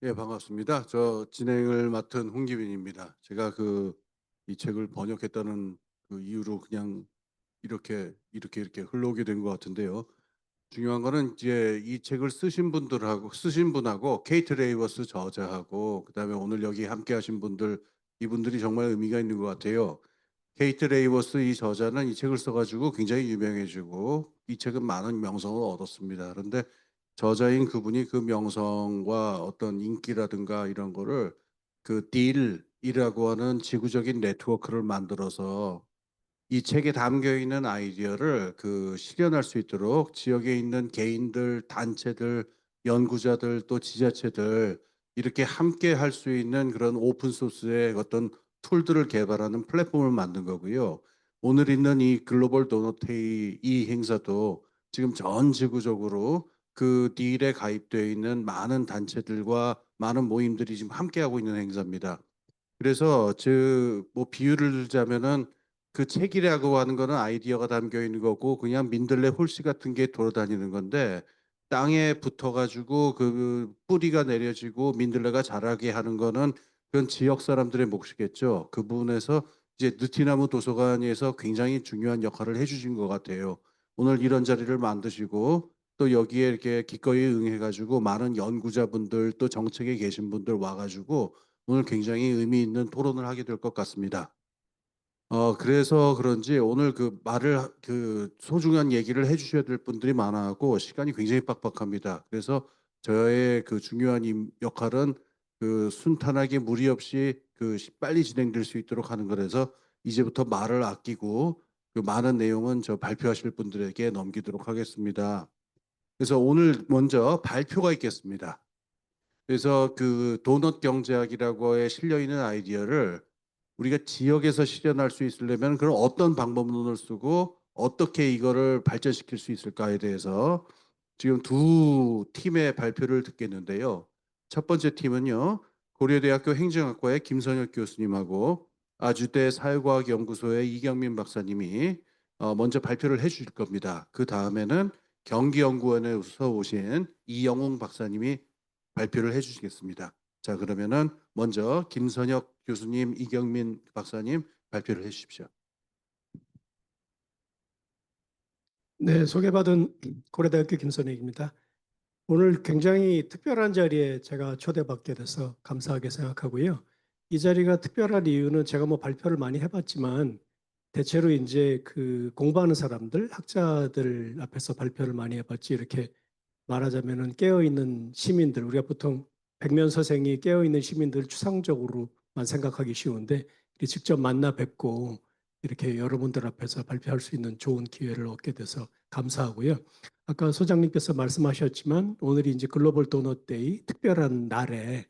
예, 반갑습니다. 저 진행을 맡은 홍기빈입니다. 제가 이 책을 번역했다는 그 이유로 그냥 이렇게 흘러오게 된 것 같은데요. 중요한 거는 이제 이 책을 쓰신 분하고 케이트 레이버스 저자하고 그다음에 오늘 여기 함께 하신 분들 이분들이 정말 의미가 있는 것 같아요. 케이트 레이버스 이 저자는 이 책을 써가지고 굉장히 유명해지고 이 책은 많은 명성을 얻었습니다. 그런데 저자인 그분이 그 명성과 어떤 인기라든가 이런 거를 그 딜이라고 하는 지구적인 네트워크를 만들어서 이 책에 담겨 있는 아이디어를 실현할 수 있도록 지역에 있는 개인들, 단체들, 연구자들 또 지자체들 이렇게 함께 할 수 있는 그런 오픈 소스의 어떤 툴들을 개발하는 플랫폼을 만든 거고요. 오늘 있는 이 글로벌 도너테이 이 행사도 지금 전 지구적으로 그 딜에 가입되어 있는 많은 단체들과 많은 모임들이 지금 함께하고 있는 행사입니다. 그래서 뭐 비유를 들자면은 그 책이라고 하는 거는 아이디어가 담겨 있는 거고 그냥 민들레 홀씨 같은 게 돌아다니는 건데 땅에 붙어가지고 그 뿌리가 내려지고 민들레가 자라게 하는 거는 그건 지역 사람들의 몫이겠죠. 그 부분에서 이제 느티나무 도서관에서 굉장히 중요한 역할을 해주신 것 같아요. 오늘 이런 자리를 만드시고 또 여기에 이렇게 기꺼이 응해가지고 많은 연구자분들 또 정책에 계신 분들 와가지고 오늘 굉장히 의미 있는 토론을 하게 될 것 같습니다. 그래서 그런지 오늘 소중한 얘기를 해주셔야 될 분들이 많아갖고 시간이 굉장히 빡빡합니다. 그래서 저의 그 중요한 역할은 그 순탄하게 무리 없이 빨리 진행될 수 있도록 하는 거라서 이제부터 말을 아끼고 그 많은 내용은 저 발표하실 분들에게 넘기도록 하겠습니다. 그래서 오늘 먼저 발표가 있겠습니다. 그래서 그 도넛 경제학이라고에 실려 있는 아이디어를 우리가 지역에서 실현할 수 있으려면 그럼 어떤 방법론을 쓰고 어떻게 이거를 발전시킬 수 있을까에 대해서 지금 두 팀의 발표를 듣겠는데요. 첫 번째 팀은요. 고려대학교 행정학과의 김선혁 교수님하고 아주대 사회과학연구소의 이경민 박사님이 먼저 발표를 해주실 겁니다. 그 다음에는 경기연구원에서 오신 이영웅 박사님이 발표를 해주시겠습니다. 자, 그러면은 먼저 김선혁 교수님, 이경민 박사님 발표를 해주십시오. 네, 소개받은 고려대학교 김선익입니다. 오늘 굉장히 특별한 자리에 제가 초대받게 돼서 감사하게 생각하고요. 이 자리가 특별한 이유는 제가 뭐 발표를 많이 해봤지만 대체로 이제 그 공부하는 사람들, 학자들 앞에서 발표를 많이 해봤지 이렇게 말하자면은 깨어있는 시민들, 우리가 보통 백면서생이 깨어있는 시민들 추상적으로만 생각하기 쉬운데 이렇게 직접 만나 뵙고 이렇게 여러분들 앞에서 발표할 수 있는 좋은 기회를 얻게 돼서 감사하고요. 아까 소장님께서 말씀하셨지만 오늘이 이제 글로벌 도넛 데이 특별한 날에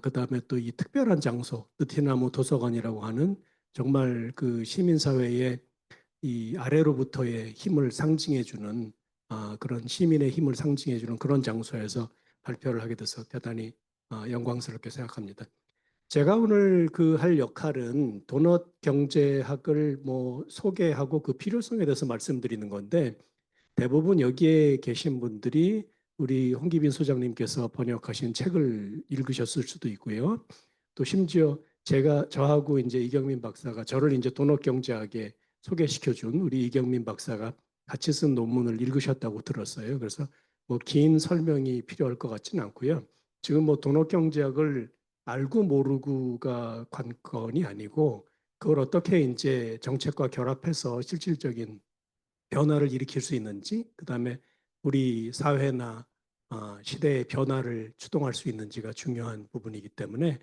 그다음에 또 이 특별한 장소 느티나무 도서관이라고 하는 정말 그 시민사회의 이 아래로부터의 힘을 상징해주는 그런 시민의 힘을 상징해주는 그런 장소에서 발표를 하게 돼서 대단히 영광스럽게 생각합니다. 제가 오늘 그 할 역할은 도넛 경제학을 뭐 소개하고 그 필요성에 대해서 말씀드리는 건데 대부분 여기에 계신 분들이 우리 홍기빈 소장님께서 번역하신 책을 읽으셨을 수도 있고요. 또 심지어 저하고 이제 이경민 박사가 저를 이제 도넛 경제학에 소개시켜준 우리 이경민 박사가 같이 쓴 논문을 읽으셨다고 들었어요. 그래서 뭐 긴 설명이 필요할 것 같지는 않고요. 지금 뭐 도넛 경제학을 알고 모르고가 관건이 아니고 그걸 어떻게 이제 정책과 결합해서 실질적인 변화를 일으킬 수 있는지, 그다음에 우리 사회나 시대의 변화를 추동할 수 있는지가 중요한 부분이기 때문에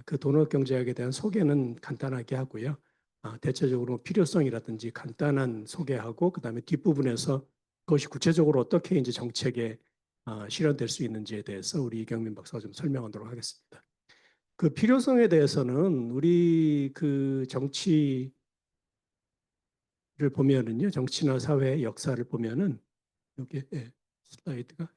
그 도넛 경제학에 대한 소개는 간단하게 하고요. 대체적으로 필요성이라든지 간단한 소개하고 그다음에 뒷부분에서 그것이 구체적으로 어떻게 이제 정책에 실현될 수 있는지에 대해서 우리 이경민 박사가 좀 설명하도록 하겠습니다. 그 필요성에 대해서는 우리 그 정치를 보면은요, 정치나 사회 역사를 보면은 여기 슬라이드가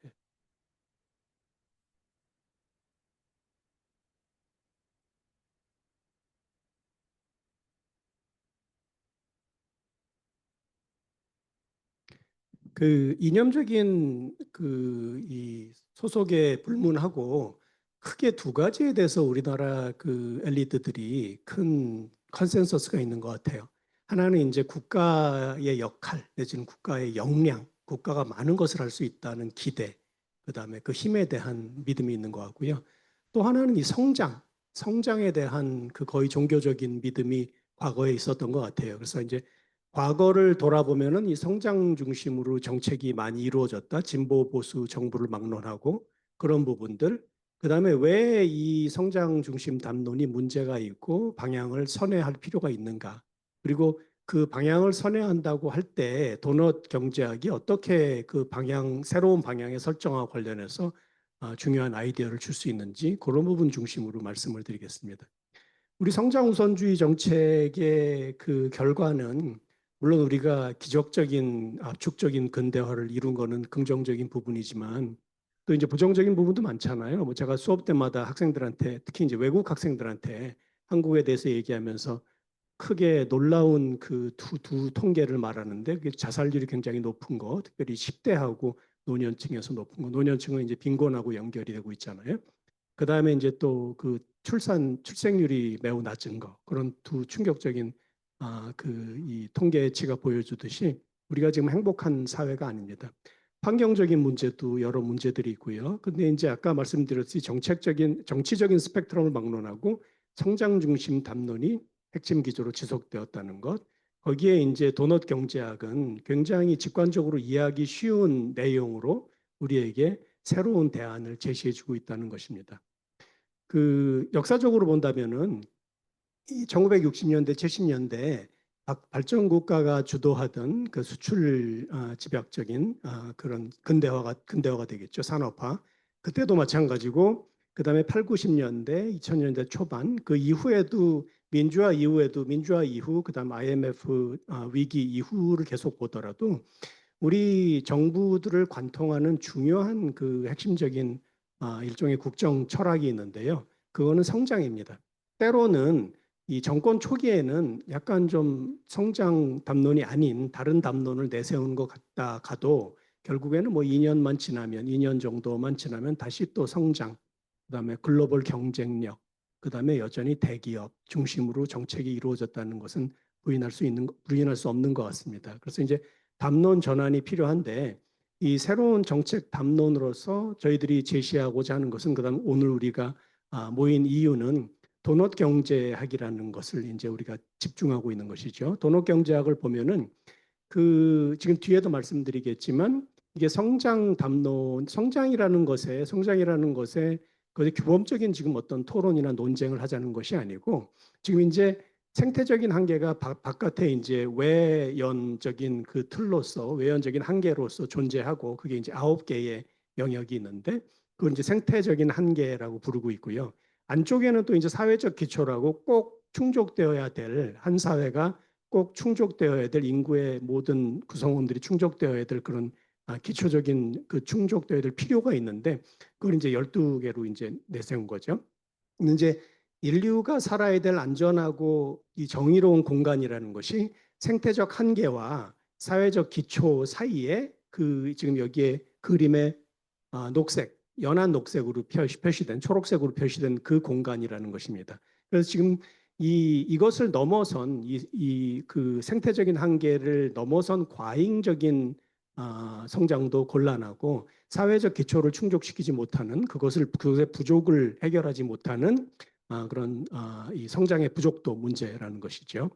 그 이념적인 그 이 소속에 불문하고 크게 두 가지에 대해서 우리나라 그 엘리트들이 큰 컨센서스가 있는 것 같아요. 하나는 이제 국가의 역할 내지는 국가의 역량, 국가가 많은 것을 할 수 있다는 기대, 그다음에 그 힘에 대한 믿음이 있는 것 같고요. 또 하나는 이 성장에 대한 그 거의 종교적인 믿음이 과거에 있었던 것 같아요. 그래서 이제 과거를 돌아보면은 이 성장 중심으로 정책이 많이 이루어졌다. 진보 보수 정부를 막론하고 그런 부분들. 그다음에 왜 이 성장 중심 담론이 문제가 있고 방향을 선회할 필요가 있는가? 그리고 그 방향을 선회한다고 할 때 도넛 경제학이 어떻게 그 방향 새로운 방향의 설정과 관련해서 중요한 아이디어를 줄 수 있는지 그런 부분 중심으로 말씀을 드리겠습니다. 우리 성장 우선주의 정책의 그 결과는 물론 우리가 기적적인 압축적인 근대화를 이룬 거는 긍정적인 부분이지만 또 이제 부정적인 부분도 많잖아요. 뭐 제가 수업 때마다 학생들한테 특히 이제 외국 학생들한테 한국에 대해서 얘기하면서 크게 놀라운 그 두 통계를 말하는데 그게 자살률이 굉장히 높은 거, 특별히 10대하고 노년층에서 높은 거. 노년층은 이제 빈곤하고 연결이 되고 있잖아요. 그 다음에 이제 또 그 출생률이 매우 낮은 거 그런 두 충격적인 그 이 통계치가 보여주듯이 우리가 지금 행복한 사회가 아닙니다. 환경적인 문제도 여러 문제들이 있고요. 근데 이제 아까 말씀드렸듯이 정치적인 스펙트럼을 막론하고 성장 중심 담론이 핵심 기조로 지속되었다는 것. 거기에 이제 도넛 경제학은 굉장히 직관적으로 이해하기 쉬운 내용으로 우리에게 새로운 대안을 제시해주고 있다는 것입니다. 그 역사적으로 본다면은 1960년대, 70년대 발전 국가가 주도하던 그 수출 집약적인 그런 근대화가 되겠죠. 산업화. 그때도 마찬가지고 그다음에 8, 90년대, 2000년대 초반 그 이후에도 민주화 이후 그다음 IMF 위기 이후를 계속 보더라도 우리 정부들을 관통하는 중요한 그 핵심적인 일종의 국정 철학이 있는데요. 그거는 성장입니다. 때로는 이 정권 초기에는 약간 좀 성장 담론이 아닌 다른 담론을 내세우는 것 같다 가도 결국에는 뭐 2년만 지나면 2년 정도만 지나면 다시 또 성장, 그다음에 글로벌 경쟁력, 그다음에 여전히 대기업 중심으로 정책이 이루어졌다는 것은 부인할 수 없는 것 같습니다. 그래서 이제 담론 전환이 필요한데 이 새로운 정책 담론으로서 저희들이 제시하고자 하는 것은 그다음 오늘 우리가 모인 이유는 도넛 경제학이라는 것을 이제 우리가 집중하고 있는 것이죠. 도넛 경제학을 보면은 그 지금 뒤에도 말씀드리겠지만 이게 성장이라는 것에 그 규범적인 지금 어떤 토론이나 논쟁을 하자는 것이 아니고 지금 이제 생태적인 한계가 바깥에 이제 외연적인 그 틀로서 외연적인 한계로서 존재하고 그게 이제 9개의 영역이 있는데 그걸 이제 생태적인 한계라고 부르고 있고요. 안쪽에는 또 이제 사회적 기초라고 꼭 충족되어야 될 한 사회가 꼭 충족되어야 될 인구의 모든 구성원들이 충족되어야 될 그런 기초적인 그 충족되어야 될 필요가 있는데 그걸 이제 12개로 이제 내세운 거죠. 근데 이제 인류가 살아야 될 안전하고 이 정의로운 공간이라는 것이 생태적 한계와 사회적 기초 사이에 그 지금 여기에 그림에 연한 녹색으로 표시된 초록색으로 표시된 그 공간이라는 것입니다. 그래서 지금 이것을 넘어선 그 생태적인 한계를 넘어선 과잉적인 성장도 곤란하고 사회적 기초를 충족시키지 못하는 그것의 부족을 해결하지 못하는 그런 이 성장의 부족도 문제라는 것이죠.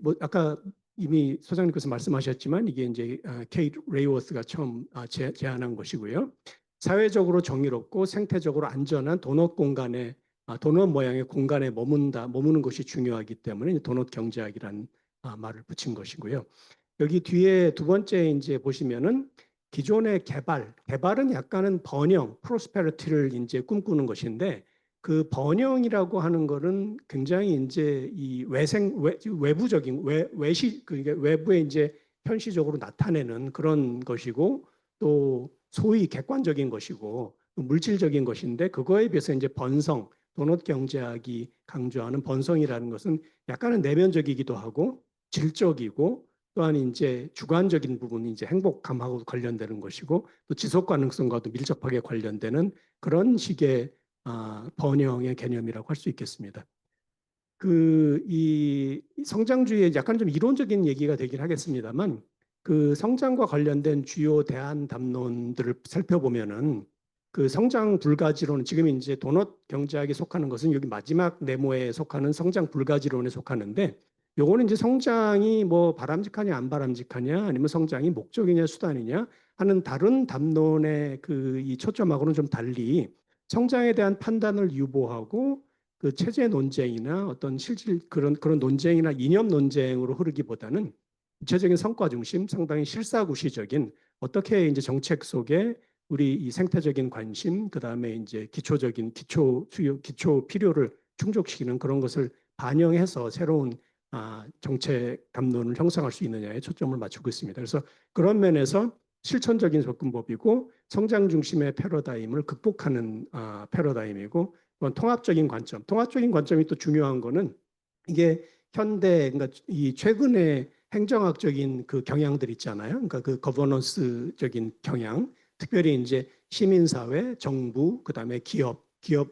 뭐 아까 이미 소장님께서 말씀하셨지만 이게 이제 케이트 레이워스가 처음 제안한 것이고요. 사회적으로 정의롭고 생태적으로 안전한 도넛 모양의 공간에 머무는 것이 중요하기 때문에 도넛 경제학이라는 말을 붙인 것이고요. 여기 뒤에 두 번째 이제 보시면은 기존의 개발은 약간은 프로스페리티를 이제 꿈꾸는 것인데 그 번영이라고 하는 거는 굉장히 이제 이 외부적인 외시 그러니까 외부에 이제 현시적으로 나타내는 그런 것이고 또 소위 객관적인 것이고 물질적인 것인데 그거에 비해서 이제 도넛 경제학이 강조하는 번성이라는 것은 약간은 내면적이기도 하고 질적이고 또한 이제 주관적인 부분이 이제 행복감하고 관련되는 것이고 또 지속 가능성과도 밀접하게 관련되는 그런 식의 번영의 개념이라고 할 수 있겠습니다. 이 성장주의의 약간 좀 이론적인 얘기가 되긴 하겠습니다만 그 성장과 관련된 주요 대안 담론들을 살펴보면은 그 성장 불가지론 지금 이제 도넛 경제학에 속하는 것은 여기 마지막 네모에 속하는 성장 불가지론에 속하는데 요거는 이제 성장이 뭐 바람직하냐 안 바람직하냐 아니면 성장이 목적이냐 수단이냐 하는 다른 담론의 그 이 초점하고는 좀 달리 성장에 대한 판단을 유보하고 그 체제 논쟁이나 어떤 실질 그런 논쟁이나 이념 논쟁으로 흐르기보다는 구체적인 성과 중심, 상당히 실사구시적인 어떻게 이제 정책 속에 우리 이 생태적인 관심, 그 다음에 이제 기초적인 기초 수요, 기초 필요를 충족시키는 그런 것을 반영해서 새로운 정책 담론을 형성할 수 있느냐에 초점을 맞추고 있습니다. 그래서 그런 면에서 실천적인 접근법이고 성장 중심의 패러다임을 극복하는 패러다임이고 통합적인 관점. 통합적인 관점이 또 중요한 거는 이게 현대 그러니까 이 최근에 행정학적인 그 경향들 있잖아요. 그러니까 그 거버넌스적인 경향, 특별히 이제 시민사회, 정부, 그다음에 기업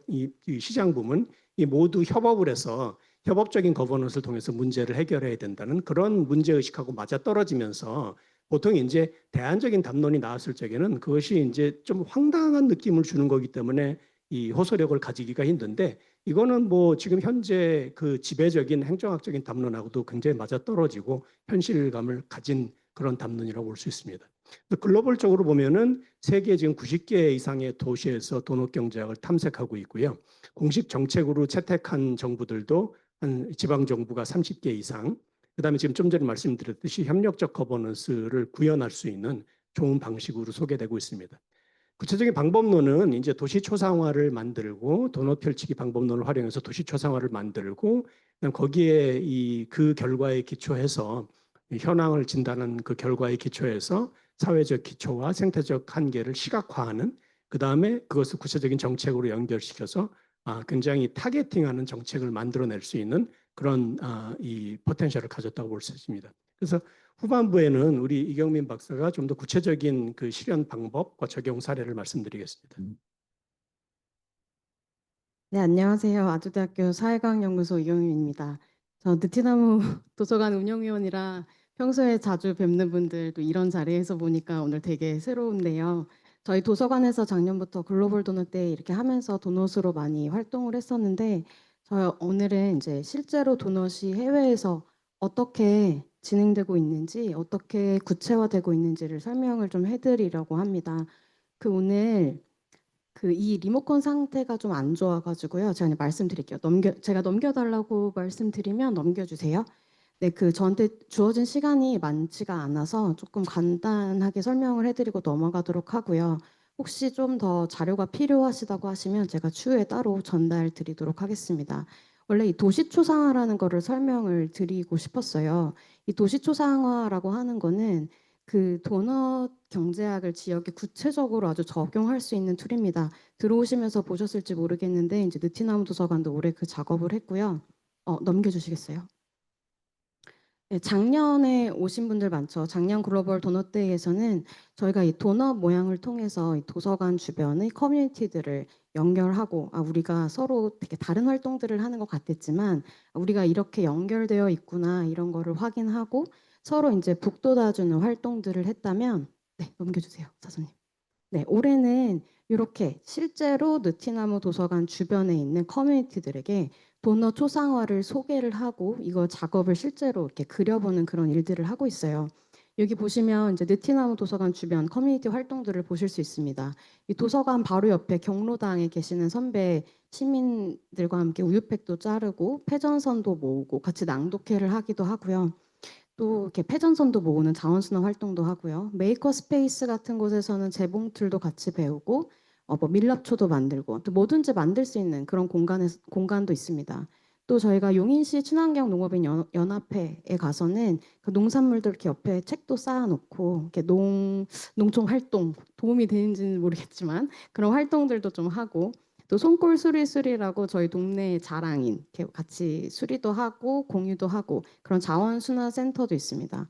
이 시장 부문 이 모두 협업을 해서 협업적인 거버넌스를 통해서 문제를 해결해야 된다는 그런 문제 의식하고 맞아 떨어지면서 보통 이제 대안적인 담론이 나왔을 적에는 그것이 이제 좀 황당한 느낌을 주는 거기 때문에 이 호소력을 가지기가 힘든데 이거는 뭐 지금 현재 그 지배적인 행정학적인 담론하고도 굉장히 맞아떨어지고 현실감을 가진 그런 담론이라고 볼 수 있습니다. 글로벌적으로 보면은 세계 지금 90개 이상의 도시에서 도넛 경제학을 탐색하고 있고요. 공식 정책으로 채택한 정부들도 한 지방 정부가 30개 이상, 그다음에 지금 좀 전에 말씀드렸듯이 협력적 거버넌스를 구현할 수 있는 좋은 방식으로 소개되고 있습니다. 구체적인 방법론은 이제 도시 초상화를 만들고 도넛 펼치기 방법론을 활용해서 도시 초상화를 만들고 거기에 그 결과에 기초해서 현황을 진단한 그 결과에 기초해서 사회적 기초와 생태적 한계를 시각화하는 그 다음에 그것을 구체적인 정책으로 연결시켜서 굉장히 타겟팅하는 정책을 만들어낼 수 있는 그런 이 포텐셜을 가졌다고 볼 수 있습니다. 그래서 후반부에는 우리 이경민 박사가 좀 더 구체적인 그 실현 방법과 적용 사례를 말씀드리겠습니다. 네, 안녕하세요. 아주대학교 사회과학연구소 이경윤입니다. 저 느티나무 도서관 운영위원이라 평소에 자주 뵙는 분들도 이런 자리에서 보니까 오늘 되게 새로운데요. 저희 도서관에서 작년부터 글로벌 도넛 데이 이렇게 하면서 도넛으로 많이 활동을 했었는데 저 오늘은 이제 실제로 도넛이 해외에서 어떻게 진행되고 있는지 어떻게 구체화되고 있는지를 설명을 좀 해드리려고 합니다. 오늘 이 리모컨 상태가 좀 안 좋아가지고요. 제가 말씀드릴게요. 제가 넘겨달라고 말씀드리면 넘겨주세요. 네, 저한테 주어진 시간이 많지가 않아서 조금 간단하게 설명을 해드리고 넘어가도록 하고요. 혹시 좀 더 자료가 필요하시다고 하시면 제가 추후에 따로 전달 드리도록 하겠습니다. 원래 이 도시초상화라는 거를 설명을 드리고 싶었어요. 이 도시초상화라고 하는 거는 도넛 경제학을 지역에 구체적으로 아주 적용할 수 있는 툴입니다. 들어오시면서 보셨을지 모르겠는데 이제 느티나무 도서관도 올해 그 작업을 했고요. 넘겨주시겠어요? 네, 작년에 오신 분들 많죠. 작년 글로벌 도넛 데이에서는 저희가 이 도넛 모양을 통해서 이 도서관 주변의 커뮤니티들을 연결하고 우리가 서로 되게 다른 활동들을 하는 것 같았지만 우리가 이렇게 연결되어 있구나 이런 거를 확인하고 서로 이제 북돋아주는 활동들을 했다면 네, 넘겨주세요, 사장님. 네, 올해는 이렇게 실제로 느티나무 도서관 주변에 있는 커뮤니티들에게 도넛 초상화를 소개를 하고 이거 작업을 실제로 이렇게 그려보는 그런 일들을 하고 있어요. 여기 보시면 이제 느티나무 도서관 주변 커뮤니티 활동들을 보실 수 있습니다. 이 도서관 바로 옆에 경로당에 계시는 선배 시민들과 함께 우유팩도 자르고 패전선도 모으고 같이 낭독회를 하기도 하고요. 또 이렇게 패전선도 모으는 자원순환 활동도 하고요. 메이커 스페이스 같은 곳에서는 재봉틀도 같이 배우고 뭐 밀랍초도 만들고 또 뭐든지 만들 수 있는 그런 공간도 있습니다. 또 저희가 용인시 친환경 농업인 연합회에 가서는 그 농산물들 이렇게 옆에 책도 쌓아놓고 이렇게 농촌 활동 도움이 되는지는 모르겠지만 그런 활동들도 좀 하고 또 손골 수리수리라고 저희 동네 자랑인 이렇게 같이 수리도 하고 공유도 하고 그런 자원순환 센터도 있습니다.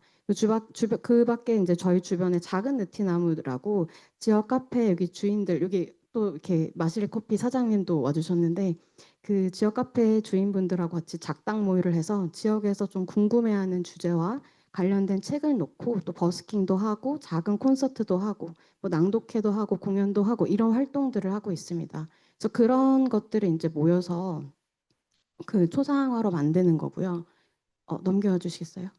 그 밖에 이제 저희 주변에 작은 느티나무라고 지역 카페 여기 주인들 여기 또 이렇게 마실 커피 사장님도 와주셨는데 그 지역 카페 주인분들하고 같이 작당 모의를 해서 지역에서 좀 궁금해하는 주제와 관련된 책을 놓고 또 버스킹도 하고 작은 콘서트도 하고 뭐 낭독회도 하고 공연도 하고 이런 활동들을 하고 있습니다. 그래서 그런 것들을 이제 모여서 그 초상화로 만드는 거고요. 넘겨주시겠어요?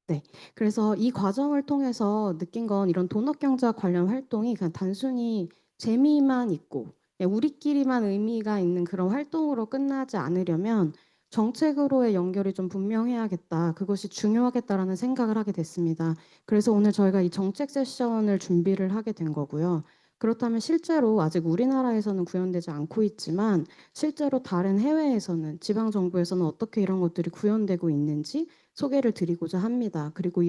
네. 그래서 이 과정을 통해서 느낀 건 이런 도넛 경제와 관련 활동이 그냥 단순히 재미만 있고 그냥 우리끼리만 의미가 있는 그런 활동으로 끝나지 않으려면 정책으로의 연결이 좀 분명해야겠다. 그것이 중요하겠다라는 생각을 하게 됐습니다. 그래서 오늘 저희가 이 정책 세션을 준비를 하게 된 거고요. 그렇다면 실제로 아직 우리나라에서는 구현되지 않고 있지만 실제로 다른 해외에서는 지방 정부에서는 어떻게 이런 것들이 구현되고 있는지 소개를 드리고자 합니다. 그리고 이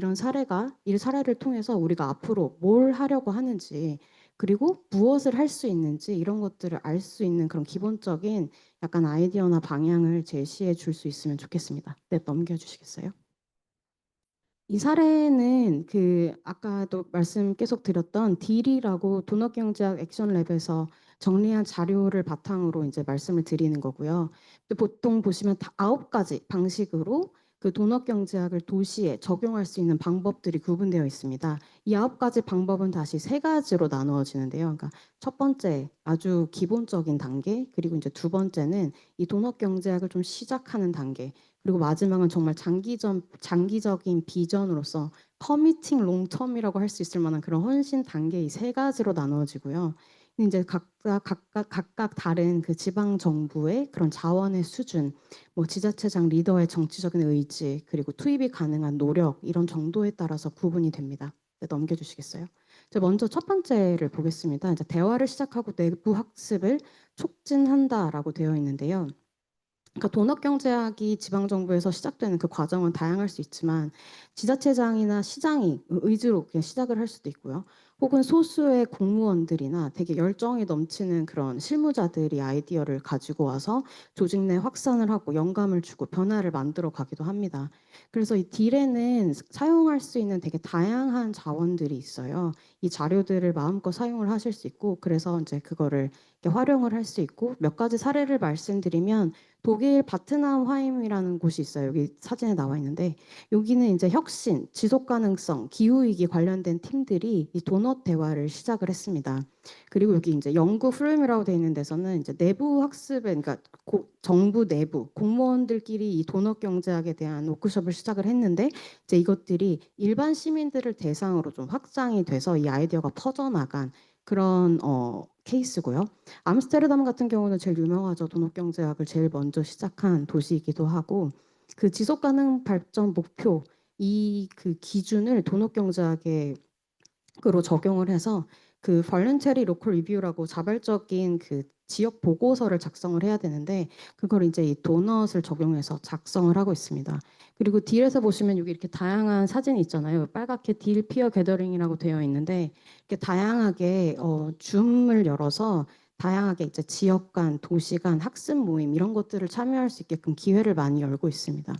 사례를 통해서 우리가 앞으로 뭘 하려고 하는지 그리고 무엇을 할 수 있는지 이런 것들을 알 수 있는 그런 기본적인 약간 아이디어나 방향을 제시해 줄 수 있으면 좋겠습니다. 네, 넘겨주시겠어요? 이 사례는 그 아까도 말씀 계속 드렸던 딜이라고 도넛경제학 액션랩에서 정리한 자료를 바탕으로 이제 말씀을 드리는 거고요. 또 보통 보시면 다 9가지 방식으로 그 도넛경제학을 도시에 적용할 수 있는 방법들이 구분되어 있습니다. 이 9가지 방법은 다시 3가지로 나누어지는데요. 그러니까 첫 번째 아주 기본적인 단계, 그리고 이제 두 번째는 이 도넛경제학을 좀 시작하는 단계, 그리고 마지막은 정말 장기적인 비전으로서 커미팅 롱텀이라고 할 수 있을 만한 그런 헌신 단계 이 3가지로 나누어지고요. 이제 각각 다른 그 지방 정부의 그런 자원의 수준, 뭐 지자체장 리더의 정치적인 의지, 그리고 투입이 가능한 노력 이런 정도에 따라서 구분이 됩니다. 네, 넘겨주시겠어요? 먼저 첫 번째를 보겠습니다. 이제 대화를 시작하고 내부 학습을 촉진한다라고 되어 있는데요. 그러니까 도넛 경제학이 지방 정부에서 시작되는 그 과정은 다양할 수 있지만 지자체장이나 시장이 의지로 그냥 시작을 할 수도 있고요. 혹은 소수의 공무원들이나 되게 열정이 넘치는 그런 실무자들이 아이디어를 가지고 와서 조직 내 확산을 하고 영감을 주고 변화를 만들어 가기도 합니다. 그래서 이 딜에는 사용할 수 있는 되게 다양한 자원들이 있어요. 이 자료들을 마음껏 사용을 하실 수 있고 그래서 이제 그거를 이렇게 활용을 할 수 있고 몇 가지 사례를 말씀드리면 독일 바트나움하임이라는 곳이 있어요. 여기 사진에 나와 있는데 여기는 이제 혁신, 지속 가능성, 기후 위기 관련된 팀들이 이 도넛 대화를 시작을 했습니다. 그리고 여기 이제 연구 프로그램이라고 되어 있는 데서는 이제 내부 학습에 그러니까 정부 내부 공무원들끼리 이 도넛 경제학에 대한 워크숍을 시작을 했는데 이제 이것들이 일반 시민들을 대상으로 좀 확장이 돼서 이 아이디어가 퍼져나간 그런 케이스고요. 암스테르담 같은 경우는 제일 유명하죠. 도넛 경제학을 제일 먼저 시작한 도시이기도 하고 그 지속 가능 발전 목표 이 그 기준을 도넛 경제학으로 적용을 해서 그 voluntary local review라고 자발적인 그 지역 보고서를 작성을 해야 되는데 그걸 이제 이 도넛을 적용해서 작성을 하고 있습니다. 그리고 딜에서 보시면 여기 이렇게 다양한 사진이 있잖아요. 빨갛게 딜 피어 게더링이라고 되어 있는데 이렇게 다양하게 줌을 열어서 다양하게 이제 지역 간, 도시 간 학습 모임 이런 것들을 참여할 수 있게끔 기회를 많이 열고 있습니다.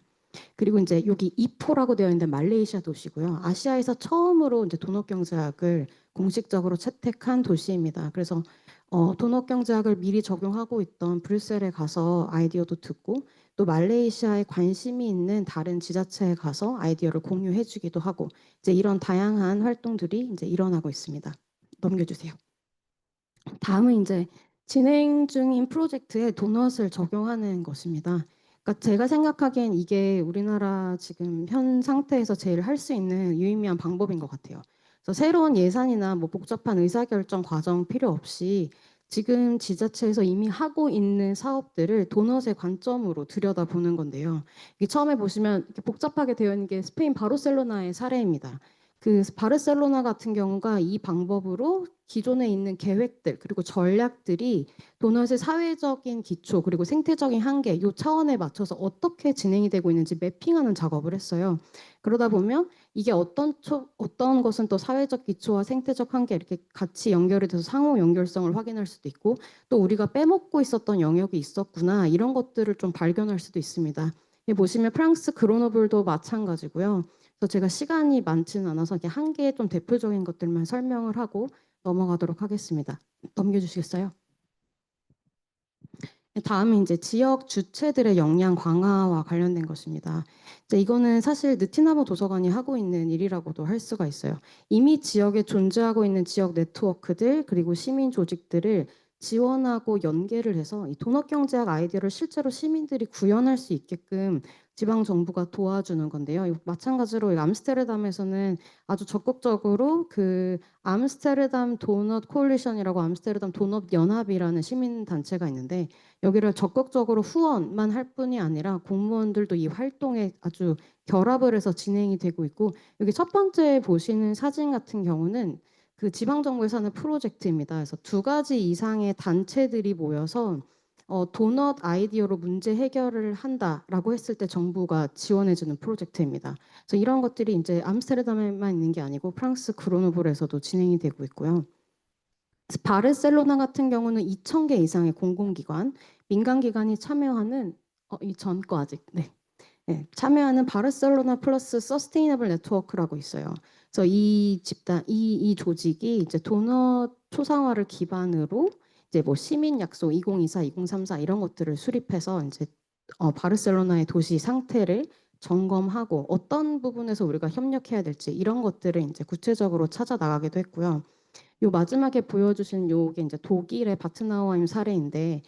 그리고 이제 여기 이포라고 되어 있는데 말레이시아 도시고요. 아시아에서 처음으로 이제 도넛 경제학을 공식적으로 채택한 도시입니다. 그래서 도넛 경제학을 미리 적용하고 있던 브뤼셀에 가서 아이디어도 듣고 또 말레이시아에 관심이 있는 다른 지자체에 가서 아이디어를 공유해주기도 하고 이제 이런 다양한 활동들이 이제 일어나고 있습니다. 넘겨주세요. 다음은 이제 진행 중인 프로젝트에 도넛을 적용하는 것입니다. 그러니까 제가 생각하기엔 이게 우리나라 지금 현 상태에서 제일 할 수 있는 유의미한 방법인 것 같아요. 그래서 새로운 예산이나 뭐 복잡한 의사결정 과정 필요 없이 지금 지자체에서 이미 하고 있는 사업들을 도넛의 관점으로 들여다보는 건데요. 이게 처음에 보시면 이렇게 복잡하게 되어 있는 게 스페인 바르셀로나의 사례입니다. 그 바르셀로나 같은 경우가 이 방법으로 기존에 있는 계획들 그리고 전략들이 도넛의 사회적인 기초 그리고 생태적인 한계 이 차원에 맞춰서 어떻게 진행이 되고 있는지 매핑하는 작업을 했어요. 그러다 보면 이게 어떤 것은 또 사회적 기초와 생태적 한계 이렇게 같이 연결이 돼서 상호 연결성을 확인할 수도 있고 또 우리가 빼먹고 있었던 영역이 있었구나 이런 것들을 좀 발견할 수도 있습니다. 여기 보시면 프랑스 그로노블도 마찬가지고요. 그래서 제가 시간이 많지는 않아서 이렇게 한 개의 좀 대표적인 것들만 설명을 하고 넘어가도록 하겠습니다. 넘겨주시겠어요? 다음은 이제 지역 주체들의 역량 강화와 관련된 것입니다. 이제 이거는 사실 느티나무 도서관이 하고 있는 일이라고도 할 수가 있어요. 이미 지역에 존재하고 있는 지역 네트워크들 그리고 시민 조직들을 지원하고 연계를 해서 이 도넛 경제학 아이디어를 실제로 시민들이 구현할 수 있게끔 지방 정부가 도와주는 건데요. 마찬가지로 암스테르담에서는 아주 적극적으로 그 암스테르담 도넛 콜리션이라고 암스테르담 도넛 연합이라는 시민 단체가 있는데 여기를 적극적으로 후원만 할 뿐이 아니라 공무원들도 이 활동에 아주 결합을 해서 진행이 되고 있고 여기 첫 번째 보시는 사진 같은 경우는 그 지방정부에서 하는 프로젝트입니다. 그래서 두 가지 이상의 단체들이 모여서 도넛 아이디어로 문제 해결을 한다라고 했을 때 정부가 지원해주는 프로젝트입니다. 그래서 이런 것들이 이제 암스테르담에만 있는 게 아니고 프랑스 그로노블에서도 진행이 되고 있고요. 바르셀로나 같은 경우는 2,000개 이상의 공공기관, 민간기관이 참여하는 이 전 거 아직 네, 참여하는 바르셀로나 플러스 서스테이너블 네트워크라고 있어요. 그래서 이 집단, 이 조직이 이제 도넛 초상화를 기반으로 이제 뭐 시민 약속 2024, 2034 이런 것들을 수립해서 이제 바르셀로나의 도시 상태를 점검하고 어떤 부분에서 우리가 협력해야 될지 이런 것들을 이제 구체적으로 찾아 나가기도 했고요. 요 마지막에 보여주신 요게 이제 독일의 바트나우하임 사례인데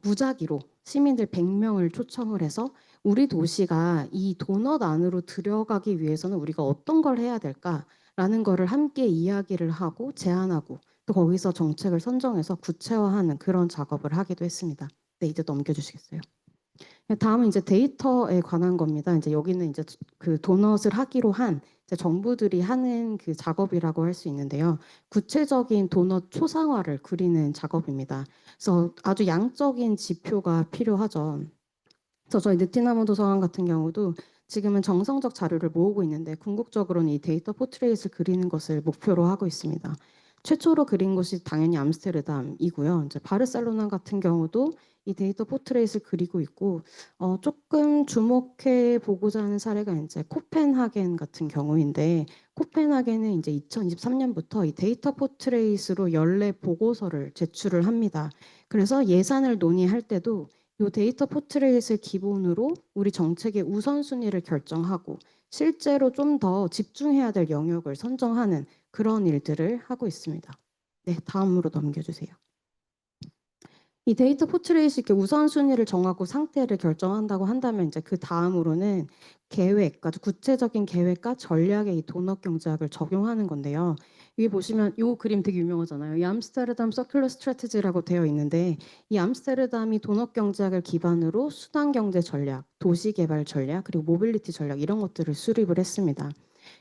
무작위로 시민들 100명을 초청을 해서 우리 도시가 이 도넛 안으로 들어가기 위해서는 우리가 어떤 걸 해야 될까라는 거를 함께 이야기를 하고 제안하고 또 거기서 정책을 선정해서 구체화하는 그런 작업을 하기도 했습니다. 네, 이제 넘겨주시겠어요? 다음은 이제 데이터에 관한 겁니다. 이제 여기는 이제 그 도넛을 하기로 한 이제 정부들이 하는 그 작업이라고 할 수 있는데요. 구체적인 도넛 초상화를 그리는 작업입니다. 그래서 아주 양적인 지표가 필요하죠. 그래서 저희 느티나무 도서관 같은 경우도 지금은 정성적 자료를 모으고 있는데 궁극적으로는 이 데이터 포트레이트를 그리는 것을 목표로 하고 있습니다. 최초로 그린 곳이 당연히 암스테르담이고요. 이제 바르셀로나 같은 경우도 이 데이터 포트레이트를 그리고 있고 조금 주목해 보고자 하는 사례가 이제 코펜하겐 같은 경우인데 코펜하겐은 이제 2023년부터 이 데이터 포트레이트로 연례 보고서를 제출을 합니다. 그래서 예산을 논의할 때도 이 데이터 포트레이트를 기본으로 우리 정책의 우선순위를 결정하고 실제로 좀 더 집중해야 될 영역을 선정하는 그런 일들을 하고 있습니다. 네, 다음으로 넘겨주세요. 이 데이터 포트레이트 이렇게 우선순위를 정하고 상태를 결정한다고 한다면 이제 그 다음으로는 계획, 아주 구체적인 계획과 전략의 이 도넛 경제학을 적용하는 건데요. 여기 보시면 이 그림 되게 유명하잖아요. 이 암스테르담 서큘러 스트래티지라고 되어 있는데 이 암스테르담이 도넛 경제학을 기반으로 수단 경제 전략, 도시 개발 전략, 그리고 모빌리티 전략 이런 것들을 수립을 했습니다.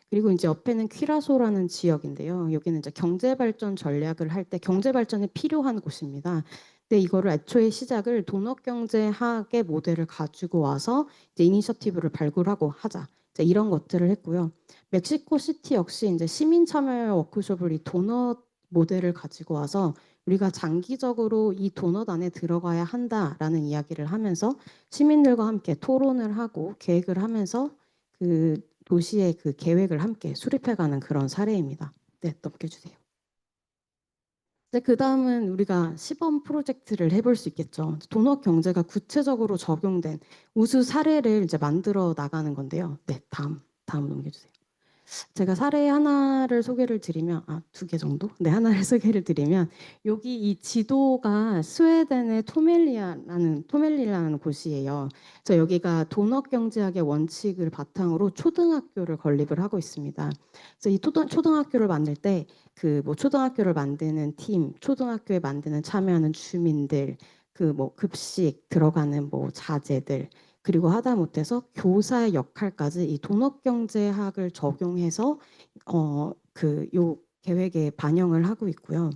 그리고 이제 옆에는 퀴라소라는 지역인데요. 여기는 이제 경제 발전 전략을 할 때 경제 발전에 필요한 곳입니다. 근데 이거를 애초에 시작을 도넛 경제학의 모델을 가지고 와서 이제 이니셔티브를 발굴하고 하자. 이제 이런 것들을 했고요. 멕시코 시티 역시 이제 시민 참여 워크숍을 이 도넛 모델을 가지고 와서 우리가 장기적으로 이 도넛 안에 들어가야 한다라는 이야기를 하면서 시민들과 함께 토론을 하고 계획을 하면서 그 도시의 그 계획을 함께 수립해가는 그런 사례입니다. 네, 넘겨주세요. 네, 그 다음은 우리가 시범 프로젝트를 해볼 수 있겠죠. 도넛 경제가 구체적으로 적용된 우수 사례를 이제 만들어 나가는 건데요. 네, 다음 넘겨주세요. 제가 사례 하나를 소개를 드리면, 두 개 정도? 네, 하나를 소개를 드리면, 여기 이 지도가 스웨덴의 토멜리라는 곳이에요. 그래서 여기가 도넛 경제학의 원칙을 바탕으로 초등학교를 건립을 하고 있습니다. 그래서 이 초등학교를 만들 때, 그 뭐 초등학교를 만드는 팀, 초등학교에 참여하는 주민들, 그 뭐 급식 들어가는 뭐 자재들, 그리고 하다못해서 교사의 역할까지 이 도덕경제학을 적용해서 요 계획에 반영을 하고 있고요.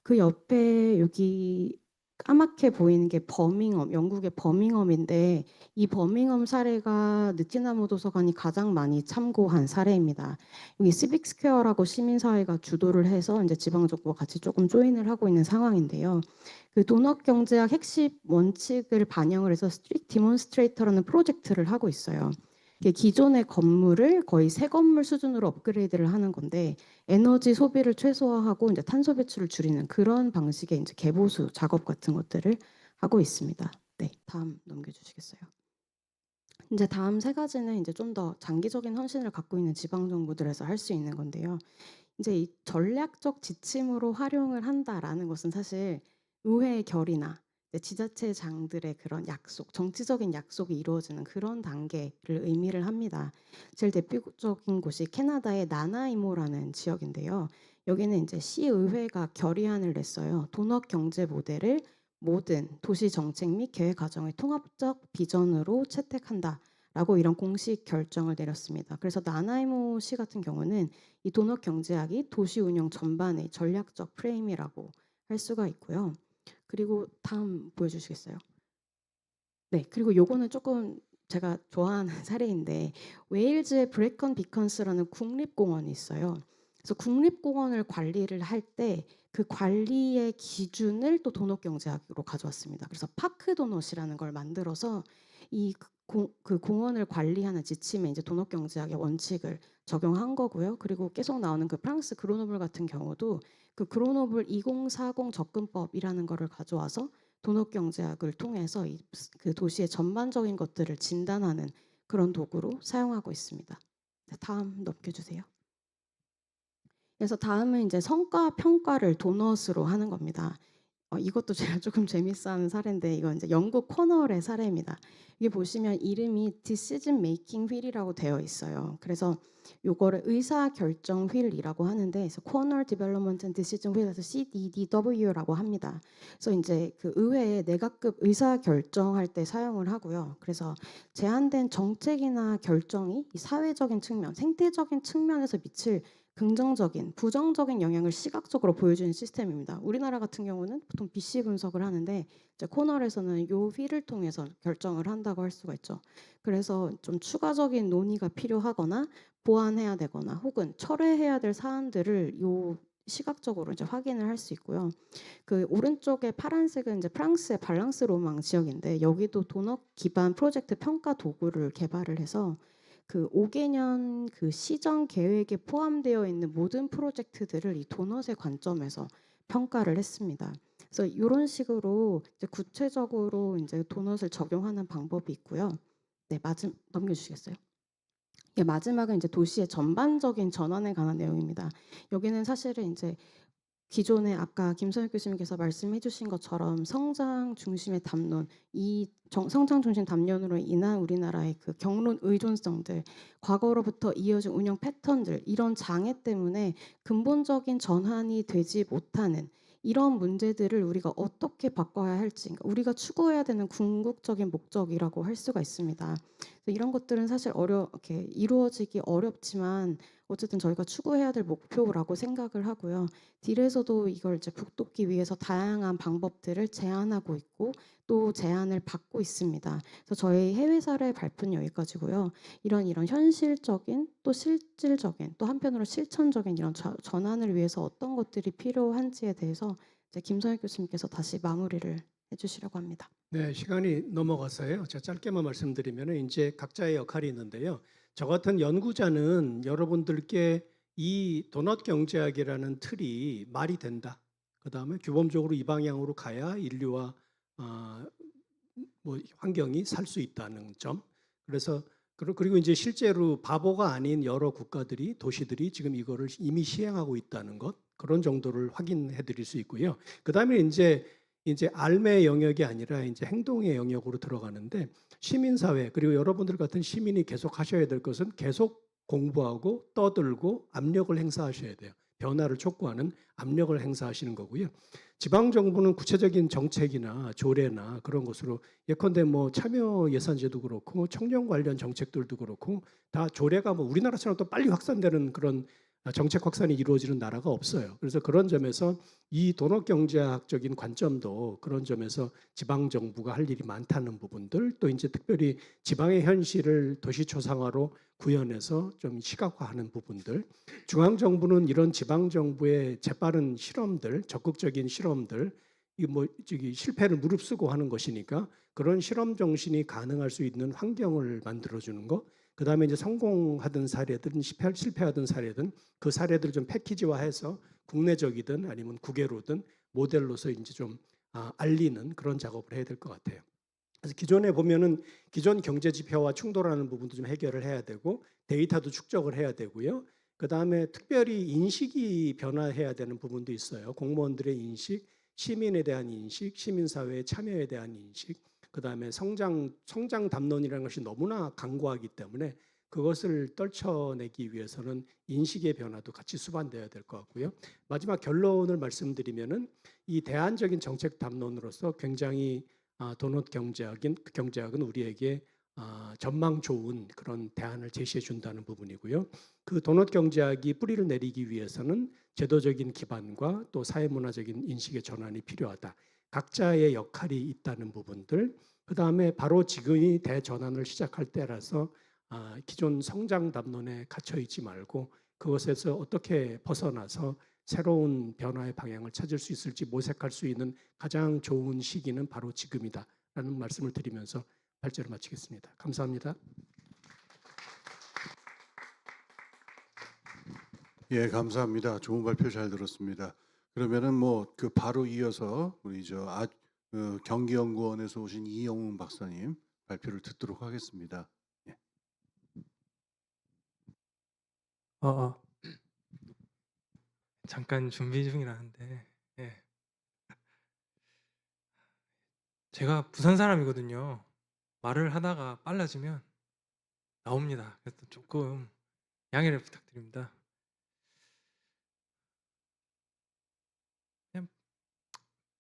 그 옆에 여기 까맣게 보이는 게 버밍엄, 영국의 버밍엄인데 이 버밍엄 사례가 느티나무 도서관이 가장 많이 참고한 사례입니다. 여기 시빅 스퀘어라고 시민사회가 주도를 해서 이제 지방정부와 같이 조금 조인을 하고 있는 상황인데요. 그 도넛 경제학 핵심 원칙을 반영을 해서 스트릭 디몬스트레이터라는 프로젝트를 하고 있어요. 이게 기존의 건물을 거의 새 건물 수준으로 업그레이드를 하는 건데 에너지 소비를 최소화하고 이제 탄소 배출을 줄이는 그런 방식의 이제 개보수 작업 같은 것들을 하고 있습니다. 네, 다음 넘겨주시겠어요? 이제 다음 세 가지는 이제 좀 더 장기적인 헌신을 갖고 있는 지방 정부들에서 할 수 있는 건데요. 이제 이 전략적 지침으로 활용을 한다라는 것은 사실 의회의 결의나 이제 지자체장들의 그런 약속, 정치적인 약속이 이루어지는 그런 단계를 의미를 합니다. 제일 대표적인 곳이 캐나다의 나나이모라는 지역인데요. 여기는 이제 시의회가 결의안을 냈어요. 도넛 경제 모델을 모든 도시 정책 및 계획 과정의 통합적 비전으로 채택한다라고 이런 공식 결정을 내렸습니다. 그래서 나나이모 시 같은 경우는 이 도넛 경제학이 도시 운영 전반의 전략적 프레임이라고 할 수가 있고요. 그리고 다음 보여주시겠어요? 네, 그리고 요거는 조금 제가 좋아하는 사례인데 웨일즈의 브레컨 비컨스라는 국립공원이 있어요. 그래서 국립공원을 관리를 할 때 그 관리의 기준을 또 도넛 경제학으로 가져왔습니다. 그래서 파크 도넛이라는 걸 만들어서 이 그 공원을 관리하는 지침에 이제 도넛 경제학의 원칙을 적용한 거고요. 그리고 계속 나오는 그 프랑스 그로노블 같은 경우도 그 그로노블 2040 접근법이라는 거를 가져와서 도넛 경제학을 통해서 그 도시의 전반적인 것들을 진단하는 그런 도구로 사용하고 있습니다. 다음 넘겨주세요. 그래서 다음은 이제 성과 평가를 도넛으로 하는 겁니다. 이것도 제가 조금 재밌어하는 사례인데 이건 이제 영국 코널의 사례입니다. 이게 보시면 이름이 Decision Making Wheel이라고 되어 있어요. 그래서 요거를 의사 결정 휠이라고 하는데 그래서 Corner Development and Decision Wheel에서 CDDW라고 합니다. 그래서 이제 그 의회에 내각급 의사 결정할 때 사용을 하고요. 그래서 제한된 정책이나 결정이 이 사회적인 측면, 생태적인 측면에서 미칠 긍정적인, 부정적인 영향을 시각적으로 보여주는 시스템입니다. 우리나라 같은 경우는 보통 BC 분석을 하는데 이제 코널에서는 요 휠을 통해서 결정을 한다고 할 수가 있죠. 그래서 좀 추가적인 논의가 필요하거나 보완해야 되거나 혹은 철회해야 될 사안들을 요 시각적으로 이제 확인을 할 수 있고요. 그 오른쪽에 파란색은 이제 프랑스의 발랑스 로망 지역인데 여기도 도넛 기반 프로젝트 평가 도구를 개발을 해서 그 5개년 그 시정 계획에 포함되어 있는 모든 프로젝트들을 이 도넛의 관점에서 평가를 했습니다. 그래서 이런 식으로 이제 구체적으로 이제 도넛을 적용하는 방법이 있고요. 네, 넘겨주시겠어요? 예, 마지막은 이제 도시의 전반적인 전환에 관한 내용입니다. 여기는 사실은 이제 기존에 아까 김선혁 교수님께서 말씀해 주신 것처럼 성장 중심의 담론, 성장 중심 담론으로 인한 우리나라의 그 경론 의존성들, 과거로부터 이어진 운영 패턴들, 이런 장애 때문에 근본적인 전환이 되지 못하는 이런 문제들을 우리가 어떻게 바꿔야 할지, 그러니까 우리가 추구해야 되는 궁극적인 목적이라고 할 수가 있습니다. 이런 것들은 사실 이렇게 이루어지기 어렵지만 어쨌든 저희가 추구해야 될 목표라고 생각을 하고요. 딜에서도 이걸 이제 북돋기 위해서 다양한 방법들을 제안하고 있고 또 제안을 받고 있습니다. 그래서 저희 해외 사례 발표는 여기까지고요. 이런 현실적인 또 실질적인 또 한편으로 실천적인 이런 전환을 위해서 어떤 것들이 필요한지에 대해서 이제 김선혁 교수님께서 다시 마무리를 해주시려고 합니다. 네, 시간이 넘어갔어요. 제가 짧게만 말씀드리면 이제 각자의 역할이 있는데요. 저 같은 연구자는 여러분들께 이 도넛 경제학이라는 틀이 말이 된다. 그다음에 규범적으로 이 방향으로 가야 인류와 환경이 살 수 있다는 점. 그래서 그리고 이제 실제로 바보가 아닌 여러 국가들이 도시들이 지금 이거를 이미 시행하고 있다는 것 그런 정도를 확인해 드릴 수 있고요. 그다음에 이제 알매의 영역이 아니라 이제 행동의 영역으로 들어가는데 시민사회 그리고 여러분들 같은 시민이 계속 하셔야 될 것은 계속 공부하고 떠들고 압력을 행사하셔야 돼요. 변화를 촉구하는 압력을 행사하시는 거고요. 지방 정부는 구체적인 정책이나 조례나 그런 것으로 예컨대 뭐 참여 예산제도 그렇고 청년 관련 정책들도 그렇고 다 조례가 뭐 우리나라처럼 또 빨리 확산되는 그런 정책 확산이 이루어지는 나라가 없어요. 그래서 그런 점에서 이 도덕 경제학적인 관점도 그런 점에서 지방 정부가 할 일이 많다는 부분들, 또 이제 특별히 지방의 현실을 도시 초상화로 구현해서 좀 시각화하는 부분들, 중앙 정부는 이런 지방 정부의 재빠른 실험들, 적극적인 실험들, 이 뭐 저기 실패를 무릅쓰고 하는 것이니까 그런 실험 정신이 가능할 수 있는 환경을 만들어 주는 것. 그다음에 이제 성공하던 사례든 실패하던 사례든 그 사례들을 좀 패키지화해서 국내적이든 아니면 국외로든 모델로서 이제 좀 알리는 그런 작업을 해야 될 것 같아요. 그래서 기존에 보면은 기존 경제 지표와 충돌하는 부분도 좀 해결을 해야 되고 데이터도 축적을 해야 되고요. 그다음에 특별히 인식이 변화해야 되는 부분도 있어요. 공무원들의 인식, 시민에 대한 인식, 시민사회의 참여에 대한 인식, 그다음에 성장 담론이라는 것이 너무나 강고하기 때문에 그것을 떨쳐내기 위해서는 인식의 변화도 같이 수반돼야 될 것 같고요. 마지막 결론을 말씀드리면은 이 대안적인 정책 담론으로서 굉장히 도넛 경제학은 우리에게 전망 좋은 그런 대안을 제시해 준다는 부분이고요. 그 도넛 경제학이 뿌리를 내리기 위해서는 제도적인 기반과 또 사회문화적인 인식의 전환이 필요하다. 각자의 역할이 있다는 부분들, 그 다음에 바로 지금이 대전환을 시작할 때라서 기존 성장 담론에 갇혀 있지 말고 그것에서 어떻게 벗어나서 새로운 변화의 방향을 찾을 수 있을지 모색할 수 있는 가장 좋은 시기는 바로 지금이다라는 말씀을 드리면서 발제를 마치겠습니다. 감사합니다. 예, 감사합니다. 좋은 발표 잘 들었습니다. 그러면은 뭐 그 바로 이어서 우리 경기연구원에서 오신 이영웅 박사님 발표를 듣도록 하겠습니다. 예. 어, 어. 잠깐 준비 중이라는데, 예. 제가 부산 사람이거든요. 말을 하다가 빨라지면 나옵니다. 그래서 조금 양해를 부탁드립니다. 그냥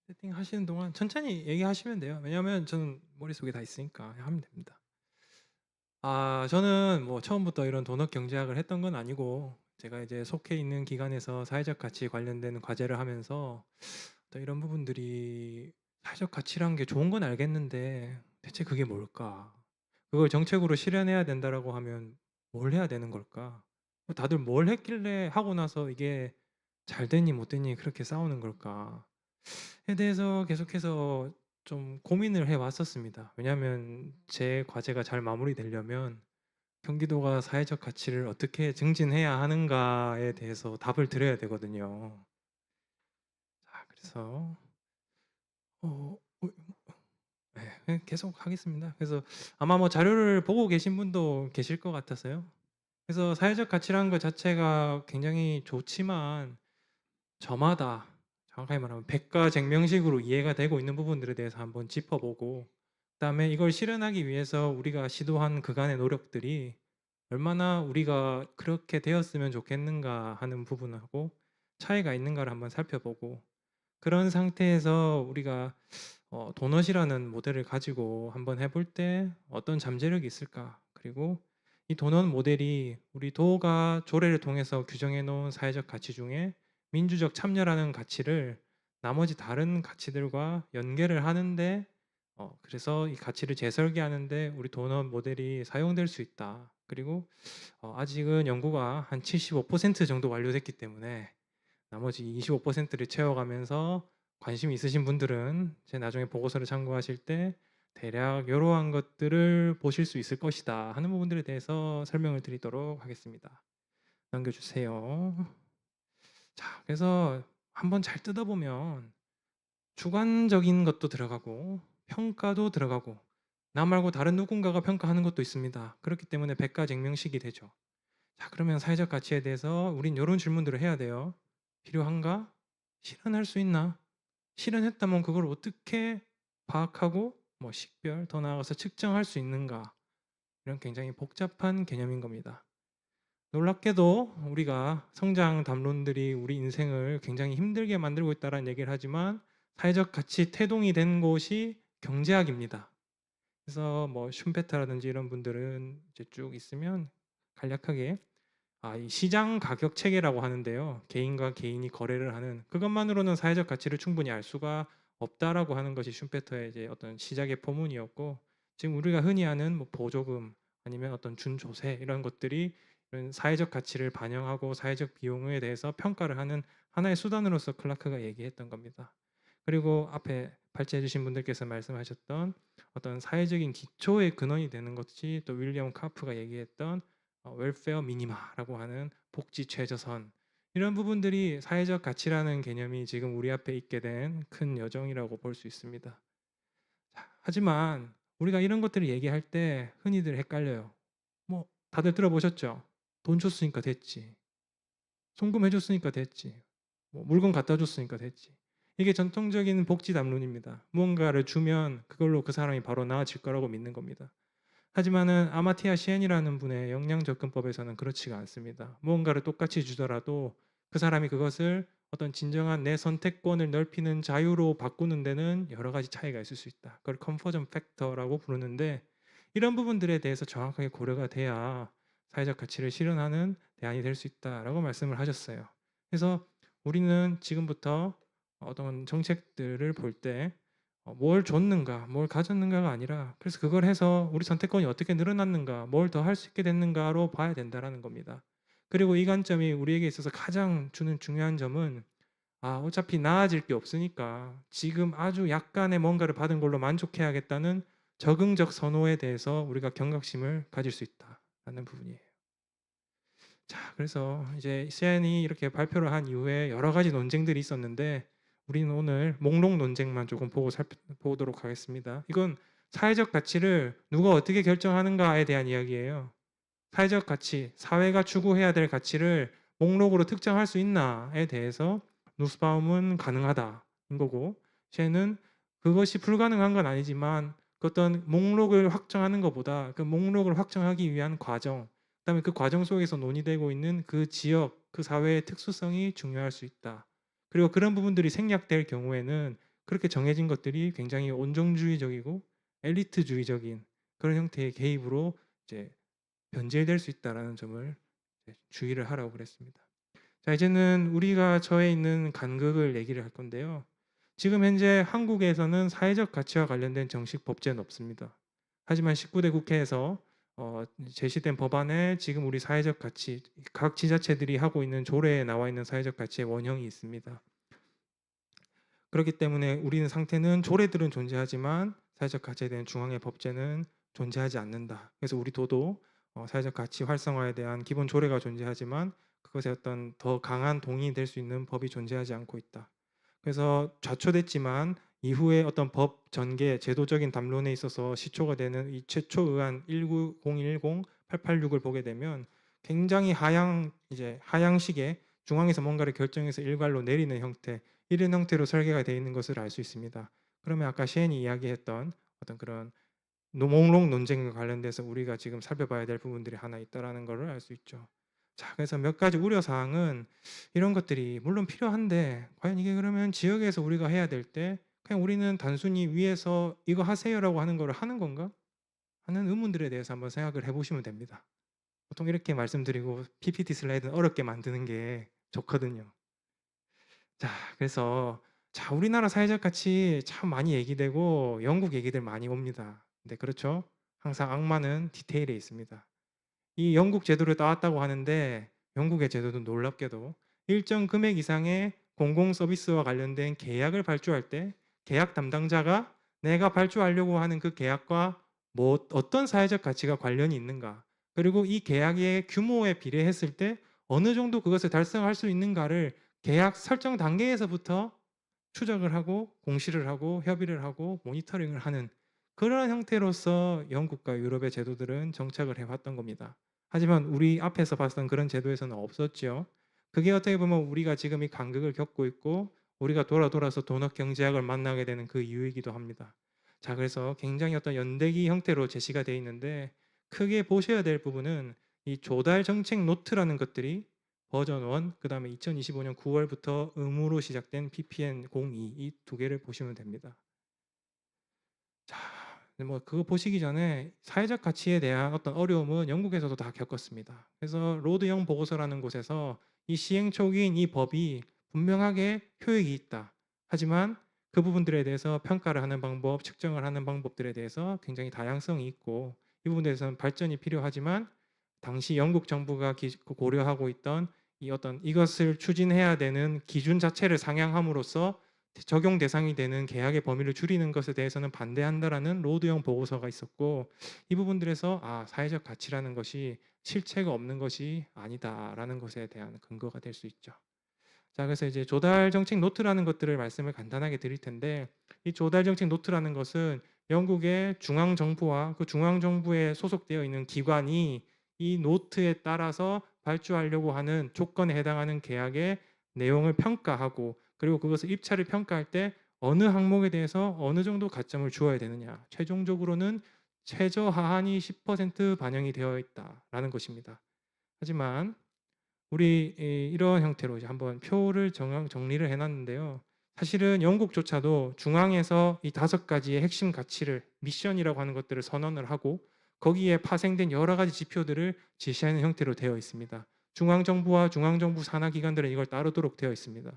세팅 하시는 동안 천천히 얘기하시면 돼요. 왜냐하면 저는 머릿속에 다 있으니까 하면 됩니다. 저는 뭐 처음부터 이런 도넛 경제학을 했던 건 아니고 제가 이제 속해 있는 기관에서 사회적 가치 관련된 과제를 하면서 또 이런 부분들이 사회적 가치란 게 좋은 건 알겠는데 대체 그게 뭘까? 그걸 정책으로 실현해야 된다라고 하면 뭘 해야 되는 걸까? 다들 뭘 했길래 하고 나서 이게 잘 됐니 못 됐니 그렇게 싸우는 걸까? 에 대해서 계속해서 좀 고민을 해 왔었습니다. 왜냐하면 제 과제가 잘 마무리되려면 경기도가 사회적 가치를 어떻게 증진해야 하는가에 대해서 답을 드려야 되거든요. 자, 그래서 네, 계속 하겠습니다. 그래서 아마 뭐 자료를 보고 계신 분도 계실 것 같아서요. 그래서 사회적 가치라는 것 자체가 굉장히 좋지만 저마다 정확하게 말하면 백과쟁명식으로 이해가 되고 있는 부분들에 대해서 한번 짚어보고 그다음에 이걸 실현하기 위해서 우리가 시도한 그간의 노력들이 얼마나 우리가 그렇게 되었으면 좋겠는가 하는 부분하고 차이가 있는가를 한번 살펴보고 그런 상태에서 우리가 도넛이라는 모델을 가지고 한번 해볼 때 어떤 잠재력이 있을까? 그리고 이 도넛 모델이 우리 도가 조례를 통해서 규정해 놓은 사회적 가치 중에 민주적 참여라는 가치를 나머지 다른 가치들과 연계를 하는데 그래서 이 가치를 재설계하는데 우리 도넛 모델이 사용될 수 있다. 그리고 아직은 연구가 한 75% 정도 완료됐기 때문에 나머지 25%를 채워가면서 관심 있으신 분들은 제 나중에 보고서를 참고하실 때 대략 이러한 것들을 보실 수 있을 것이다 하는 부분들에 대해서 설명을 드리도록 하겠습니다. 넘겨주세요. 자, 그래서 한번 잘 뜯어보면 주관적인 것도 들어가고 평가도 들어가고 나 말고 다른 누군가가 평가하는 것도 있습니다. 그렇기 때문에 백과쟁명식이 되죠. 자, 그러면 사회적 가치에 대해서 우린 이런 질문들을 해야 돼요. 필요한가? 실현할 수 있나? 실현했다면 그걸 어떻게 파악하고 뭐 식별, 더 나아가서 측정할 수 있는가? 이런 굉장히 복잡한 개념인 겁니다. 놀랍게도 우리가 성장 담론들이 우리 인생을 굉장히 힘들게 만들고 있다는 얘기를 하지만 사회적 가치 태동이 된 곳이 경제학입니다. 그래서 뭐 슌페터라든지 이런 분들은 이제 쭉 있으면 간략하게 이 시장 가격 체계라고 하는데요. 개인과 개인이 거래를 하는 그것만으로는 사회적 가치를 충분히 알 수가 없다라고 하는 것이 슌페터의 이제 어떤 시작의 포문이었고, 지금 우리가 흔히 아는 뭐 보조금 아니면 어떤 준조세 이런 것들이 이런 사회적 가치를 반영하고 사회적 비용에 대해서 평가를 하는 하나의 수단으로서 클라크가 얘기했던 겁니다. 그리고 앞에 발제해 주신 분들께서 말씀하셨던 어떤 사회적인 기초의 근원이 되는 것이 또 윌리엄 카프가 얘기했던 웰페어 미니마라고 하는 복지 최저선, 이런 부분들이 사회적 가치라는 개념이 지금 우리 앞에 있게 된 큰 여정이라고 볼 수 있습니다. 자, 하지만 우리가 이런 것들을 얘기할 때 흔히들 헷갈려요. 뭐 다들 들어보셨죠? 돈 줬으니까 됐지. 송금해 줬으니까 됐지. 뭐 물건 갖다 줬으니까 됐지. 이게 전통적인 복지 담론입니다. 무언가를 주면 그걸로 그 사람이 바로 나아질 거라고 믿는 겁니다. 하지만은 아마티아 시엔이라는 분의 역량 접근법에서는 그렇지가 않습니다. 무언가를 똑같이 주더라도 그 사람이 그것을 어떤 진정한 내 선택권을 넓히는 자유로 바꾸는 데는 여러 가지 차이가 있을 수 있다. 그걸 컨버전 팩터라고 부르는데, 이런 부분들에 대해서 정확하게 고려가 돼야 사회적 가치를 실현하는 대안이 될 수 있다라고 말씀을 하셨어요. 그래서 우리는 지금부터 어떤 정책들을 볼 때 뭘 줬는가, 뭘 가졌는가가 아니라, 그래서 그걸 해서 우리 선택권이 어떻게 늘어났는가, 뭘 더 할 수 있게 됐는가로 봐야 된다라는 겁니다. 그리고 이 관점이 우리에게 있어서 가장 주는 중요한 점은 어차피 나아질 게 없으니까 지금 아주 약간의 뭔가를 받은 걸로 만족해야겠다는 적응적 선호에 대해서 우리가 경각심을 가질 수 있다라는 부분이에요. 자, 그래서 이제 시안이 이렇게 발표를 한 이후에 여러 가지 논쟁들이 있었는데 우리는 오늘 목록 논쟁만 조금 보도록 하겠습니다. 이건 사회적 가치를 누가 어떻게 결정하는가에 대한 이야기예요. 사회적 가치, 사회가 추구해야 될 가치를 목록으로 특정할 수 있나에 대해서 누스바움은 가능하다인 거고, 쟤는 그것이 불가능한 건 아니지만 그 어떤 목록을 확정하는 것보다 그 목록을 확정하기 위한 과정, 그다음에 그 과정 속에서 논의되고 있는 그 지역, 그 사회의 특수성이 중요할 수 있다. 그리고 그런 부분들이 생략될 경우에는 그렇게 정해진 것들이 굉장히 온정주의적이고 엘리트주의적인 그런 형태의 개입으로 이제 변질될 수 있다라는 점을 주의를 하라고 그랬습니다. 자, 이제는 우리가 처해 있는 간극을 얘기를 할 건데요. 지금 현재 한국에서는 사회적 가치와 관련된 정식 법제는 없습니다. 하지만 19대 국회에서 제시된 법안에 지금 우리 사회적 가치, 각 지자체들이 하고 있는 조례에 나와 있는 사회적 가치의 원형이 있습니다. 그렇기 때문에 우리는 상태는 조례들은 존재하지만 사회적 가치에 대한 중앙의 법제는 존재하지 않는다. 그래서 우리 도도 사회적 가치 활성화에 대한 기본 조례가 존재하지만 그것에 어떤 더 강한 동의이 될 수 있는 법이 존재하지 않고 있다. 그래서 좌초됐지만 이후에 어떤 법 전개 제도적인 담론에 있어서 시초가 되는 이 최초 의안 19010-886을 보게 되면 굉장히 하향식의 중앙에서 뭔가를 결정해서 일괄로 내리는 형태, 이런 형태로 설계가 되어 있는 것을 알 수 있습니다. 그러면 아까 시엔이 이야기했던 어떤 그런 목록 논쟁과 관련돼서 우리가 지금 살펴봐야 될 부분들이 하나 있다라는 것을 알 수 있죠. 자, 그래서 몇 가지 우려 사항은 이런 것들이 물론 필요한데 과연 이게 그러면 지역에서 우리가 해야 될 때 그냥 우리는 단순히 위에서 이거 하세요라고 하는 거를 하는 건가? 하는 의문들에 대해서 한번 생각을 해보시면 됩니다. 보통 이렇게 말씀드리고 PPT 슬라이드는 어렵게 만드는 게 좋거든요. 자, 그래서 우리나라 사회적 가치 참 많이 얘기되고 영국 얘기들 많이 옵니다. 근데 그렇죠? 항상 악마는 디테일에 있습니다. 이 영국 제도를 따왔다고 하는데 영국의 제도도 놀랍게도 일정 금액 이상의 공공 서비스와 관련된 계약을 발주할 때 계약 담당자가 내가 발주하려고 하는 그 계약과 어떤 사회적 가치가 관련이 있는가, 그리고 이 계약의 규모에 비례했을 때 어느 정도 그것을 달성할 수 있는가를 계약 설정 단계에서부터 추적을 하고 공시를 하고 협의를 하고 모니터링을 하는 그런 형태로서 영국과 유럽의 제도들은 정착을 해왔던 겁니다. 하지만 우리 앞에서 봤던 그런 제도에서는 없었죠. 그게 어떻게 보면 우리가 지금 이 간극을 겪고 있고 우리가 돌아서 돈업 경제학을 만나게 되는 그 이유이기도 합니다. 자, 그래서 굉장히 어떤 연대기 형태로 제시가 되어 있는데 크게 보셔야 될 부분은 이 조달 정책 노트라는 것들이 버전 1, 그다음에 2025년 9월부터 의무로 시작된 PPN 02 이 두 개를 보시면 됩니다. 자, 뭐 그거 보시기 전에 사회적 가치에 대한 어떤 어려움은 영국에서도 다 겪었습니다. 그래서 로드 영 보고서라는 곳에서 이 시행 초기인 이 법이 분명하게 효익이 있다. 하지만 그 부분들에 대해서 평가를 하는 방법, 측정을 하는 방법들에 대해서 굉장히 다양성이 있고 이 부분에 대해서는 발전이 필요하지만 당시 영국 정부가 고려하고 있던 이 어떤 이것을 추진해야 되는 기준 자체를 상향함으로써 적용 대상이 되는 계약의 범위를 줄이는 것에 대해서는 반대한다라는 로드형 보고서가 있었고 이 부분들에서 사회적 가치라는 것이 실체가 없는 것이 아니다라는 것에 대한 근거가 될 수 있죠. 자, 그래서 이제 조달 정책 노트라는 것들을 말씀을 간단하게 드릴 텐데 이 조달 정책 노트라는 것은 영국의 중앙 정부와 그 중앙 정부에 소속되어 있는 기관이 이 노트에 따라서 발주하려고 하는 조건에 해당하는 계약의 내용을 평가하고 그리고 그것을 입찰을 평가할 때 어느 항목에 대해서 어느 정도 가점을 주어야 되느냐. 최종적으로는 최저 하한이 10% 반영이 되어 있다라는 것입니다. 하지만 우리 이런 형태로 이제 한번 표를 정리를 해놨는데요. 사실은 영국조차도 중앙에서 이 5가지의 핵심 가치를 미션이라고 하는 것들을 선언을 하고 거기에 파생된 여러 가지 지표들을 제시하는 형태로 되어 있습니다. 중앙정부와 중앙정부 산하기관들은 이걸 따르도록 되어 있습니다.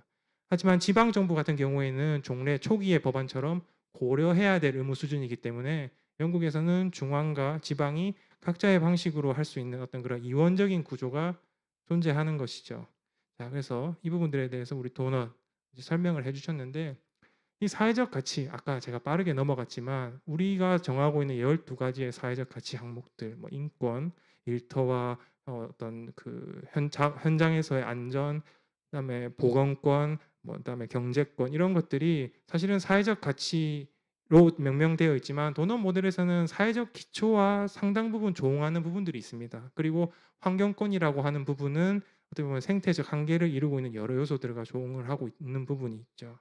하지만 지방정부 같은 경우에는 종래 초기의 법안처럼 고려해야 될 의무 수준이기 때문에 영국에서는 중앙과 지방이 각자의 방식으로 할 수 있는 어떤 그런 이원적인 구조가 존재하는 것이죠. 자, 그래서 이 부분들에 대해서 우리 도넛 설명을 해주셨는데 이 사회적 가치 아까 제가 빠르게 넘어갔지만 우리가 정하고 있는 12가지의 사회적 가치 항목들 뭐 인권, 일터와 어떤 그 현장에서의 안전, 그다음에 보건권, 뭐 그다음에 경제권 이런 것들이 사실은 사회적 가치로 명명되어 있지만 도넛 모델에서는 사회적 기초와 상당 부분 조응하는 부분들이 있습니다. 그리고 환경권이라고 하는 부분은 어떻게 보면 생태적 한계를 이루고 있는 여러 요소들과 조응을 하고 있는 부분이 있죠.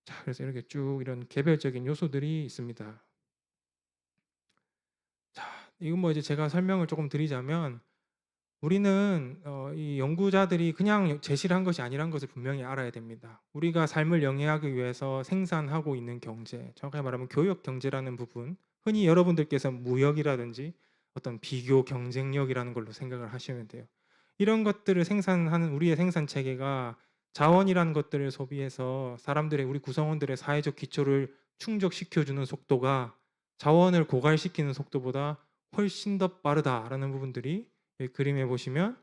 자, 그래서 이렇게 쭉 이런 개별적인 요소들이 있습니다. 자, 이건 뭐 이제 제가 설명을 조금 드리자면 우리는 이 연구자들이 그냥 제시를 한 것이 아니란 것을 분명히 알아야 됩니다. 우리가 삶을 영위하기 위해서 생산하고 있는 경제, 정확하게 말하면 교역 경제라는 부분, 흔히 여러분들께서 무역이라든지 어떤 비교 경쟁력이라는 걸로 생각을 하시면 돼요. 이런 것들을 생산하는 우리의 생산 체계가 자원이라는 것들을 소비해서 사람들의 우리 구성원들의 사회적 기초를 충족시켜주는 속도가 자원을 고갈시키는 속도보다 훨씬 더 빠르다라는 부분들이 여기 그림에 보시면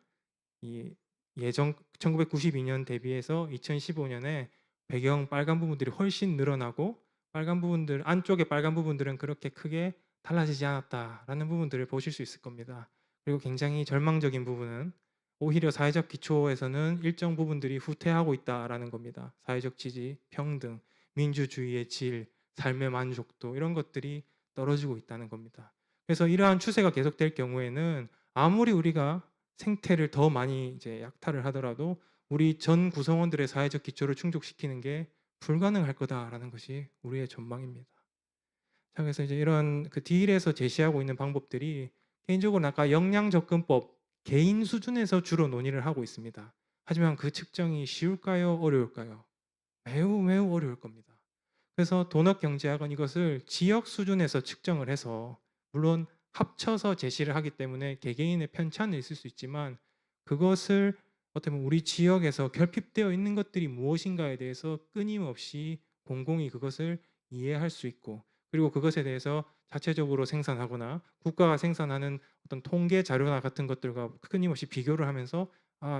이 예전 1992년 대비해서 2015년에 배경 빨간 부분들이 훨씬 늘어나고 빨간 부분들 안쪽에 빨간 부분들은 그렇게 크게 달라지지 않았다라는 부분들을 보실 수 있을 겁니다. 그리고 굉장히 절망적인 부분은 오히려 사회적 기초에서는 일정 부분들이 후퇴하고 있다라는 겁니다. 사회적 지지, 평등, 민주주의의 질, 삶의 만족도 이런 것들이 떨어지고 있다는 겁니다. 그래서 이러한 추세가 계속될 경우에는 아무리 우리가 생태를 더 많이 이제 약탈을 하더라도 우리 전 구성원들의 사회적 기초를 충족시키는 게 불가능할 거다라는 것이 우리의 전망입니다. 자, 그래서 이제 이런 그 딜에서 제시하고 있는 방법들이 개인적으로는 아까 역량 접근법 개인 수준에서 주로 논의를 하고 있습니다. 하지만 그 측정이 쉬울까요? 어려울까요? 매우 매우 어려울 겁니다. 그래서 도넛 경제학은 이것을 지역 수준에서 측정을 해서 물론 합쳐서 제시를 하기 때문에 개개인의 편차는 있을 수 있지만 그것을 어떻게 보면 우리 지역에서 결핍되어 있는 것들이 무엇인가에 대해서 끊임없이 공공이 그것을 이해할 수 있고 그리고 그것에 대해서 자체적으로 생산하거나 국가가 생산하는 어떤 통계 자료나 같은 것들과 끊임없이 비교를 하면서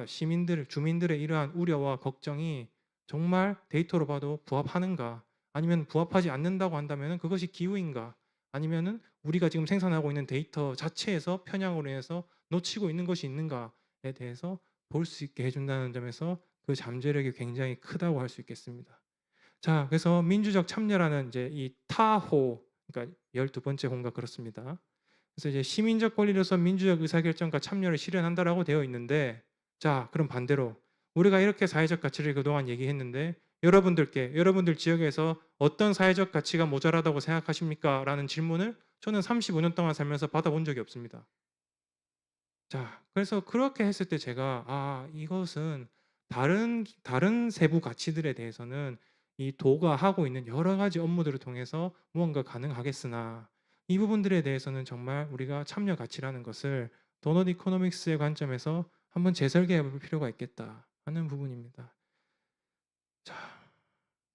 시민들, 주민들의 이러한 우려와 걱정이 정말 데이터로 봐도 부합하는가 아니면 부합하지 않는다고 한다면 그것이 기우인가 아니면은 우리가 지금 생산하고 있는 데이터 자체에서 편향으로 인해서 놓치고 있는 것이 있는가에 대해서 볼 수 있게 해준다는 점에서 그 잠재력이 굉장히 크다고 할 수 있겠습니다. 자, 그래서 민주적 참여라는 이제 이 타호, 그러니까 12번째 호가 그렇습니다. 그래서 이제 시민적 권리로서 민주적 의사결정과 참여를 실현한다라고 되어 있는데, 자, 그럼 반대로 우리가 이렇게 사회적 가치를 그동안 얘기했는데 여러분들 지역에서 어떤 사회적 가치가 모자라다고 생각하십니까? 라는 질문을 저는 35년 동안 살면서 받아본 적이 없습니다. 자, 그래서 그렇게 했을 때 제가 이것은 다른 세부 가치들에 대해서는 이 도가 하고 있는 여러 가지 업무들을 통해서 무언가 가능하겠으나 이 부분들에 대해서는 정말 우리가 참여 가치라는 것을 도넛 이코노믹스의 관점에서 한번 재설계해 볼 필요가 있겠다 하는 부분입니다. 자,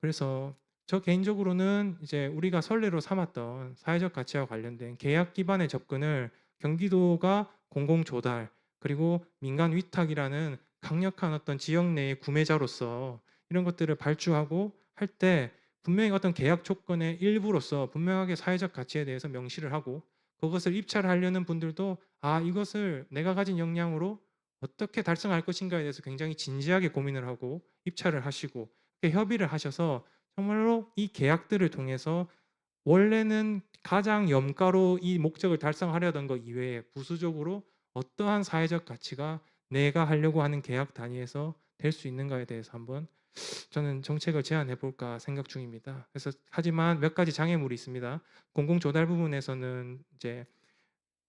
그래서 저 개인적으로는 이제 우리가 선례로 삼았던 사회적 가치와 관련된 계약 기반의 접근을 경기도가 공공 조달 그리고 민간 위탁이라는 강력한 어떤 지역 내의 구매자로서 이런 것들을 발주하고 할 때 분명히 어떤 계약 조건의 일부로서 분명하게 사회적 가치에 대해서 명시를 하고 그것을 입찰하려는 분들도 이것을 내가 가진 역량으로 어떻게 달성할 것인가에 대해서 굉장히 진지하게 고민을 하고 입찰을 하시고 협의를 하셔서 정말로 이 계약들을 통해서 원래는 가장 염가로 이 목적을 달성하려던 것 이외에 부수적으로 어떠한 사회적 가치가 내가 하려고 하는 계약 단위에서 될 수 있는가에 대해서 한번 저는 정책을 제안해 볼까 생각 중입니다. 그래서 하지만 몇 가지 장애물이 있습니다. 공공 조달 부분에서는 이제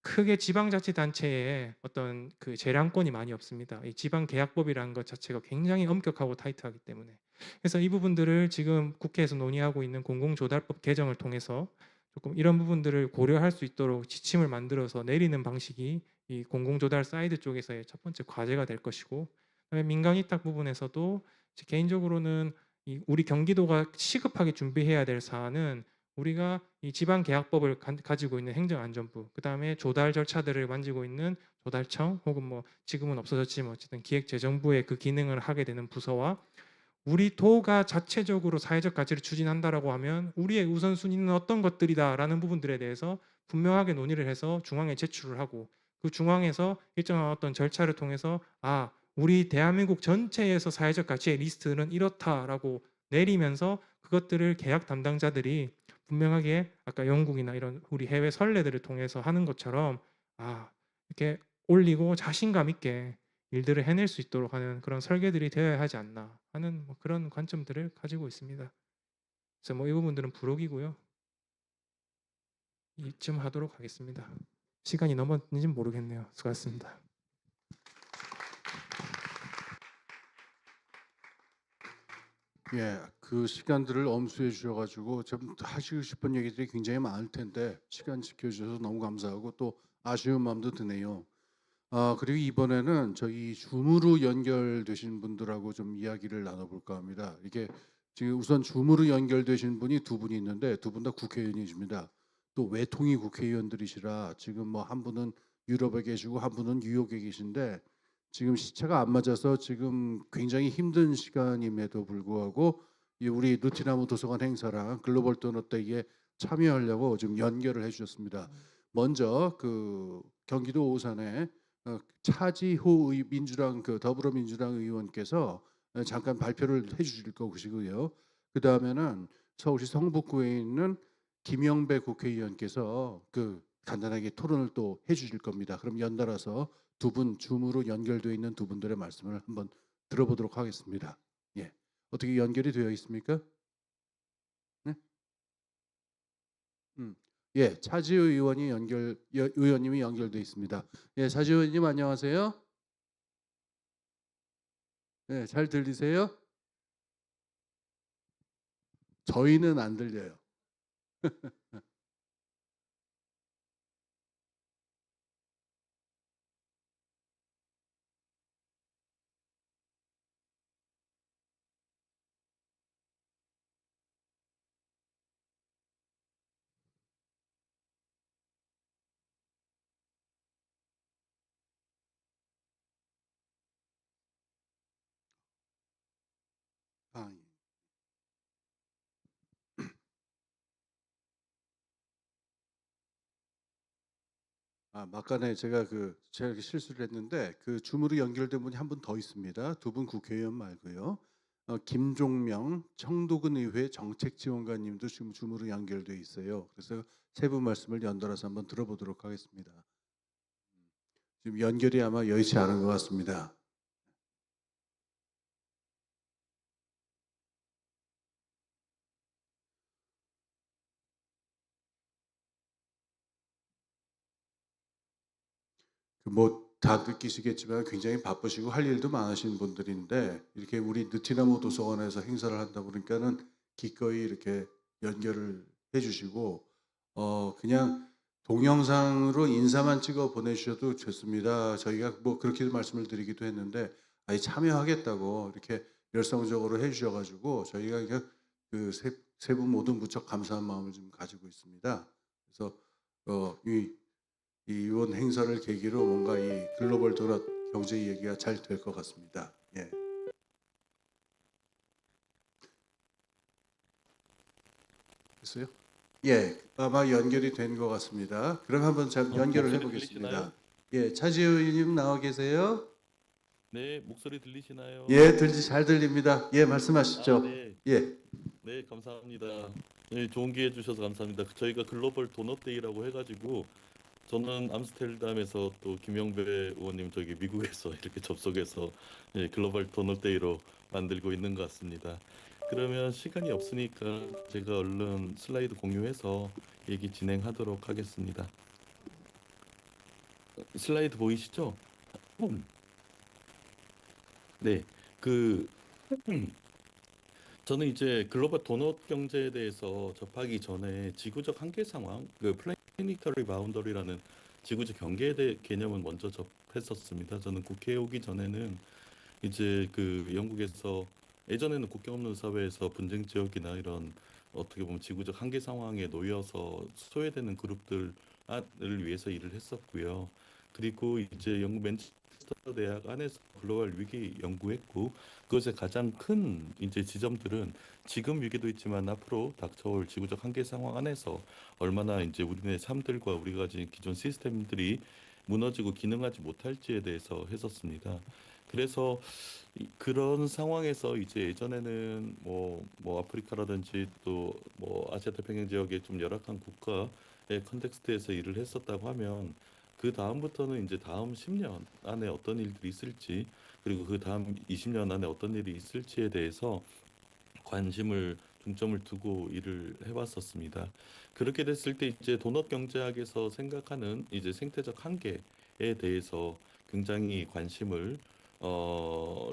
크게 지방자치단체에 어떤 그 재량권이 많이 없습니다. 이 지방계약법이라는 것 자체가 굉장히 엄격하고 타이트하기 때문에. 그래서 이 부분들을 지금 국회에서 논의하고 있는 공공조달법 개정을 통해서 조금 이런 부분들을 고려할 수 있도록 지침을 만들어서 내리는 방식이 이 공공조달 사이드 쪽에서의 첫 번째 과제가 될 것이고, 그다음에 민간위탁 부분에서도 개인적으로는 우리 경기도가 시급하게 준비해야 될 사안은 우리가 이 지방계약법을 가지고 있는 행정안전부, 그 다음에 조달 절차들을 만지고 있는 조달청, 혹은 뭐 지금은 없어졌지만 어쨌든 기획재정부의 그 기능을 하게 되는 부서와 우리 도가 자체적으로 사회적 가치를 추진한다라고 하면 우리의 우선순위는 어떤 것들이다라는 부분들에 대해서 분명하게 논의를 해서 중앙에 제출을 하고 그 중앙에서 일정한 어떤 절차를 통해서 우리 대한민국 전체에서 사회적 가치의 리스트는 이렇다라고 내리면서 그것들을 계약 담당자들이 분명하게 아까 영국이나 이런 우리 해외 선례들을 통해서 하는 것처럼 이렇게 올리고 자신감 있게 일들을 해낼 수 있도록 하는 그런 설계들이 되어야 하지 않나 하는 뭐 그런 관점들을 가지고 있습니다. 그래서 뭐 이 부분들은 부록이고요. 이쯤 하도록 하겠습니다. 시간이 넘었는지 모르겠네요. 수고하셨습니다. 예, 그 시간들을 엄수해 주셔가지고 좀 하시고 싶은 얘기들이 굉장히 많을 텐데 시간 지켜주셔서 너무 감사하고 또 아쉬운 마음도 드네요. 그리고 이번에는 저희 줌으로 연결되신 분들하고 좀 이야기를 나눠볼까 합니다. 이게 지금 우선 줌으로 연결되신 분이 두 분이 있는데 두 분 다 국회의원이십니다. 또 외통위 국회의원들이시라 지금 뭐 한 분은 유럽에 계시고 한 분은 뉴욕에 계신데 지금 시차가 안 맞아서 지금 굉장히 힘든 시간임에도 불구하고 이 우리 느티나무 도서관 행사랑 글로벌 도넛데이에 참여하려고 지금 연결을 해주셨습니다. 먼저 그 경기도 오산에 차지호 민주당 그 더불어민주당 의원께서 잠깐 발표를 해주실 것이고요. 그 다음에는 서울시 성북구에 있는 김영배 국회의원께서 그 간단하게 토론을 또 해주실 겁니다. 그럼 연달아서 두 분 줌으로 연결되어 있는 두 분들의 말씀을 한번 들어보도록 하겠습니다. 예, 어떻게 연결이 되어 있습니까? 네? 예, 차지호 의원님이 연결돼 있습니다. 예, 차지호 의원님 안녕하세요. 네, 잘 들리세요? 저희는 안 들려요. 아, 예. 막간에 제가 실수를 했는데 그 줌으로 연결된 분이 한 분 더 있습니다. 두 분 국회의원 말고요. 김종명 청도군 의회 정책지원관님도 지금 줌으로 연결돼 있어요. 그래서 세 분 말씀을 연달아서 한번 들어보도록 하겠습니다. 지금 연결이 아마 여의치 않은 것 같습니다. 뭐 다 느끼시겠지만 굉장히 바쁘시고 할 일도 많으신 분들인데 이렇게 우리 느티나무 도서관에서 행사를 한다 보니까는 기꺼이 이렇게 연결을 해주시고 그냥 동영상으로 인사만 찍어 보내주셔도 좋습니다. 저희가 뭐 그렇게 말씀을 드리기도 했는데 아예 참여하겠다고 이렇게 열성적으로 해주셔가지고 저희가 그냥 그 세 분 모두 무척 감사한 마음을 좀 가지고 있습니다. 그래서 이번 행사를 계기로 뭔가 이 글로벌 도넛 경제 얘기가 잘 될 것 같습니다. 예. 됐어요? 예, 아마 연결이 된 것 같습니다. 그럼 한번 자, 연결을 목소리 해보겠습니다. 들리시나요? 예, 차지우님 나와 계세요? 네, 목소리 들리시나요? 예, 잘 들립니다. 예, 말씀하시죠. 네. 예, 네, 감사합니다. 네, 좋은 기회 주셔서 감사합니다. 저희가 글로벌 도넛데이라고 해가지고 저는 암스테르담에서 또 김영배 의원님 저기 미국에서 이렇게 접속해서 글로벌 도넛데이로 만들고 있는 것 같습니다. 그러면 시간이 없으니까 제가 얼른 슬라이드 공유해서 얘기 진행하도록 하겠습니다. 슬라이드 보이시죠? 네, 그 저는 이제 글로벌 도넛 경제에 대해서 접하기 전에 지구적 한계 상황, 그 플래니터리 바운더리라는 지구적 경계에 대해 개념은 먼저 접했었습니다. 저는 국회에 오기 전에는 이제 그 영국에서 예전에는 국경 없는 사회에서 분쟁 지역이나 이런 어떻게 보면 지구적 한계 상황에 놓여서 소외되는 그룹들을 위해서 일을 했었고요. 그리고 이제 영국 맨체스터 대학 안에서 글로벌 위기 연구했고 그것의 가장 큰 이제 지점들은 지금 위기도 있지만 앞으로 닥쳐올 지구적 한계 상황 안에서 얼마나 이제 우리네 삶들과 우리가 가진 기존 시스템들이 무너지고 기능하지 못할지에 대해서 했었습니다. 그래서 그런 상황에서 이제 예전에는 뭐 아프리카라든지 또 뭐 아시아 태평양 지역의 좀 열악한 국가의 컨텍스트에서 일을 했었다고 하면 그 다음부터는 이제 다음 10년 안에 어떤 일들이 있을지 그리고 그 다음 20년 안에 어떤 일이 있을지에 대해서 관심을 중점을 두고 일을 해왔었습니다. 그렇게 됐을 때 이제 도넛 경제학에서 생각하는 이제 생태적 한계에 대해서 굉장히 관심을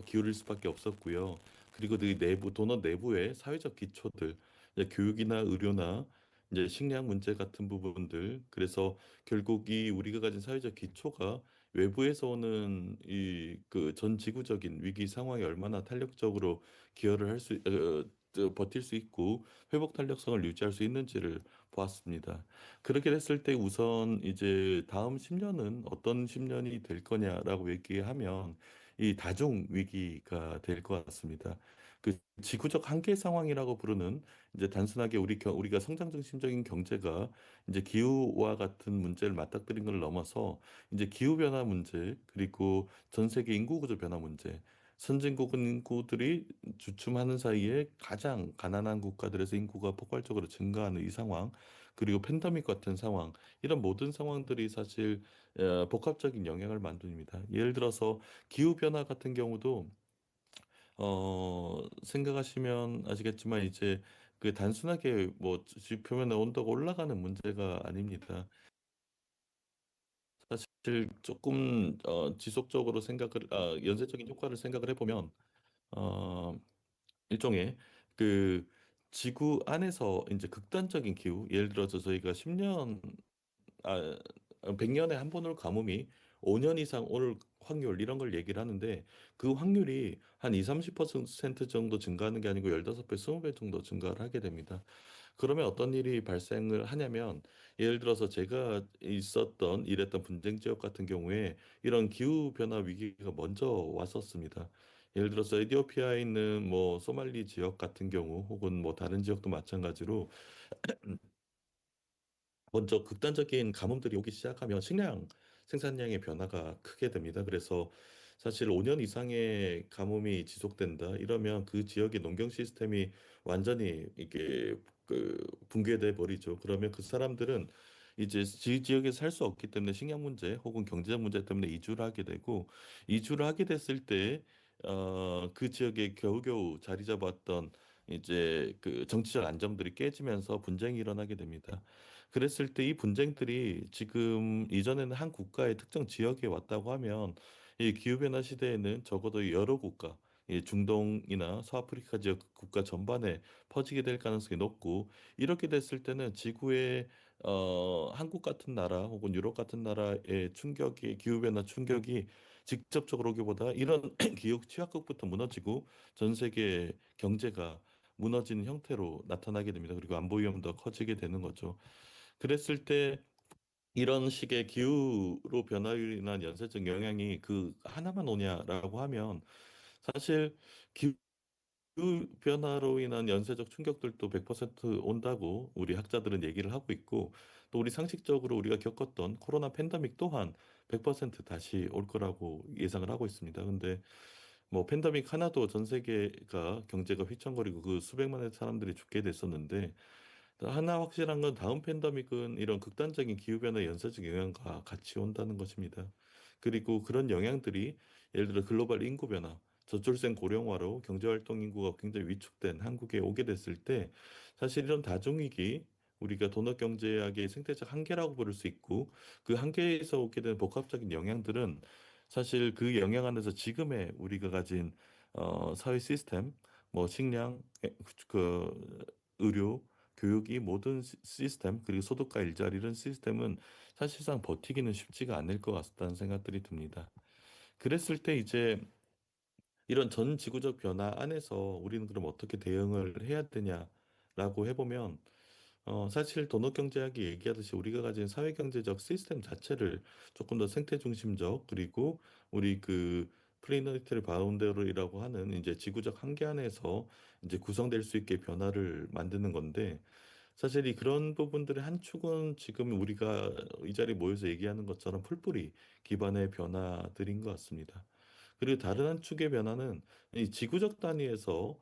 기울일 수밖에 없었고요. 그리고 그 내부 도넛 내부의 사회적 기초들, 이제 교육이나 의료나 이제 식량 문제 같은 부분들, 그래서 결국 이 우리가 가진 사회적 기초가 외부에서 오는 이 그 전 지구적인 위기 상황에 얼마나 탄력적으로 기여를 버틸 수 있고 회복 탄력성을 유지할 수 있는지를 보았습니다. 그렇게 됐을 때 우선 이제 다음 10년은 어떤 10년이 될 거냐라고 얘기하면 이 다중 위기가 될 것 같습니다. 그 지구적 한계 상황이라고 부르는 이제 단순하게 우리가 성장 중심적인 경제가 이제 기후와 같은 문제를 맞닥뜨린 걸 넘어서 이제 기후 변화 문제 그리고 전 세계 인구 구조 변화 문제 선진국 인구들이 주춤하는 사이에 가장 가난한 국가들에서 인구가 폭발적으로 증가하는 이 상황, 그리고 팬데믹 같은 상황, 이런 모든 상황들이 사실 복합적인 영향을 만듭니다. 예를 들어서 기후 변화 같은 경우도 생각하시면 아시겠지만 이제 그 단순하게 뭐 지표면의 온도가 올라가는 문제가 아닙니다. 사실 조금 지속적으로 연쇄적인 효과를 생각을 해보면 어, 일종의 그 지구 안에서 이제 극단적인 기후, 예를 들어서 저희가 10년, 아, 100년에 한 번 올 가뭄이 5년 이상 올 확률 이런 걸 얘기를 하는데 그 확률이 한 2, 30% 정도 증가하는 게 아니고 15배, 20배 정도 증가를 하게 됩니다. 그러면 어떤 일이 발생을 하냐면 예를 들어서 제가 일했던 분쟁 지역 같은 경우에 이런 기후 변화 위기가 먼저 왔었습니다. 예를 들어서 에티오피아에 있는 뭐 소말리 지역 같은 경우 혹은 뭐 다른 지역도 마찬가지로 먼저 극단적인 가뭄들이 오기 시작하면 식량 생산량의 변화가 크게 됩니다. 그래서 사실 5년 이상의 가뭄이 지속된다 이러면 그 지역의 농경 시스템이 완전히 이게 그 붕괴돼 버리죠. 그러면 그 사람들은 이제 지역에 살 수 없기 때문에 식량 문제 혹은 경제적 문제 때문에 이주를 하게 되고 이주를 하게 됐을 때 그 지역에 겨우겨우 자리 잡았던 이제 그 정치적 안정들이 깨지면서 분쟁이 일어나게 됩니다. 그랬을 때 이 분쟁들이 지금 이전에는 한 국가의 특정 지역에 왔다고 하면 이 기후변화 시대에는 적어도 여러 국가, 이 중동이나 서아프리카 지역 국가 전반에 퍼지게 될 가능성이 높고 이렇게 됐을 때는 지구의 한국 같은 나라 혹은 유럽 같은 나라의 충격이 기후변화 충격이 직접적으로 오기보다 이런 기후 취약국부터 무너지고 전 세계 경제가 무너지는 형태로 나타나게 됩니다. 그리고 안보 위험도 커지게 되는 거죠. 그랬을 때 이런 식의 기후로 변화로 인한 연쇄적 영향이 그 하나만 오냐라고 하면 사실 기후 변화로 인한 연쇄적 충격들도 100% 온다고 우리 학자들은 얘기를 하고 있고 또 우리 상식적으로 우리가 겪었던 코로나 팬데믹 또한 100% 다시 올 거라고 예상을 하고 있습니다. 근데 뭐 팬데믹 하나도 전 세계가 경제가 휘청거리고 그 수백만의 사람들이 죽게 됐었는데 하나 확실한 건 다음 팬데믹은 이런 극단적인 기후변화 연쇄적 영향과 같이 온다는 것입니다. 그리고 그런 영향들이 예를 들어 글로벌 인구 변화, 저출생 고령화로 경제활동 인구가 굉장히 위축된 한국에 오게 됐을 때 사실 이런 다중위기 우리가 도덕경제학의 생태적 한계라고 부를 수 있고 그 한계에서 오게 된 복합적인 영향들은 사실 그 영향 안에서 지금의 우리가 가진 사회 시스템, 뭐 식량, 그 의료, 교육이 모든 시스템 그리고 소득과 일자리 이런 시스템은 사실상 버티기는 쉽지가 않을 것 같다는 생각들이 듭니다. 그랬을 때 이제 이런 전 지구적 변화 안에서 우리는 그럼 어떻게 대응을 해야 되냐라고 해보면 사실 도덕경제학이 얘기하듯이 우리가 가진 사회경제적 시스템 자체를 조금 더 생태 중심적 그리고 우리 그 플래니터리 바운더리라고 하는 이제 지구적 한계 안에서 이제 구성될 수 있게 변화를 만드는 건데 사실 이 그런 부분들의 한 축은 지금 우리가 이 자리에 모여서 얘기하는 것처럼 풀뿌리 기반의 변화들인 것 같습니다. 그리고 다른 한 축의 변화는 이 지구적 단위에서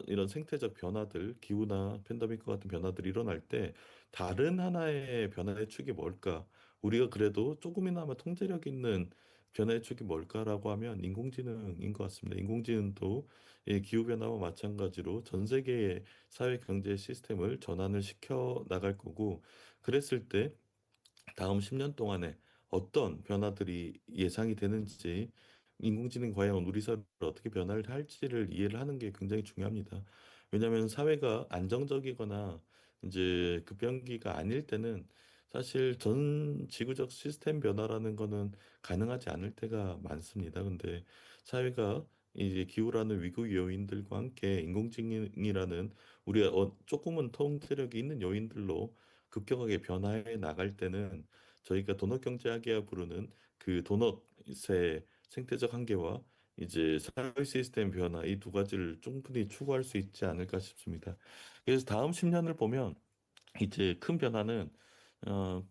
이런 생태적 변화들, 기후나 팬데믹과 같은 변화들이 일어날 때 다른 하나의 변화의 축이 뭘까? 우리가 그래도 조금이나마 통제력 있는 변화의 축이 뭘까라고 하면 인공지능인 것 같습니다. 인공지능도 이 기후변화와 마찬가지로 전 세계의 사회 경제 시스템을 전환을 시켜 나갈 거고 그랬을 때 다음 10년 동안에 어떤 변화들이 예상이 되는지 인공지능 과연 우리 사회를 어떻게 변화를 할지를 이해를 하는 게 굉장히 중요합니다. 왜냐하면 사회가 안정적이거나 이제 급변기가 아닐 때는 사실 전 지구적 시스템 변화라는 거는 가능하지 않을 때가 많습니다. 근데 사회가 이제 기후라는 위기 요인들과 함께 인공지능이라는 우리가 조금은 통제력이 있는 요인들로 급격하게 변화해 나갈 때는 저희가 도넛 경제학이라 부르는 그 도넛의 생태적 한계와 이제 사회 시스템 변화 이 두 가지를 충분히 추구할 수 있지 않을까 싶습니다. 그래서 다음 10년을 보면 이제 큰 변화는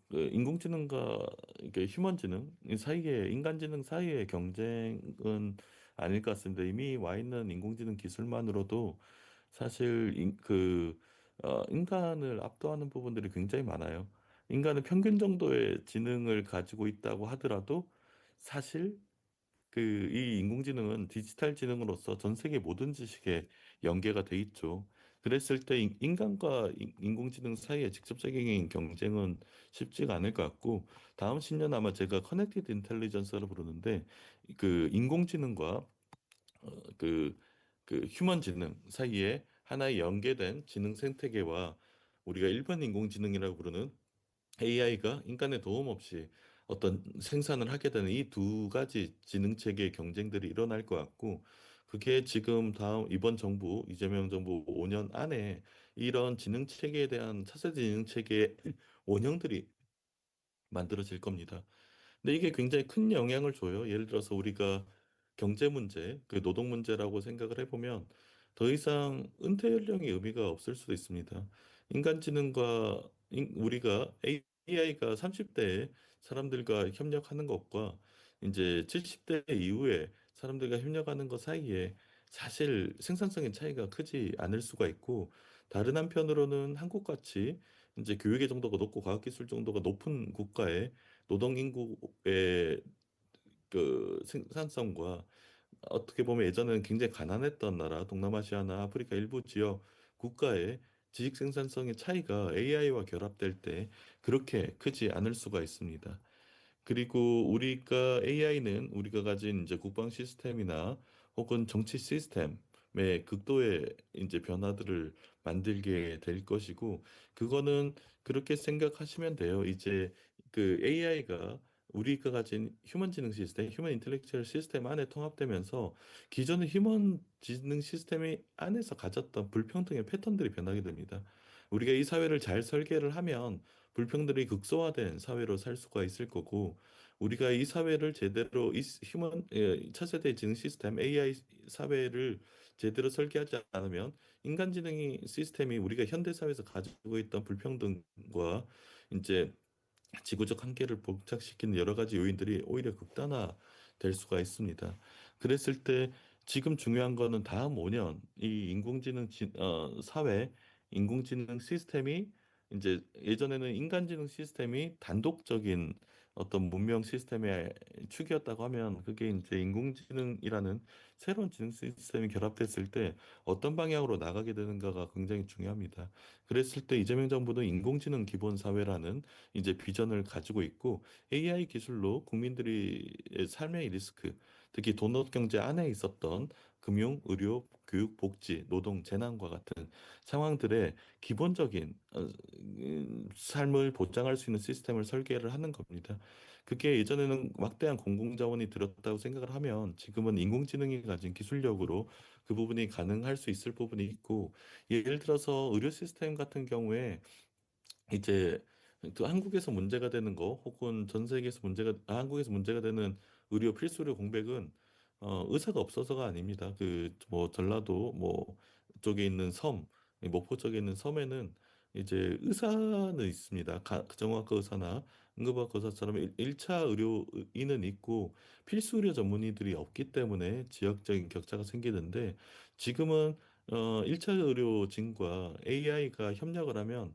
그 인공지능과 이게 휴먼지능 이 사이에 인간지능 사이의 경쟁은 아닐 것 같습니다. 이미 와 있는 인공지능 기술만으로도 사실 인간을 압도하는 부분들이 굉장히 많아요. 인간은 평균 정도의 지능을 가지고 있다고 하더라도 사실 이 인공지능은 디지털 지능으로서 전 세계 모든 지식에 연계가 돼 있죠. 그랬을 때 인간과 인공지능 사이의 직접적인 경쟁은 쉽지가 않을 것 같고 다음 10년 아마 제가 커넥티드 인텔리전스를 부르는데 그 인공지능과 어, 그, 그 휴먼 지능 사이에 하나의 연계된 지능 생태계와 우리가 일반 인공지능이라고 부르는 AI가 인간의 도움 없이 어떤 생산을 하게 되는 이 두 가지 지능 체계의 경쟁들이 일어날 것 같고 그게 지금 다음 이번 정부 이재명 정부 5년 안에 이런 지능 체계에 대한 차세대 지능 체계의 원형들이 만들어질 겁니다. 근데 이게 굉장히 큰 영향을 줘요. 예를 들어서 우리가 경제 문제, 그 노동 문제라고 생각을 해보면 더 이상 은퇴 연령의 의미가 없을 수도 있습니다. 인간지능과 우리가 AI가 30대에 사람들과 협력하는 것과 이제 70대 이후에 사람들과 협력하는 것 사이에 사실 생산성의 차이가 크지 않을 수가 있고 다른 한편으로는 한국같이 이제 교육의 정도가 높고 과학기술 정도가 높은 국가에 노동 인구의 그 생산성과 어떻게 보면 예전에는 굉장히 가난했던 나라, 동남아시아나 아프리카 일부 지역 국가의 지식 생산성의 차이가 AI와 결합될 때 그렇게 크지 않을 수가 있습니다. 그리고 우리가 AI는 우리가 가진 이제 국방 시스템이나 혹은 정치 시스템의 극도의 이제 변화들을 만들게 될 것이고, 그거는 그렇게 생각하시면 돼요. 이제 그 AI가 우리가 가진 휴먼 지능 시스템, 휴먼 인텔렉츄얼 시스템 안에 통합되면서 기존의 휴먼 지능 시스템이 안에서 가졌던 불평등의 패턴들이 변하게 됩니다. 우리가 이 사회를 잘 설계를 하면 불평등이 극소화된 사회로 살 수가 있을 거고, 우리가 이 사회를 제대로 차세대 지능 시스템 AI 사회를 제대로 설계하지 않으면 인간지능이 시스템이 우리가 현대 사회에서 가지고 있던 불평등과 이제 지구적 한계를 봉착시키는 여러 가지 요인들이 오히려 극단화될 수가 있습니다. 그랬을 때 지금 중요한 거는 다음 5년 이 사회 인공지능 시스템이 이제 예전에는 인간지능 시스템이 단독적인 어떤 문명 시스템의 축이었다고 하면 그게 이제 인공지능이라는 새로운 지능 시스템이 결합됐을 때 어떤 방향으로 나가게 되는가가 굉장히 중요합니다. 그랬을 때 이재명 정부는 인공지능 기본 사회라는 이제 비전을 가지고 있고, AI 기술로 국민들이 삶의 리스크, 특히 도넛 경제 안에 있었던 금융, 의료, 교육, 복지, 노동, 재난과 같은 상황들의 기본적인 삶을 보장할 수 있는 시스템을 설계를 하는 겁니다. 그게 예전에는 막대한 공공자원이 들었다고 생각을 하면 지금은 인공지능이 가진 기술력으로 그 부분이 가능할 수 있을 부분이 있고, 예를 들어서 의료 시스템 같은 경우에 이제 그 한국에서 문제가 되는 거 혹은 전 세계에서 한국에서 문제가 되는 의료 필수료 공백은 의사가 없어서가 아닙니다. 그 뭐 전라도 뭐 쪽에 있는 섬, 이 목포 쪽에 있는 섬에는 이제 의사는 있습니다. 정형외과 의사나 응급의학과 의사처럼 1차 의료인은 있고 필수 의료 전문의들이 없기 때문에 지역적인 격차가 생기는데, 지금은 1차 의료진과 AI가 협력을 하면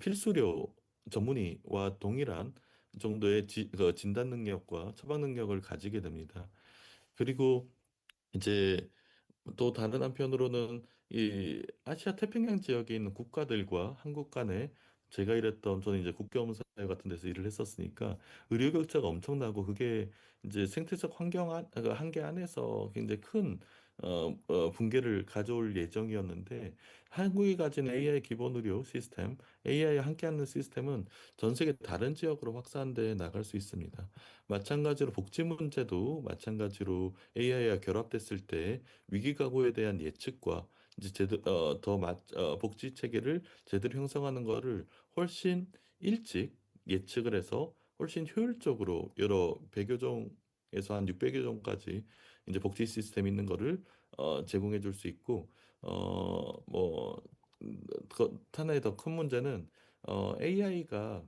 필수료 전문의와 동일한 정도의 그 진단 능력과 처방 능력을 가지게 됩니다. 그리고 이제 또 다른 한편으로는 이 아시아 태평양 지역에 있는 국가들과 한국 간에, 제가 일했던 저는 이제 국경사회 같은 데서 일을 했었으니까 의료 격차가 엄청나고 그게 이제 생태적 그 한계 안에서 굉장히 큰 붕괴를 가져올 예정이었는데, 한국이 가진 AI 기본 의료 시스템, AI와 함께하는 시스템은 전 세계 다른 지역으로 확산돼 나갈 수 있습니다. 마찬가지로 복지 문제도 마찬가지로 AI와 결합됐을 때 위기 각오에 대한 예측과 이제 복지 체계를 제대로 형성하는 거를 훨씬 일찍 예측을 해서 훨씬 효율적으로 여러 100여 종에서 한 600여 종까지 이제 복지 시스템 있는 거를 제공해 줄 수 있고, 뭐 하나의 더 큰 문제는 AI가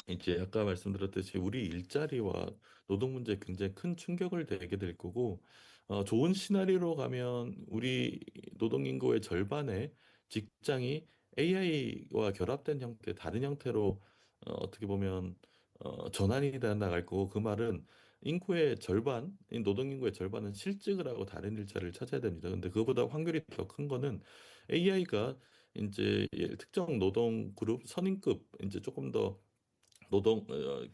이제 아까 말씀드렸듯이 우리 일자리와 노동 문제에 굉장히 큰 충격을 내게 될 거고, 좋은 시나리오로 가면 우리 노동 인구의 절반의 직장이 AI와 결합된 형태, 다른 형태로 어떻게 보면 전환이 돼 나갈 거고, 그 말은 인구의 절반, 이 노동 인구의 절반은 실직을 하고 다른 일자리를 찾아야 됩니다. 근데 그거보다 확률이 더 큰 거는 AI가 이제 특정 노동 그룹 선임급 이제 조금 더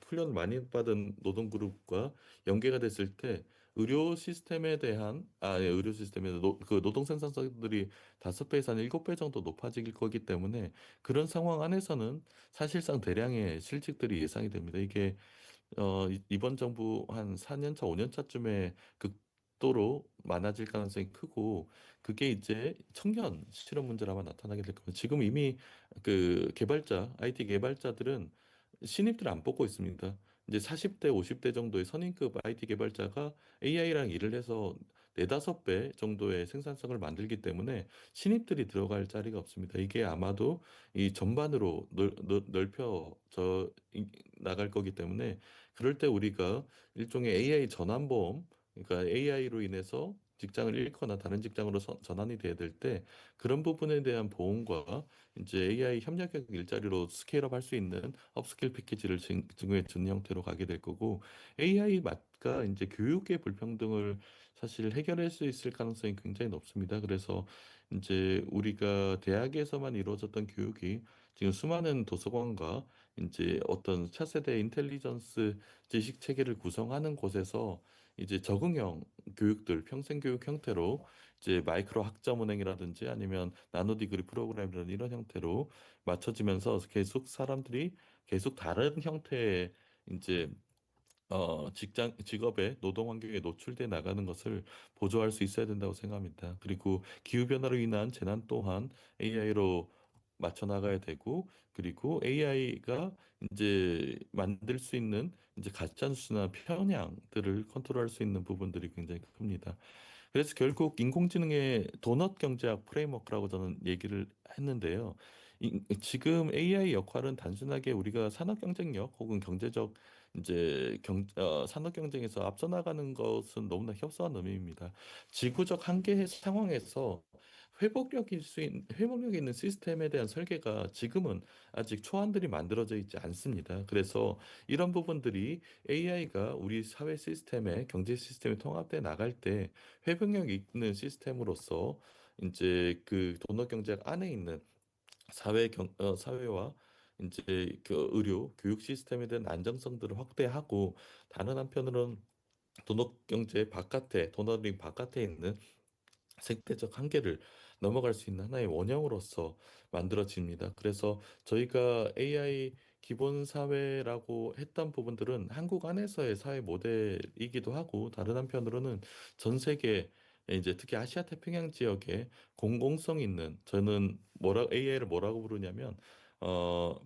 훈련을 많이 받은 노동 그룹과 연계가 됐을 때 의료 시스템에 대한 의료 시스템에 그 노동 생산성들이 5배에서 한 7배 정도 높아질 거기 때문에 그런 상황 안에서는 사실상 대량의 실직들이 예상이 됩니다. 이게 이번 정부 한 4년 차, 5년 차쯤에 극도로 많아질 가능성이 크고, 그게 이제 청년 실업 문제로 아마 나타나게 될 겁니다. 지금 이미 그 IT 개발자들은 신입들 안 뽑고 있습니다. 이제 40대, 50대 정도의 선임급 IT 개발자가 AI랑 일을 해서 4~5배 정도의 생산성을 만들기 때문에 신입들이 들어갈 자리가 없습니다. 이게 아마도 이 전반으로 넓혀져 나갈 거기 때문에, 그럴 때 우리가 일종의 AI 전환보험, 그러니까 AI로 인해서 직장을 잃거나 다른 직장으로 전환이 돼야 될 때 그런 부분에 대한 보험과 이제 AI 협력형 일자리로 스케일업 할 수 있는 업스킬 패키지를 증정해 주는 형태로 가게 될 거고, AI AI가 이제 교육의 불평등을 사실 해결할 수 있을 가능성이 굉장히 높습니다. 그래서 이제 우리가 대학에서만 이루어졌던 교육이 지금 수많은 도서관과 이제 어떤 차세대 인텔리전스 지식 체계를 구성하는 곳에서 이제 적응형 교육들, 평생 교육 형태로 이제 마이크로 학점 운행이라든지 아니면 나노 디그리 프로그램이라는 이런 형태로 맞춰지면서 계속 사람들이 계속 다른 형태의 이제 직업의 노동 환경에 노출돼 나가는 것을 보조할 수 있어야 된다고 생각합니다. 그리고 기후 변화로 인한 재난 또한 AI로 맞춰 나가야 되고, 그리고 AI가 이제 만들 수 있는 이제 가짜 뉴스나 편향들을 컨트롤할 수 있는 부분들이 굉장히 큽니다. 그래서 결국 인공지능의 도넛 경제학 프레임워크라고 저는 얘기를 했는데요. 지금 AI 역할은 단순하게 우리가 산업 경쟁력 혹은 경제적 이제 산업 경쟁에서 앞서 나가는 것은 너무나 협소한 의미입니다. 지구적 한계 상황에서 회복력 있는 시스템에 대한 설계가 지금은 아직 초안들이 만들어져 있지 않습니다. 그래서 이런 부분들이 AI가 우리 사회 시스템에 경제 시스템에 통합돼 나갈 때 회복력 있는 시스템으로서 이제 그 도넛 경제학 안에 있는 사회와 이제 그 의료, 교육 시스템에 대한 안정성들을 확대하고 다른 한편으로는 도넛 경제 바깥에, 도넛링 바깥에 있는 생태적 한계를 넘어갈 수 있는 하나의 원형으로서 만들어집니다. 그래서 저희가 AI 기본 사회라고 했던 부분들은 한국 안에서의 사회 모델이기도 하고 다른 한편으로는 전 세계 이제 특히 아시아 태평양 지역에 공공성 있는 저는 AI를 뭐라고 부르냐면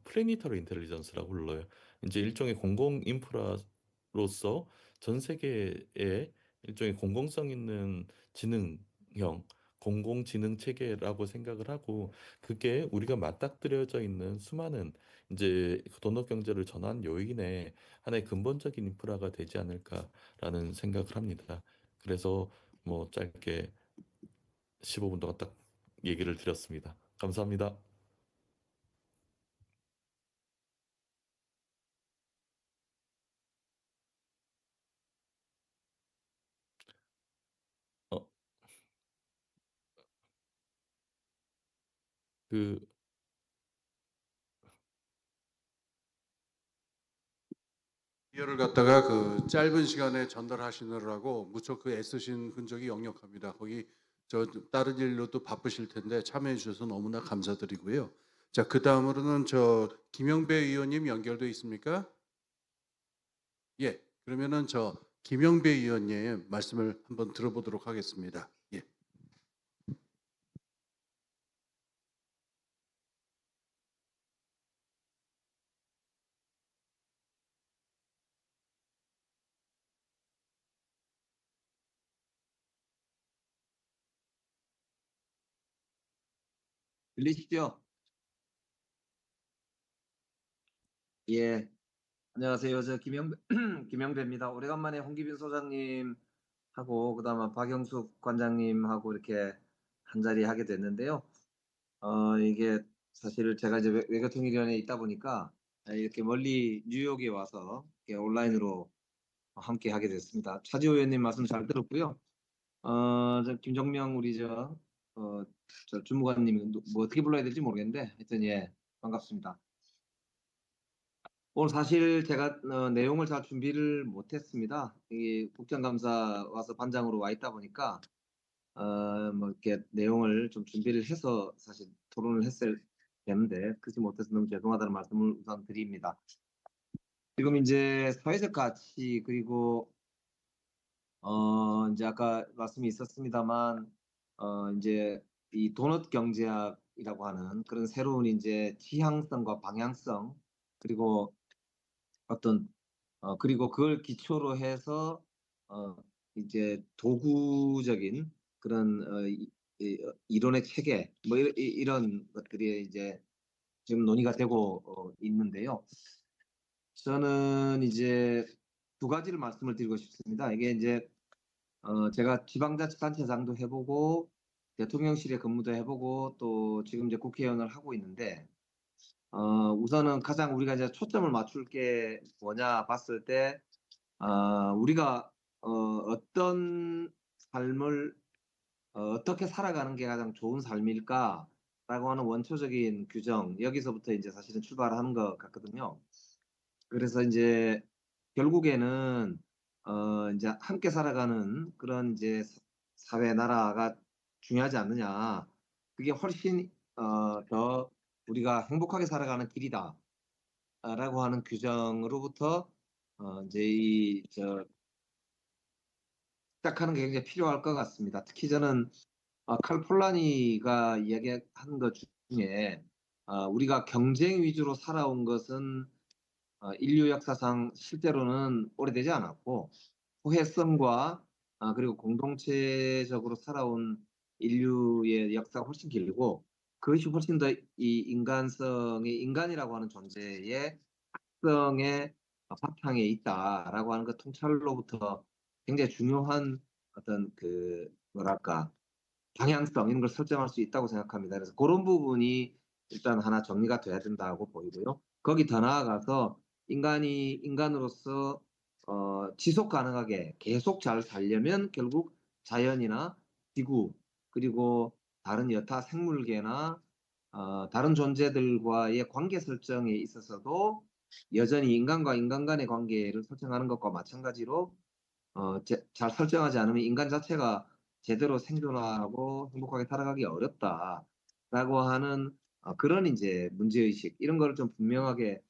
플래니터리 인텔리전스라고 불러요. 이제 일종의 공공 인프라로서 전 세계에 일종의 공공성 있는 지능형 공공지능 체계라고 생각을 하고 그게 우리가 맞닥뜨려져 있는 수많은 이제 도넛 경제를 전환 요인의 하나의 근본적인 인프라가 되지 않을까라는 생각을 합니다. 그래서 뭐 짧게 15분 동안 딱 얘기를 드렸습니다. 감사합니다. 어, 그 이어를 갖다가 그 짧은 시간에 전달하시느라고 무척 그 애쓰신 흔적이 역력합니다. 거기 저 다른 일로도 바쁘실 텐데 참여해 주셔서 너무나 감사드리고요. 자, 그 다음으로는 저 김영배 의원님 연결돼 있습니까? 예. 그러면은 저 김영배 의원님 말씀을 한번 들어보도록 하겠습니다. 예. 들리시죠? 예, 안녕하세요. 저 김영배입니다. 오래간만에 홍기빈 소장님하고 그다음에 박영숙 관장님하고 이렇게 한 자리 하게 됐는데요. 이게 사실 제가 이제 외교통일위원회에 있다 보니까 이렇게 멀리 뉴욕에 와서 이렇게 온라인으로 함께 하게 됐습니다. 차지호 의원님 말씀 잘 들었고요. 저 김정명 우리 저 주무관님 뭐 어떻게 불러야 될지 모르겠는데 하여튼 예, 반갑습니다. 오늘 사실 제가 내용을 잘 준비를 못했습니다. 이 국정감사 와서 반장으로 와 있다 보니까 뭐 이렇게 내용을 좀 준비를 해서 사실 토론을 했어야 되는데 그렇지 못해서 너무 죄송하다는 말씀을 우선 드립니다. 지금 이제 사회적 가치 그리고 이제 아까 말씀이 있었습니다만 이제 이 도넛 경제학이라고 하는 그런 새로운 이제 지향성과 방향성 그리고 어떤 그리고 그걸 기초로 해서 어, 이제 도구적인 그런 이론의 체계 뭐 이런 것들이 이제 지금 논의가 되고 있는데요. 저는 이제 두 가지를 말씀을 드리고 싶습니다. 이게 이제 제가 지방자치단체장도 해보고 대통령실에 근무도 해보고 또 지금 이제 국회의원을 하고 있는데 우선은 가장 우리가 이제 초점을 맞출 게 뭐냐 봤을 때 우리가 어떤 삶을 어떻게 살아가는 게 가장 좋은 삶일까라고 하는 원초적인 규정, 여기서부터 이제 사실은 출발하는 것 같거든요. 그래서 이제 결국에는 이제 함께 살아가는 그런 이제 사회 나라가 중요하지 않느냐. 그게 훨씬 더 우리가 행복하게 살아가는 길이다라고 하는 규정으로부터 이제 시작하는 게 굉장히 필요할 것 같습니다. 특히 저는 칼 폴라니가 이야기한 것 중에 우리가 경쟁 위주로 살아온 것은 인류 역사상 실제로는 오래되지 않았고 포회성과 그리고 공동체적으로 살아온 인류의 역사가 훨씬 길고 그것이 훨씬 더 이 인간이라고 하는 존재의 특성의 바탕에 있다라고 하는 것 통찰로부터 굉장히 중요한 어떤 그 뭐랄까 방향성 이런 걸 설정할 수 있다고 생각합니다. 그래서 그런 부분이 일단 하나 정리가 돼야 된다고 보이고요. 거기 더 나아가서 인간이 인간으로서 지속 가능하게 계속 잘 살려면 결국 자연이나 지구 그리고 다른 여타 생물계나 다른 존재들과의 관계 설정에 있어서도 여전히 인간과 인간 간의 관계를 설정하는 것과 마찬가지로 잘 설정하지 않으면 인간 자체가 제대로 생존하고 행복하게 살아가기 어렵다라고 하는 그런 이제 문제의식 이런 거를 좀 분명하게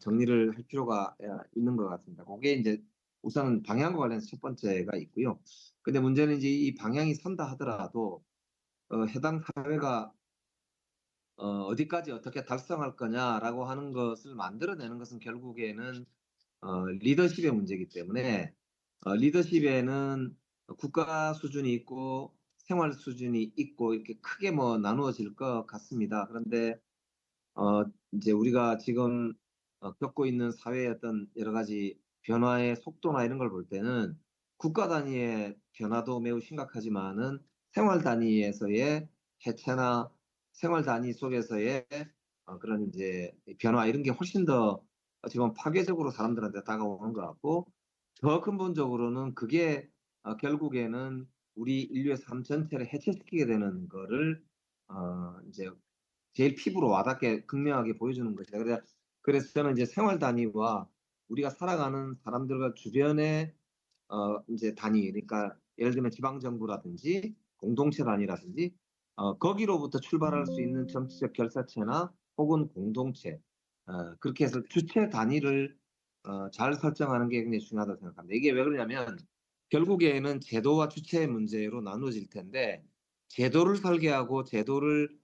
정리를 할 필요가 있는 것 같습니다. 그게 이제 우선 방향과 관련해서 첫 번째가 있고요. 근데 문제는 이제 이 방향이 선다 하더라도 해당 사회가 어디까지 어떻게 달성할 거냐라고 하는 것을 만들어내는 것은 결국에는 리더십의 문제이기 때문에 리더십에는 국가 수준이 있고 생활 수준이 있고 이렇게 크게 뭐 나누어질 것 같습니다. 그런데 어, 이제 우리가 지금 겪고 있는 사회의 어떤 여러 가지 변화의 속도나 이런 걸 볼 때는 국가 단위의 변화도 매우 심각하지만은 생활 단위에서의 해체나 생활 단위 속에서의 그런 이제 변화 이런 게 훨씬 더 지금 파괴적으로 사람들한테 다가오는 것 같고 더 근본적으로는 그게 결국에는 우리 인류의 삶 전체를 해체시키게 되는 거를 이제 제일 피부로 와닿게 극명하게 보여주는 것이다. 그래서 저는 이제 생활 단위와 우리가 살아가는 사람들과 주변의 이제 단위, 그러니까 예를 들면 지방 정부라든지 공동체 단위라든지 거기로부터 출발할 수 있는 정치적 결사체나 혹은 공동체 그렇게 해서 주체 단위를 잘 설정하는 게 굉장히 중요하다고 생각합니다. 이게 왜 그러냐면 결국에는 제도와 주체의 문제로 나누어질 텐데 제도를 설계하고 제도를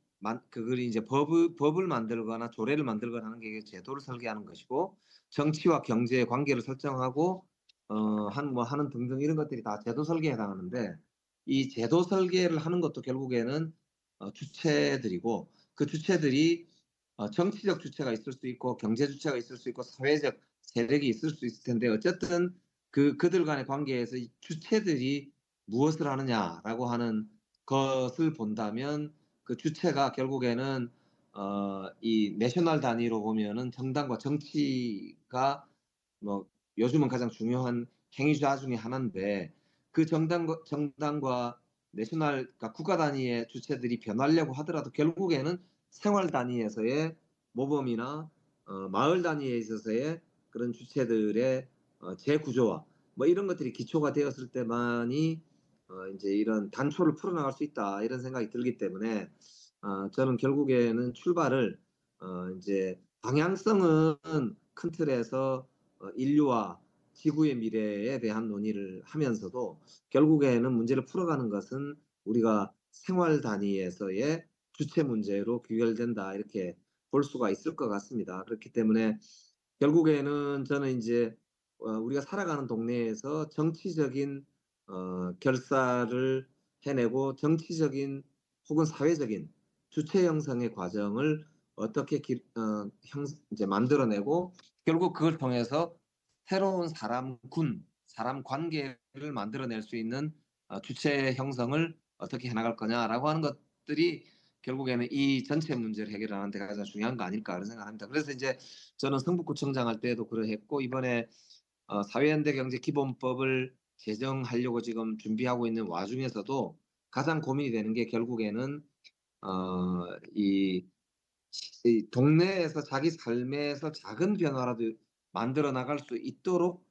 그걸 이제 법을 만들거나 조례를 만들거나 하는 게 제도를 설계하는 것이고 정치와 경제의 관계를 설정하고 하는 등등 이런 것들이 다 제도 설계에 해당하는데 이 제도 설계를 하는 것도 결국에는 주체들이고 그 주체들이 정치적 주체가 있을 수 있고 경제 주체가 있을 수 있고 사회적 세력이 있을 수 있을 텐데 어쨌든 그들 간의 관계에서 이 주체들이 무엇을 하느냐라고 하는 것을 본다면 그 주체가 결국에는 이 내셔널 단위로 보면은 정당과 정치가 뭐 요즘은 가장 중요한 행위자 중에 하나인데 그 정당과 내셔널 그러니까 국가 단위의 주체들이 변하려고 하더라도 결국에는 생활 단위에서의 모범이나 마을 단위에 있어서의 그런 주체들의 재구조화 뭐 이런 것들이 기초가 되었을 때만이 이제 이런 단초를 풀어나갈 수 있다 이런 생각이 들기 때문에 저는 결국에는 출발을 이제 방향성은 큰 틀에서 인류와 지구의 미래에 대한 논의를 하면서도 결국에는 문제를 풀어가는 것은 우리가 생활 단위에서의 주체 문제로 귀결된다 이렇게 볼 수가 있을 것 같습니다. 그렇기 때문에 결국에는 저는 이제 우리가 살아가는 동네에서 정치적인 결사를 해내고 정치적인 혹은 사회적인 주체 형성의 과정을 어떻게 이제 만들어내고 결국 그걸 통해서 새로운 사람 관계를 만들어낼 수 있는 주체 형성을 어떻게 해나갈 거냐라고 하는 것들이 결국에는 이 전체 문제를 해결하는 데 가장 중요한 거 아닐까 그런 생각합니다. 그래서 이제 저는 성북구청장 할 때도 그러했고 이번에 사회연대경제기본법을 제정하려고 지금 준비하고 있는 와중에서도 가장 고민이 되는 게 결국에는 이 동네에서 자기 삶에서 작은 변화라도 만들어 나갈 수 있도록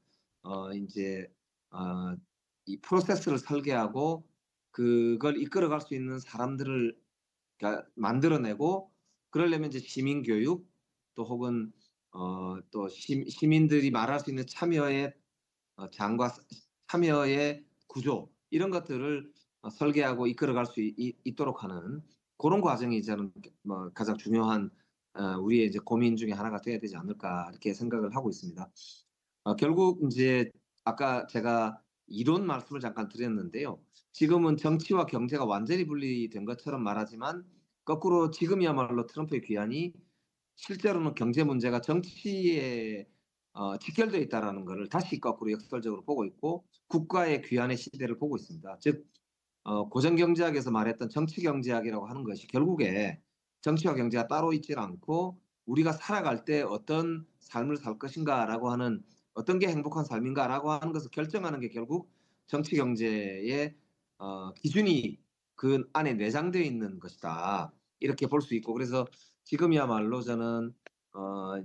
이제 이 프로세스를 설계하고 그걸 이끌어갈 수 있는 사람들을 만들어내고, 그러려면 이제 시민 교육, 또 혹은 또 시민들이 말할 수 있는 참여의 장과 참여의 구조, 이런 것들을 설계하고 이끌어갈 수 있도록 하는 그런 과정이 저는 뭐 가장 중요한 우리의 이제 고민 중에 하나가 돼야 되지 않을까 이렇게 생각을 하고 있습니다. 결국 이제 아까 제가 이론 말씀을 잠깐 드렸는데요. 지금은 정치와 경제가 완전히 분리된 것처럼 말하지만 거꾸로 지금이야말로 트럼프의 귀환이 실제로는 경제 문제가 정치에 직결되어 있다는 것을 다시 거꾸로 역설적으로 보고 있고, 국가의 귀환의 시대를 보고 있습니다. 즉 고전경제학에서 말했던 정치경제학이라고 하는 것이 결국에 정치와 경제가 따로 있지 않고 우리가 살아갈 때 어떤 삶을 살 것인가라고 하는, 어떤 게 행복한 삶인가라고 하는 것을 결정하는 게 결국 정치경제의 기준이 그 안에 내장되어 있는 것이다, 이렇게 볼 수 있고, 그래서 지금이야말로 저는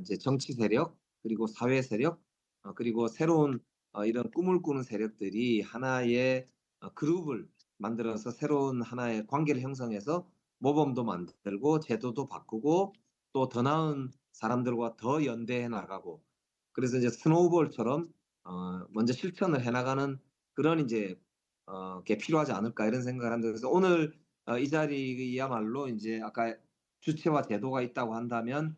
이제 정치 세력, 그리고 사회 세력, 그리고 새로운 이런 꿈을 꾸는 세력들이 하나의 그룹을 만들어서 새로운 하나의 관계를 형성해서 모범도 만들고 제도도 바꾸고 또 더 나은 사람들과 더 연대해 나가고, 그래서 이제 스노우볼처럼 먼저 실천을 해 나가는 그런 이제 게 필요하지 않을까 이런 생각을 합니다. 그래서 오늘 이 자리야말로 이제 아까 주체와 제도가 있다고 한다면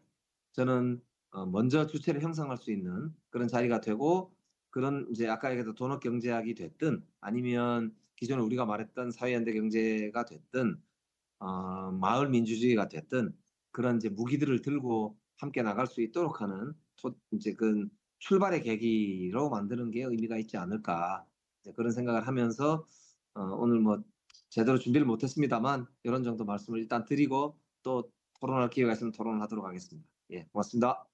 저는 먼저 주체를 형성할 수 있는 그런 자리가 되고, 그런 이제 아까 얘기했던 도넛 경제학이 됐든 아니면 기존에 우리가 말했던 사회연대 경제가 됐든 마을 민주주의가 됐든 그런 이제 무기들을 들고 함께 나갈 수 있도록 하는 이제 그 출발의 계기로 만드는 게 의미가 있지 않을까, 이제 그런 생각을 하면서 오늘 뭐 제대로 준비를 못했습니다만 이런 정도 말씀을 일단 드리고 또 토론할 기회가 있으면 토론을 하도록 하겠습니다. 예, 고맙습니다.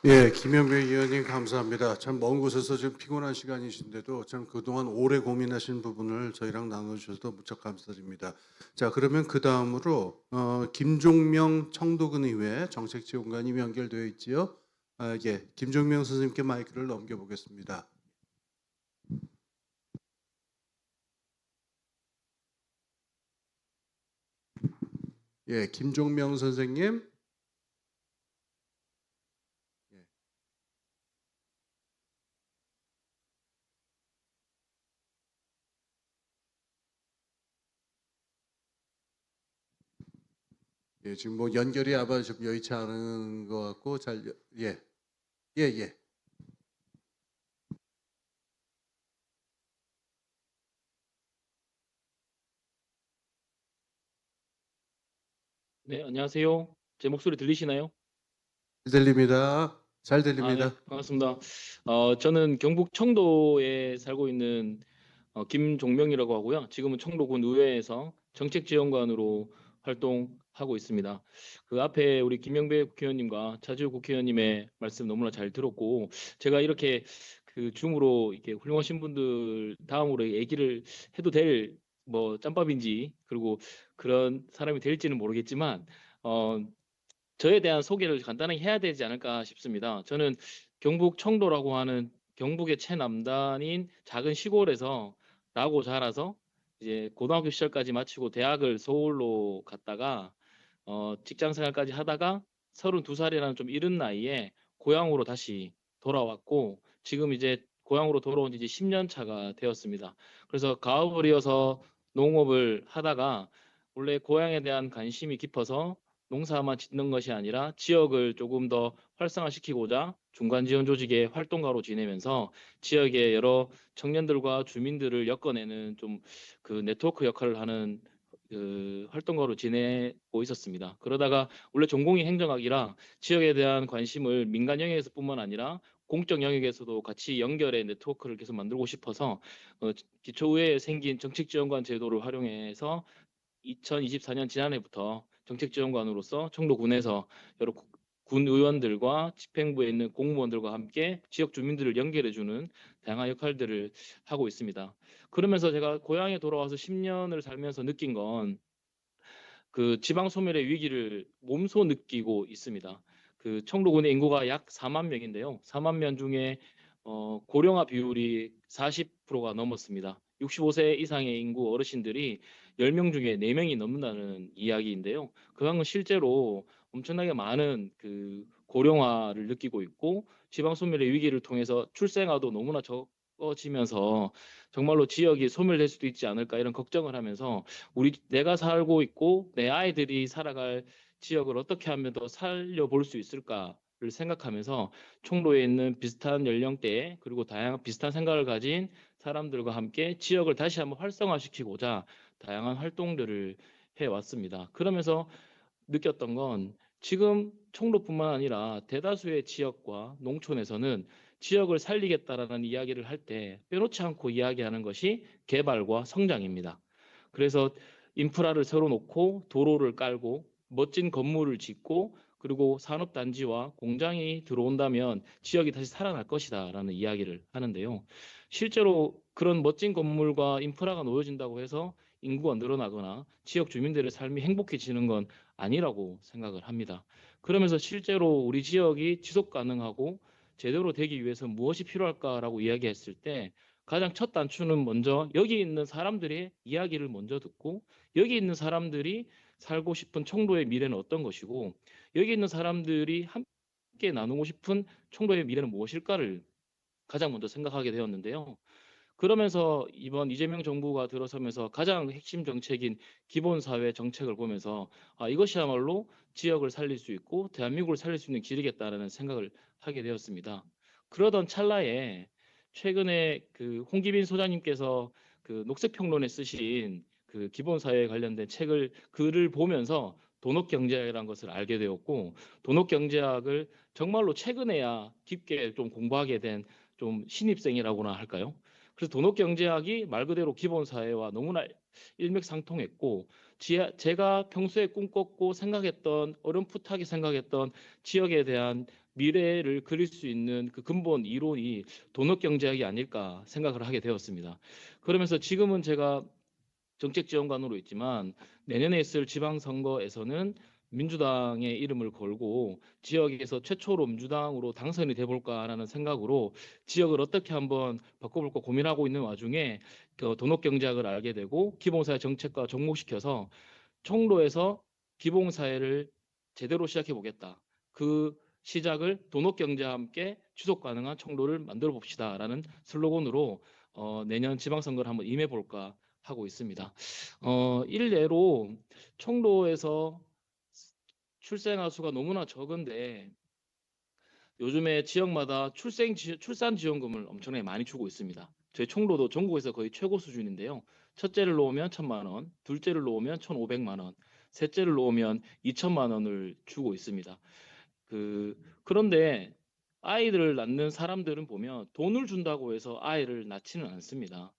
예, 김영배 의원님 감사합니다. 참 먼 곳에서 지금 피곤한 시간이신데도 참 그동안 오래 고민하신 부분을 저희랑 나눠주셔서 무척 감사드립니다. 자, 그러면 그 다음으로 김종명 청도군 의회 정책지원관님 연결되어 있지요. 예, 김종명 선생님께 마이크를 넘겨보겠습니다. 예, 김종명 선생님. 예, 지금 뭐 연결이 아마 좀 여의치 않은 것 같고 예, 예, 예. 네, 안녕하세요. 제 목소리 들리시나요? 들립니다. 잘 아, 네, 들립니다. 반갑습니다. 저는 경북 청도에 살고 있는 김종명이라고 하고요. 지금은 청도군 의회에서 정책지원관으로 활동하고 있습니다. 그 앞에 우리 김영배 국회의원님과 차지우 국회의원님의 말씀 너무나 잘 들었고, 제가 이렇게 그 줌으로 이렇게 훌륭하신 분들 다음으로 얘기를 해도 될 뭐 짬밥인지, 그리고 그런 사람이 될지는 모르겠지만 저에 대한 소개를 간단하게 해야 되지 않을까 싶습니다. 저는 경북 청도라고 하는 경북의 최남단인 작은 시골에서 나고 자라서 이제 고등학교 시절까지 마치고 대학을 서울로 갔다가 직장 생활까지 하다가 32살이라는 좀 이른 나이에 고향으로 다시 돌아왔고, 지금 이제 고향으로 돌아온 지 이제 10년 차가 되었습니다. 그래서 가업을 이어서 농업을 하다가 원래 고향에 대한 관심이 깊어서 농사만 짓는 것이 아니라 지역을 조금 더 활성화시키고자 중간 지원 조직의 활동가로 지내면서 지역의 여러 청년들과 주민들을 엮어내는 좀 그 네트워크 역할을 하는 그 활동가로 지내고 있었습니다. 그러다가 원래 전공이 행정학이라 지역에 대한 관심을 민간 영역에서뿐만 아니라 공적 영역에서도 같이 연결의 네트워크를 계속 만들고 싶어서 기초의회에 생긴 정책지원관 제도를 활용해서 2024년 지난해부터 정책지원관으로서 청도군에서 여러 군 의원들과 집행부에 있는 공무원들과 함께 지역 주민들을 연결해주는 다양한 역할들을 하고 있습니다. 그러면서 제가 고향에 돌아와서 10년을 살면서 느낀 건 그 지방 소멸의 위기를 몸소 느끼고 있습니다. 그 청도군의 인구가 약 4만 명인데요. 4만 명 중에 고령화 비율이 40%가 넘었습니다. 65세 이상의 인구 어르신들이 10명 중에 4명이 넘는다는 이야기인데요. 그건 실제로 엄청나게 많은 그 고령화를 느끼고 있고 지방 소멸의 위기를 통해서 출생아도 너무나 적어지면서 정말로 지역이 소멸될 수도 있지 않을까 이런 걱정을 하면서 내가 살고 있고 내 아이들이 살아갈 지역을 어떻게 하면 더 살려볼 수 있을까를 생각하면서 총로에 있는 비슷한 연령대 그리고 다양한 비슷한 생각을 가진 사람들과 함께 지역을 다시 한번 활성화시키고자 다양한 활동들을 해왔습니다. 그러면서 느꼈던 건 지금 총로뿐만 아니라 대다수의 지역과 농촌에서는 지역을 살리겠다라는 이야기를 할 때 빼놓지 않고 이야기하는 것이 개발과 성장입니다. 그래서 인프라를 새로 놓고 도로를 깔고 멋진 건물을 짓고 그리고 산업단지와 공장이 들어온다면 지역이 다시 살아날 것이다라는 이야기를 하는데요. 실제로 그런 멋진 건물과 인프라가 놓여진다고 해서 인구가 늘어나거나 지역 주민들의 삶이 행복해지는 건 아니라고 생각을 합니다. 그러면서 실제로 우리 지역이 지속 가능하고 제대로 되기 위해서 무엇이 필요할까라고 이야기했을 때 가장 첫 단추는 먼저 여기 있는 사람들의 이야기를 먼저 듣고 여기 있는 사람들이 살고 싶은 청도의 미래는 어떤 것이고 여기 있는 사람들이 함께 나누고 싶은 청도의 미래는 무엇일까를 가장 먼저 생각하게 되었는데요. 그러면서 이번 이재명 정부가 들어서면서 가장 핵심 정책인 기본사회 정책을 보면서 이것이야말로 지역을 살릴 수 있고 대한민국을 살릴 수 있는 길이겠다라는 생각을 하게 되었습니다. 그러던 찰나에 최근에 그 홍기빈 소장님께서 그 녹색평론에 쓰신 그 기본사회에 관련된 글을 보면서 도덕경제학이라는 것을 알게 되었고 도덕경제학을 정말로 최근에야 깊게 좀 공부하게 된 좀 신입생이라고나 할까요? 그래서 도덕경제학이 말 그대로 기본사회와 너무나 일맥상통했고 제가 평소에 꿈꿨고 생각했던 어렴풋하게 생각했던 지역에 대한 미래를 그릴 수 있는 그 근본 이론이 도덕경제학이 아닐까 생각을 하게 되었습니다. 그러면서 지금은 제가 정책지원관으로 있지만 내년에 있을 지방선거에서는 민주당의 이름을 걸고 지역에서 최초로 민주당으로 당선이 돼볼까라는 생각으로 지역을 어떻게 한번 바꿔볼까 고민하고 있는 와중에 그 도덕경제학을 알게 되고 기본사회 정책과 접목시켜서 총로에서 기본사회를 제대로 시작해 보겠다. 그 시작을 도덕경제와 함께 지속 가능한 총로를 만들어 봅시다라는 슬로건으로 내년 지방선거를 한번 임해 볼까 하고 있습니다. 일례로 총로에서 출생아 수가 너무나 적은데 요즘에 지역마다 출산 지원금을 엄청나게 많이 주고 있습니다. 저희 총로도 전국에서 거의 최고 수준인데요. 첫째를 놓으면 1,000만 원, 둘째를 놓으면 1,500만 원, 셋째를 놓으면 2,000만 원을 주고 있습니다. 그런데 아이들을 낳는 사람들은 보면 돈을 준다고 해서 아이를 낳지는 않습니다.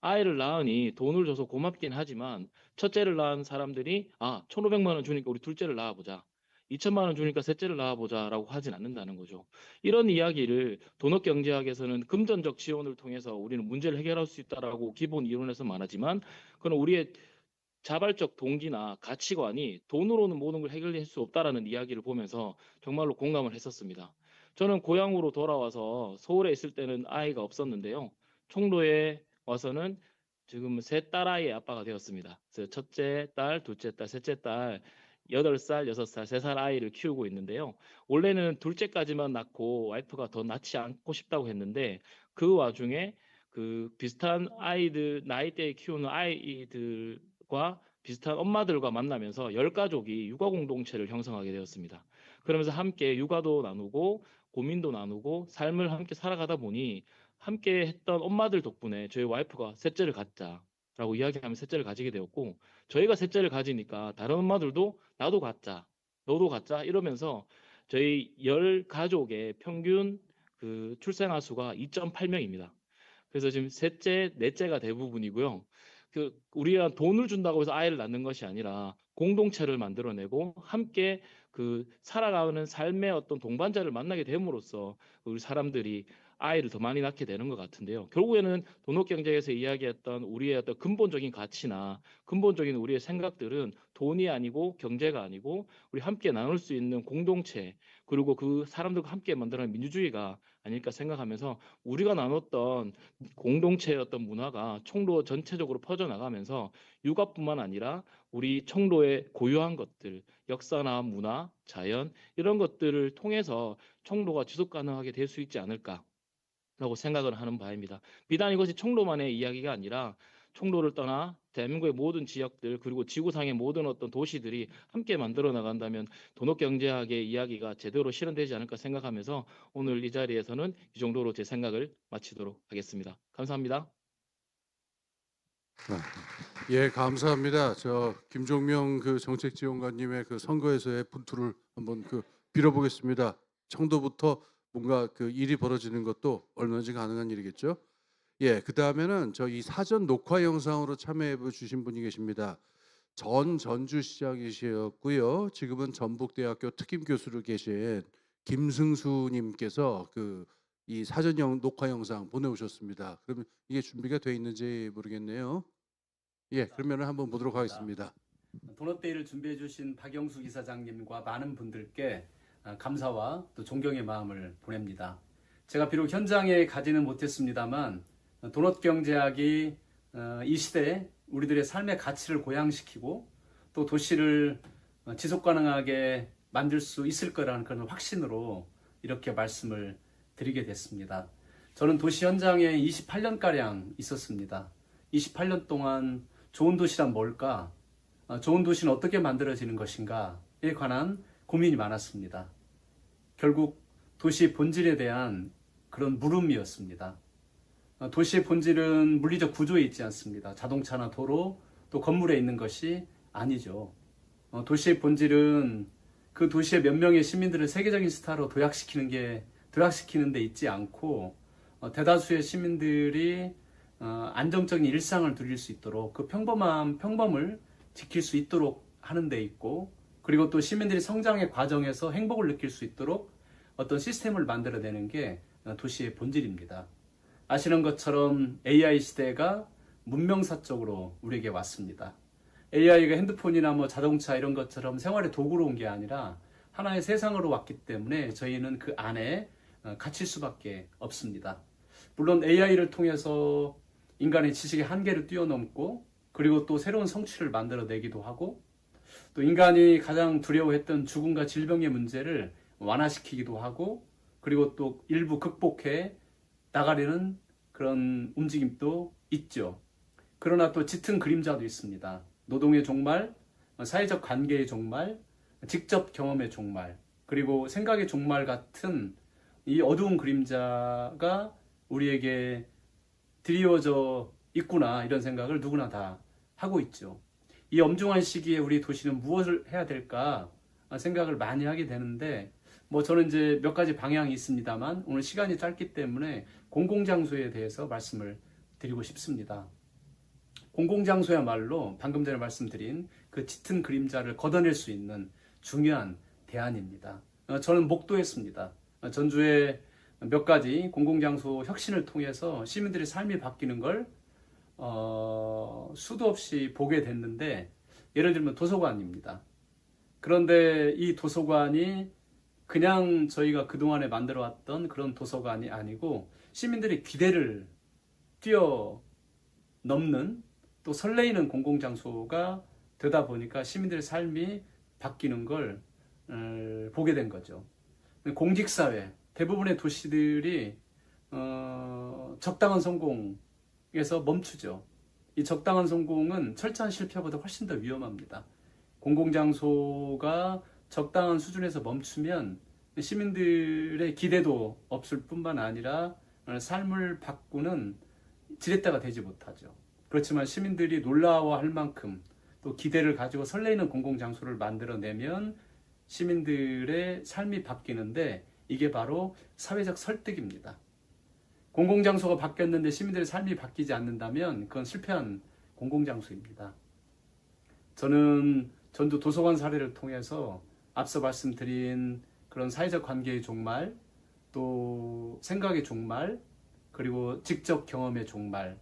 아이를 낳으니 돈을 줘서 고맙긴 하지만 첫째를 낳은 사람들이 1,500만 원 주니까 우리 둘째를 낳아보자. 2,000만 원 주니까 셋째를 낳아보자라고 하진 않는다는 거죠. 이런 이야기를 도덕경제학에서는 금전적 지원을 통해서 우리는 문제를 해결할 수 있다라고 기본 이론에서 말하지만 그건 우리의 자발적 동기나 가치관이 돈으로는 모든 걸 해결할 수 없다라는 이야기를 보면서 정말로 공감을 했었습니다. 저는 고향으로 돌아와서 서울에 있을 때는 아이가 없었는데요. 총로에 와서는 지금 세 딸아이의 아빠가 되었습니다. 그래서 첫째 딸, 둘째 딸, 셋째 딸 8살, 6살, 3살 아이를 키우고 있는데요. 원래는 둘째까지만 낳고 와이프가 더 낳지 않고 싶다고 했는데 그 와중에 그 비슷한 아이들 나이대에 키우는 아이들과 비슷한 엄마들과 만나면서 10가족이 육아 공동체를 형성하게 되었습니다. 그러면서 함께 육아도 나누고 고민도 나누고 삶을 함께 살아가다 보니 함께 했던 엄마들 덕분에 저희 와이프가 셋째를 갖자라고 이야기하면 셋째를 가지게 되었고 저희가 셋째를 가지니까 다른 엄마들도 나도 갖자, 너도 갖자 이러면서 저희 10가족의 평균 그 출생아 수가 2.8명입니다. 그래서 지금 셋째, 넷째가 대부분이고요. 우리가 돈을 준다고 해서 아이를 낳는 것이 아니라 공동체를 만들어내고 함께 그 살아가는 삶의 어떤 동반자를 만나게 됨으로써 우리 사람들이 아이를 더 많이 낳게 되는 것 같은데요. 결국에는 돈업경제에서 이야기했던 우리의 어떤 근본적인 가치나 근본적인 우리의 생각들은 돈이 아니고 경제가 아니고 우리 함께 나눌 수 있는 공동체, 그리고 그 사람들과 함께 만드는 민주주의가 아닐까 생각하면서, 우리가 나눴던 공동체의 어떤 문화가 총로 전체적으로 퍼져나가면서 육아뿐만 아니라 우리 총로의 고유한 것들, 역사나 문화, 자연, 이런 것들을 통해서 총로가 지속 가능하게 될 수 있지 않을까라고 생각을 하는 바입니다. 비단 이것이 총로만의 이야기가 아니라 총로를 떠나 대한민국의 모든 지역들, 그리고 지구상의 모든 어떤 도시들이 함께 만들어 나간다면 돈업경제학의 이야기가 제대로 실현되지 않을까 생각하면서 오늘 이 자리에서는 이 정도로 제 생각을 마치도록 하겠습니다. 감사합니다. 예, 감사합니다. 저 김종명 그 정책지원관님의 그 선거에서의 분투를 한번 그 빌어보겠습니다. 청도부터 뭔가 그 일이 벌어지는 것도 얼마든지 가능한 일이겠죠. 예, 그 다음에는 저 이 사전 녹화 영상으로 참여해 주신 분이 계십니다. 전 전주시장이셨고요. 지금은 전북대학교 특임 교수로 계신 김승수님께서 그 이 사전 녹화 영상 보내오셨습니다. 그러면 이게 준비가 돼 있는지 모르겠네요. 예, 그러면 한번 보도록 하겠습니다. 도넛데이를 준비해 주신 박영수 이사장님과 많은 분들께 감사와 또 존경의 마음을 보냅니다. 제가 비록 현장에 가지는 못했습니다만 도넛 경제학이 이 시대에 우리들의 삶의 가치를 고양시키고 또 도시를 지속 가능하게 만들 수 있을 거라는 그런 확신으로 이렇게 말씀을 드리게 됐습니다. 저는 도시 현장에 28년가량 있었습니다. 28년 동안 좋은 도시란 뭘까? 좋은 도시는 어떻게 만들어지는 것인가에 관한 고민이 많았습니다. 결국 도시의 본질에 대한 그런 물음이었습니다. 도시의 본질은 물리적 구조에 있지 않습니다. 자동차나 도로, 또 건물에 있는 것이 아니죠. 도시의 본질은 그 도시의 몇 명의 시민들을 세계적인 스타로 도약시키는 데 있지 않고 대다수의 시민들이 안정적인 일상을 누릴 수 있도록 그 평범을 지킬 수 있도록 하는 데 있고, 그리고 또 시민들이 성장의 과정에서 행복을 느낄 수 있도록 어떤 시스템을 만들어내는 게 도시의 본질입니다. 아시는 것처럼 AI 시대가 문명사적으로 우리에게 왔습니다. AI가 핸드폰이나 뭐 자동차 이런 것처럼 생활의 도구로 온 게 아니라 하나의 세상으로 왔기 때문에 저희는 그 안에 갇힐 수밖에 없습니다. 물론 AI를 통해서 인간의 지식의 한계를 뛰어넘고, 그리고 또 새로운 성취를 만들어내기도 하고, 또 인간이 가장 두려워했던 죽음과 질병의 문제를 완화시키기도 하고, 그리고 또 일부 극복해 나가려는 그런 움직임도 있죠. 그러나 또 짙은 그림자도 있습니다. 노동의 종말, 사회적 관계의 종말, 직접 경험의 종말, 그리고 생각의 종말 같은 이 어두운 그림자가 우리에게 드리워져 있구나, 이런 생각을 누구나 다 하고 있죠. 이 엄중한 시기에 우리 도시는 무엇을 해야 될까 생각을 많이 하게 되는데, 저는 이제 몇 가지 방향이 있습니다만 오늘 시간이 짧기 때문에 공공장소에 대해서 말씀을 드리고 싶습니다. 공공장소야말로 방금 전에 말씀드린 그 짙은 그림자를 걷어낼 수 있는 중요한 대안입니다. 저는 목도했습니다. 전주에 몇 가지 공공장소 혁신을 통해서 시민들의 삶이 바뀌는 걸 수도 없이 보게 됐는데, 예를 들면 도서관입니다. 그런데 이 도서관이 그냥 저희가 그동안에 만들어왔던 그런 도서관이 아니고 시민들의 기대를 뛰어넘는 또 설레이는 공공장소가 되다 보니까 시민들의 삶이 바뀌는 걸 보게 된 거죠. 공직사회, 대부분의 도시들이 적당한 성공에서 멈추죠. 이 적당한 성공은 철저한 실패보다 훨씬 더 위험합니다. 공공장소가 적당한 수준에서 멈추면 시민들의 기대도 없을 뿐만 아니라 삶을 바꾸는 지렛대가 되지 못하죠. 그렇지만 시민들이 놀라워할 만큼 또 기대를 가지고 설레이는 공공장소를 만들어내면 시민들의 삶이 바뀌는데, 이게 바로 사회적 설득입니다. 공공장소가 바뀌었는데 시민들의 삶이 바뀌지 않는다면 그건 실패한 공공장소입니다. 저는 전주 도서관 사례를 통해서 앞서 말씀드린 그런 사회적 관계의 종말, 또 생각의 종말, 그리고 직접 경험의 종말,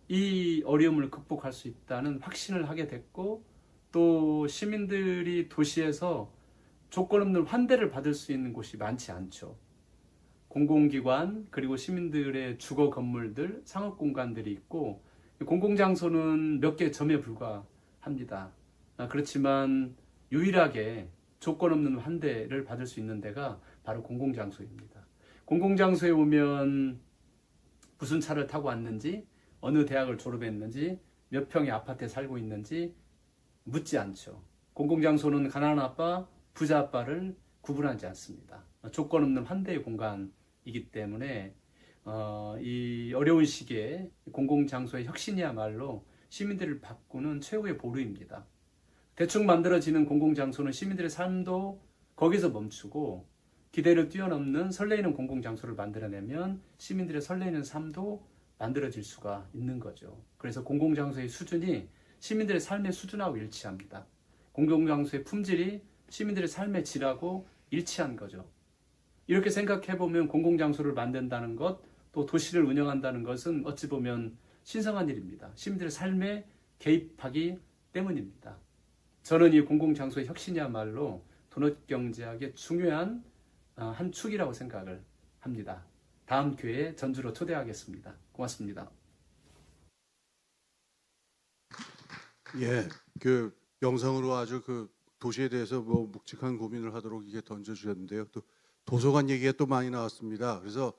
이 어려움을 극복할 수 있다는 확신을 하게 됐고, 또 시민들이 도시에서 조건 없는 환대를 받을 수 있는 곳이 많지 않죠. 공공기관, 그리고 시민들의 주거 건물들, 상업공간들이 있고, 공공장소는 몇 개 점에 불과합니다. 그렇지만 유일하게 조건 없는 환대를 받을 수 있는 데가 바로 공공장소입니다. 공공장소에 오면 무슨 차를 타고 왔는지, 어느 대학을 졸업했는지, 몇 평의 아파트에 살고 있는지 묻지 않죠. 공공장소는 가난한 아빠, 부자 아빠를 구분하지 않습니다. 조건 없는 환대의 공간이기 때문에 이 어려운 시기에 공공장소의 혁신이야말로 시민들을 바꾸는 최후의 보루입니다. 대충 만들어지는 공공장소는 시민들의 삶도 거기서 멈추고, 기대를 뛰어넘는 설레이는 공공장소를 만들어내면 시민들의 설레이는 삶도 만들어질 수가 있는 거죠. 그래서 공공장소의 수준이 시민들의 삶의 수준하고 일치합니다. 공공장소의 품질이 시민들의 삶의 질하고 일치한 거죠. 이렇게 생각해보면 공공장소를 만든다는 것, 또 도시를 운영한다는 것은 어찌 보면 신성한 일입니다. 시민들의 삶에 개입하기 때문입니다. 저는 이 공공장소의 혁신이야말로 도넛경제학의 중요한 한 축이라고 생각을 합니다. 다음 기회에 전주로 초대하겠습니다. 고맙습니다. 예, 그 영상으로 아주 그 도시에 대해서 뭐 묵직한 고민을 하도록 이게 던져주셨는데요. 또 도서관 얘기가 또 많이 나왔습니다. 그래서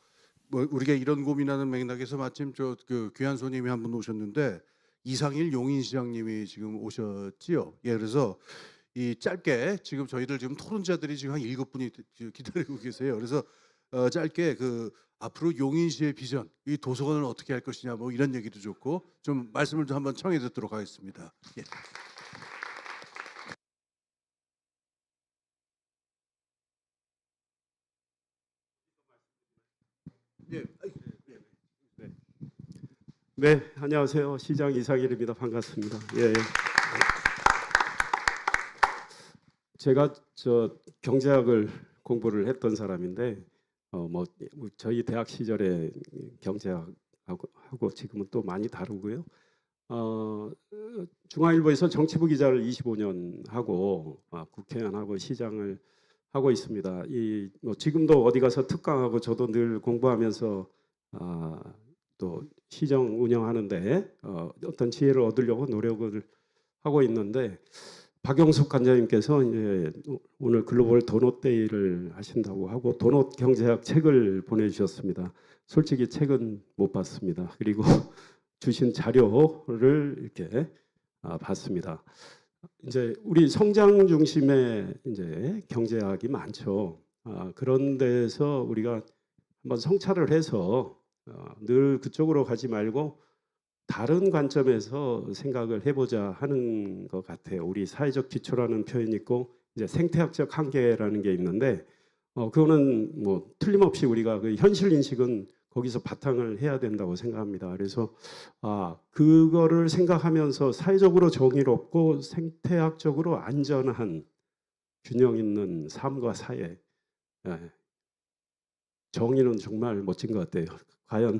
뭐 우리가 이런 고민하는 맥락에서 마침 저 그 귀한 손님이 한 분 오셨는데, 이상일 용인시장님이 지금 오셨지요. 예, 그래서 이 짧게 지금 저희들 지금 토론자들이 지금 한 7분이 기다리고 계세요. 그래서 짧게 그 앞으로 용인시의 비전, 이 도서관을 어떻게 할 것이냐, 뭐 이런 얘기도 좋고 좀 말씀을 좀 한번 청해 듣도록 하겠습니다. 예. 예. 네, 안녕하세요. 시장 이상일입니다. 반갑습니다. 예. 제가 저 경제학을 공부를 했던 사람인데, 뭐 저희 대학 시절에 경제학하고 지금은 또 많이 다르고요. 중앙일보에서 정치부 기자를 25년 하고 국회의원하고 시장을 하고 있습니다. 뭐 지금도 어디 가서 특강하고 저도 늘 공부하면서 또 시정 운영하는데 어떤 지혜를 얻으려고 노력을 하고 있는데, 박영숙 관장님께서 이제 오늘 글로벌 도넛데이를 하신다고 하고 도넛 경제학 책을 보내주셨습니다. 솔직히 책은 못 봤습니다. 그리고 주신 자료를 이렇게 봤습니다. 이제 우리 성장 중심의 이제 경제학이 많죠. 그런 데서 우리가 한번 성찰을 해서 늘 그쪽으로 가지 말고 다른 관점에서 생각을 해보자 하는 것 같아요. 우리 사회적 기초라는 표현이 있고 이제 생태학적 한계라는 게 있는데, 그거는 뭐 틀림없이 우리가 그 현실 인식은 거기서 바탕을 해야 된다고 생각합니다. 그래서 그거를 생각하면서 사회적으로 정의롭고 생태학적으로 안전한 균형 있는 삶과 사회, 정의는 정말 멋진 것 같아요. 과연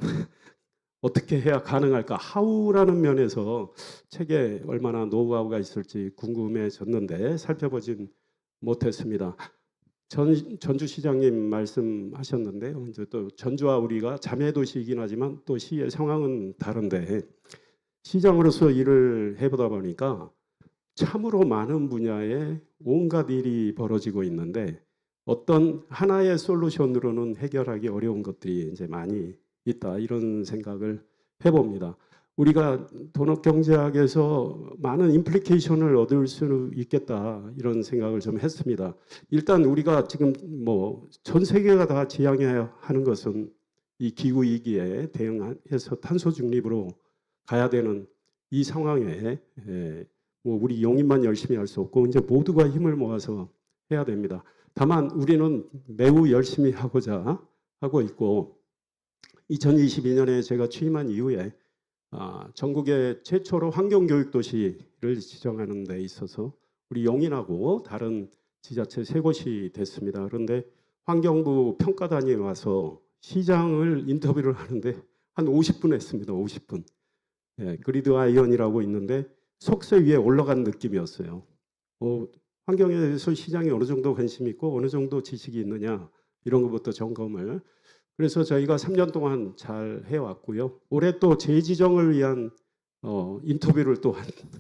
어떻게 해야 가능할까? 하우라는 면에서 책에 얼마나 노하우가 있을지 궁금해졌는데 살펴보진 못했습니다. 전주시장님 말씀하셨는데요. 이제 또 전주와 우리가 자매도시이긴 하지만 또 시의 상황은 다른데, 시장으로서 일을 해보다 보니까 참으로 많은 분야에 온갖 일이 벌어지고 있는데 어떤 하나의 솔루션으로는 해결하기 어려운 것들이 이제 많이 있다, 이런 생각을 해봅니다. 우리가 도넛 경제학에서 많은 임플리케이션을 얻을 수 있겠다, 이런 생각을 좀 했습니다. 일단 우리가 지금 뭐 전 세계가 다 지향해야 하는 것은 이 기후 위기에 대응해서 탄소 중립으로 가야 되는 이 상황에 뭐 우리 용인만 열심히 할 수 없고 이제 모두가 힘을 모아서 해야 됩니다. 다만 우리는 매우 열심히 하고자 하고 있고, 2022년에 제가 취임한 이후에 전국의 최초로 환경교육도시를 지정하는 데 있어서 우리 용인하고 다른 지자체 3곳이 됐습니다. 그런데 환경부 평가단이 와서 시장을 인터뷰를 하는데 한 50분 했습니다. 50분. 예, 그리드 아이언이라고 있는데 속세 위에 올라간 느낌이었어요. 환경에 대해서 시장이 어느 정도 관심이 있고 어느 정도 지식이 있느냐 이런 것부터 점검을. 그래서 저희가 3년 동안 잘 해왔고요. 올해 또 재지정을 위한 인터뷰를 또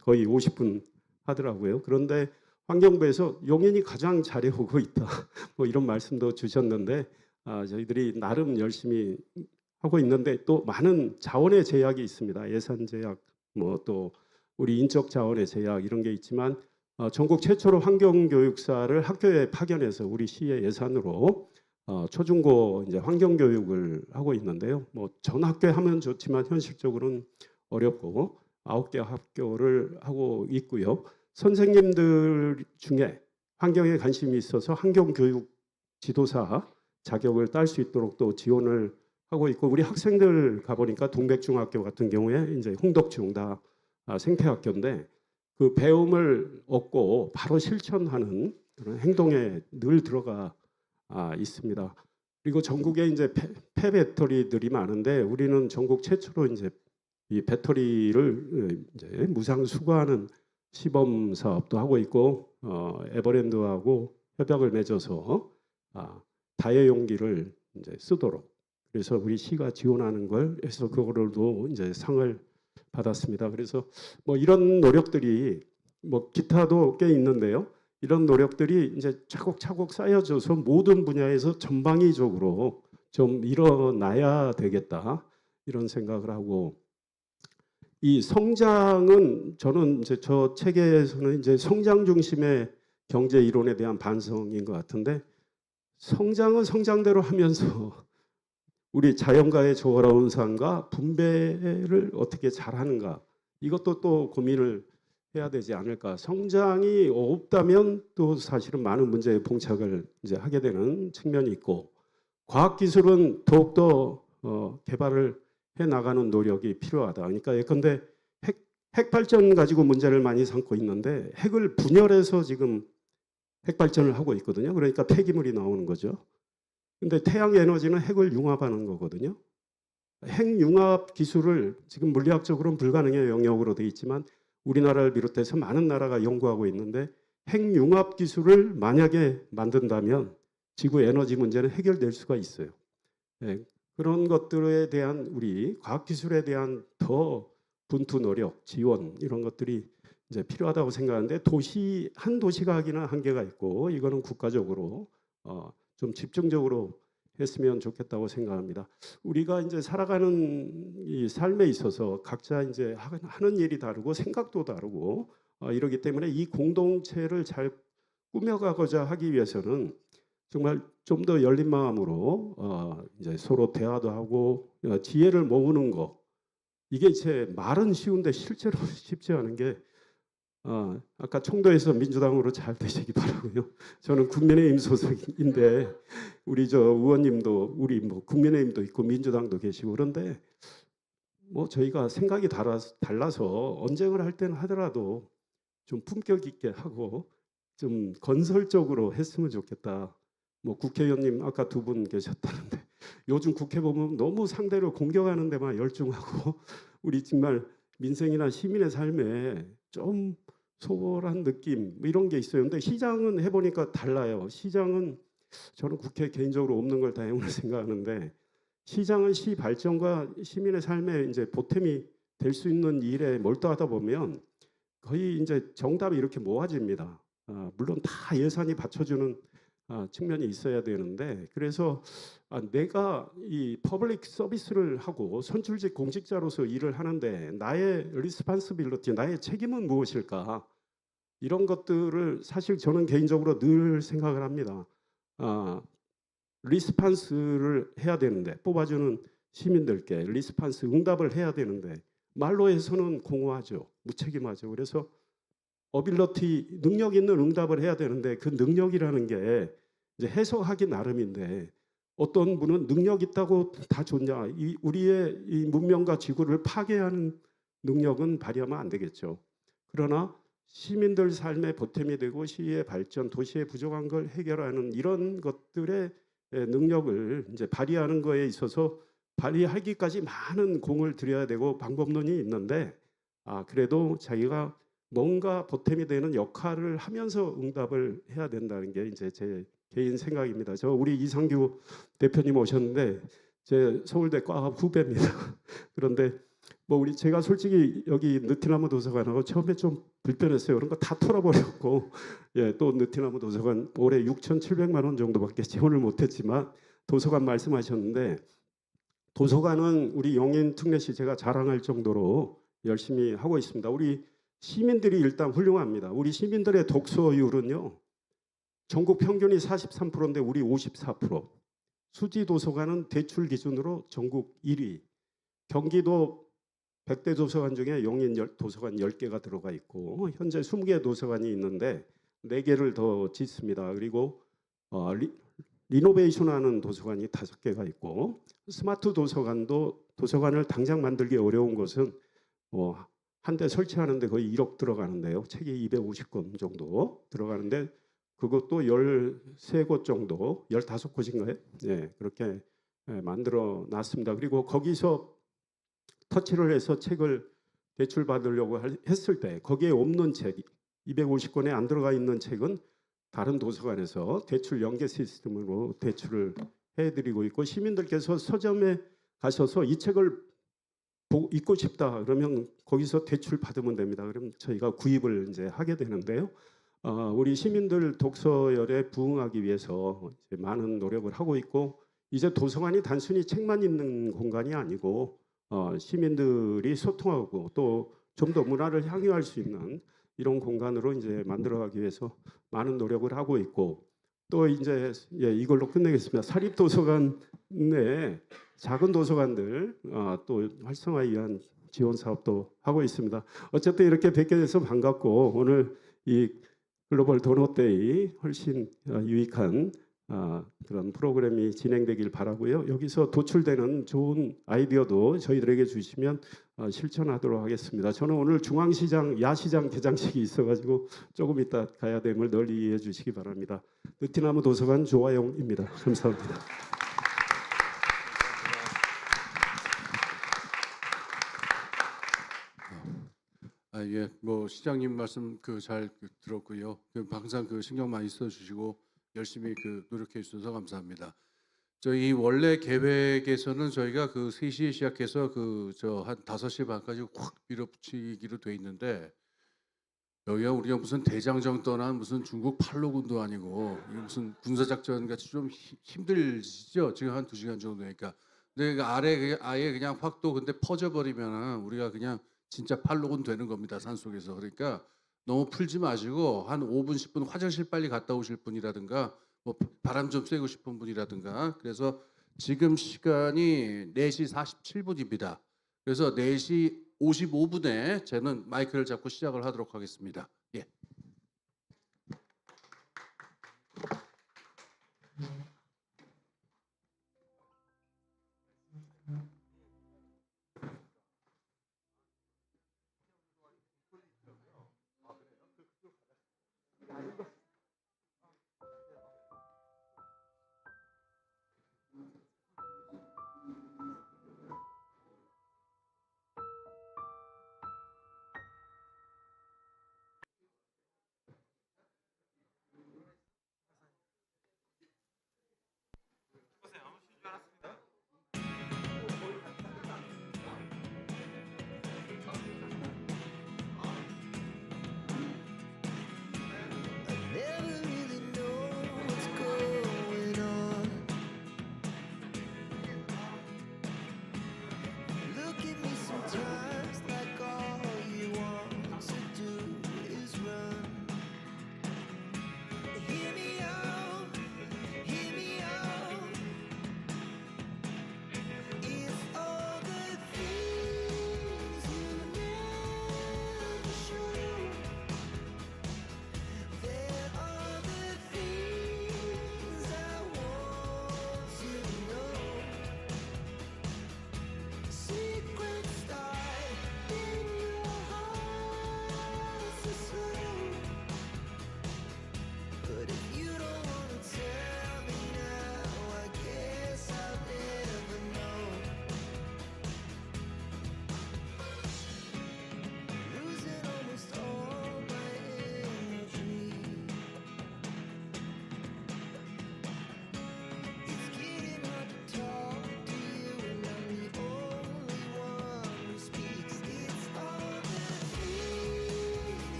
거의 50분 하더라고요. 그런데 환경부에서 용인이 가장 잘해오고 있다. 뭐 이런 말씀도 주셨는데 저희들이 나름 열심히 하고 있는데 또 많은 자원의 제약이 있습니다. 예산 제약, 뭐 또 우리 인적 자원의 제약 이런 게 있지만 전국 최초로 환경교육사를 학교에 파견해서 우리 시의 예산으로 초중고 이제 환경교육을 하고 있는데요. 뭐 전 학교에 하면 좋지만 현실적으로는 어렵고 9개 학교를 하고 있고요. 선생님들 중에 환경에 관심이 있어서 환경교육 지도사 자격을 딸 수 있도록 또 지원을 하고 있고 우리 학생들 가보니까 동백중학교 같은 경우에 이제 홍덕중 다 생태학교인데 그 배움을 얻고 바로 실천하는 그런 행동에 늘 들어가 있습니다. 그리고 전국에 이제 폐배터리들이 많은데 우리는 전국 최초로 이제 이 배터리를 이제 무상 수거하는 시범 사업도 하고 있고 에버랜드하고 협약을 맺어서 다회용기를 이제 쓰도록 그래서 우리 시가 지원하는 걸 해서 그거를도 이제 상을 받았습니다. 그래서 뭐 이런 노력들이 뭐 기타도 꽤 있는데요. 이런 노력들이 이제 차곡차곡 쌓여져서 모든 분야에서 전방위적으로 좀 일어나야 되겠다 이런 생각을 하고 이 성장은 저는 이제 저 책에서는 이제 성장 중심의 경제 이론에 대한 반성인 것 같은데 성장은 성장대로 하면서 우리 자연과의 조화로운 삶과 분배를 어떻게 잘하는가 이것도 또 고민을 해야 되지 않을까. 성장이 없다면 또 사실은 많은 문제에 봉착을 이제 하게 되는 측면이 있고 과학기술은 더욱더 개발을 해 나가는 노력이 필요하다. 그러니까 예컨대 핵 발전 가지고 문제를 많이 삼고 있는데 핵을 분열해서 지금 핵 발전을 하고 있거든요. 그러니까 폐기물이 나오는 거죠. 근데 태양 에너지는 핵을 융합하는 거거든요. 핵 융합 기술을 지금 물리학적으로는 불가능의 영역으로 돼 있지만 우리나라를 비롯해서 많은 나라가 연구하고 있는데 핵 융합 기술을 만약에 만든다면 지구 에너지 문제는 해결될 수가 있어요. 네, 그런 것들에 대한 우리 과학기술에 대한 더 분투 노력, 지원 이런 것들이 이제 필요하다고 생각하는데 한 도시가 하기는 한계가 있고 이거는 국가적으로 좀 집중적으로 했으면 좋겠다고 생각합니다. 우리가 이제 살아가는 이 삶에 있어서 각자 이제 하는 일이 다르고 생각도 다르고 이러기 때문에 이 공동체를 잘 꾸며가고자 하기 위해서는 정말 좀 더 열린 마음으로 이제 서로 대화도 하고 지혜를 모으는 거 이게 제 말은 쉬운데 실제로 쉽지 않은 게 아까 청도에서 민주당으로 잘 되시기 바라고요. 저는 국민의힘 소속인데 우리 저 의원님도 우리 뭐 국민의힘도 있고 민주당도 계시고 그런데 뭐 저희가 생각이 달라서 언쟁을 할 때는 하더라도 좀 품격 있게 하고 좀 건설적으로 했으면 좋겠다. 뭐 국회의원님 아까 2분 계셨다는데 요즘 국회 보면 너무 상대를 공격하는 데만 열중하고 우리 정말 민생이나 시민의 삶에 좀 소홀한 느낌 뭐 이런 게 있어요. 근데 시장은 해보니까 달라요. 시장은 저는 국회 개인적으로 없는 걸 다행으로 생각하는데 시장은 시 발전과 시민의 삶에 이제 보탬이 될 수 있는 일에 몰두하다 보면 거의 이제 정답이 이렇게 모아집니다. 물론 다 예산이 받쳐주는 측면이 있어야 되는데 그래서 내가 이 퍼블릭 서비스를 하고 선출직 공직자로서 일을 하는데 나의 리스판시빌리티, 나의 책임은 무엇일까? 이런 것들을 사실 저는 개인적으로 늘 생각을 합니다. 리스판스를 해야 되는데 뽑아주는 시민들께 리스판스 응답을 해야 되는데 말로 해서는 공허하죠. 무책임하죠. 그래서 어빌러티 능력 있는 응답을 해야 되는데 그 능력이라는 게 이제 해석하기 나름인데 어떤 분은 능력 있다고 다 좋냐? 우리의 이 문명과 지구를 파괴하는 능력은 발휘하면 안 되겠죠. 그러나 시민들 삶의 보탬이 되고 시의 발전, 도시의 부족한 걸 해결하는 이런 것들의 능력을 이제 발휘하는 거에 있어서 발휘하기까지 많은 공을 들여야 되고 방법론이 있는데 그래도 자기가 뭔가 보탬이 되는 역할을 하면서 응답을 해야 된다는 게 이제 제 개인 생각입니다. 저 우리 이상규 대표님 오셨는데 제 서울대 과 후배입니다. 그런데 뭐 제가 솔직히 여기 느티나무 도서관하고 처음에 좀 불편했어요. 그런 거 다 털어버렸고 또 느티나무 도서관 올해 6,700만 원 정도밖에 지원을 못했지만 도서관 말씀하셨는데 도서관은 우리 용인 특례시 제가 자랑할 정도로 열심히 하고 있습니다. 우리 시민들이 일단 훌륭합니다. 우리 시민들의 독서율은요. 전국 평균이 43%인데 우리 54%. 수지 도서관은 대출 기준으로 전국 1위. 경기도 100대 도서관 중에 용인 도서관 10개가 들어가 있고 현재 20개 도서관이 있는데 4개를 더 짓습니다. 그리고 리노베이션하는 도서관이 5개가 있고 스마트 도서관도 도서관을 당장 만들기 어려운 곳은 한 대 설치하는데 거의 1억 들어가는데요. 책이 250권 정도 들어가는데 그것도 13곳 정도, 15곳인가요? 네, 그렇게 만들어 놨습니다. 그리고 거기서 터치를 해서 책을 대출 받으려고 했을 때 거기에 없는 책, 250권에 안 들어가 있는 책은 다른 도서관에서 대출 연계 시스템으로 대출을 해드리고 있고 시민들께서 서점에 가셔서 이 책을 읽고 싶다 그러면 거기서 대출 받으면 됩니다. 그럼 저희가 구입을 이제 하게 되는데요. 우리 시민들 독서열에 부응하기 위해서 이제 많은 노력을 하고 있고 이제 도서관이 단순히 책만 있는 공간이 아니고 시민들이 소통하고 또 좀 더 문화를 향유할 수 있는 이런 공간으로 이제 만들어가기 위해서 많은 노력을 하고 있고 또 이제 이걸로 끝내겠습니다. 사립도서관 내 작은 도서관들 또 활성화에 위한 지원 사업도 하고 있습니다. 어쨌든 이렇게 뵙게 돼서 반갑고 오늘 이 글로벌 도넛데이 훨씬 유익한 그런 프로그램이 진행되길 바라고요. 여기서 도출되는 좋은 아이디어도 저희들에게 주시면 실천하도록 하겠습니다. 저는 오늘 중앙시장 야시장 개장식이 있어가지고 조금 이따 가야 됨을 널리 이해해 주시기 바랍니다. 느티나무 도서관 조화영입니다. 감사합니다. 예, 뭐 시장님 말씀 잘 들었고요. 항상 신경 많이 써주시고 열심히 노력해 주셔서 감사합니다. 저희 원래 계획에서는 저희가 3시에 시작해서 한 5시 반까지 확 밀어붙이기로 돼 있는데 여기가 우리가 무슨 대장정 떠난 무슨 중국 팔로군도 아니고 이게 무슨 군사작전 같이 좀 힘들죠. 지금 한 2시간 정도 되니까. 근데 아예 그냥 확 또 근데 퍼져버리면은 우리가 그냥 진짜 팔로군 되는 겁니다. 산속에서. 그러니까 너무 풀지 마시고 한 5분 10분 화장실 빨리 갔다 오실 분이라든가 뭐 바람 좀 쐬고 싶은 분이라든가 그래서 지금 시간이 4시 47분입니다. 그래서 4시 55분에 저는 마이크를 잡고 시작을 하도록 하겠습니다. 예.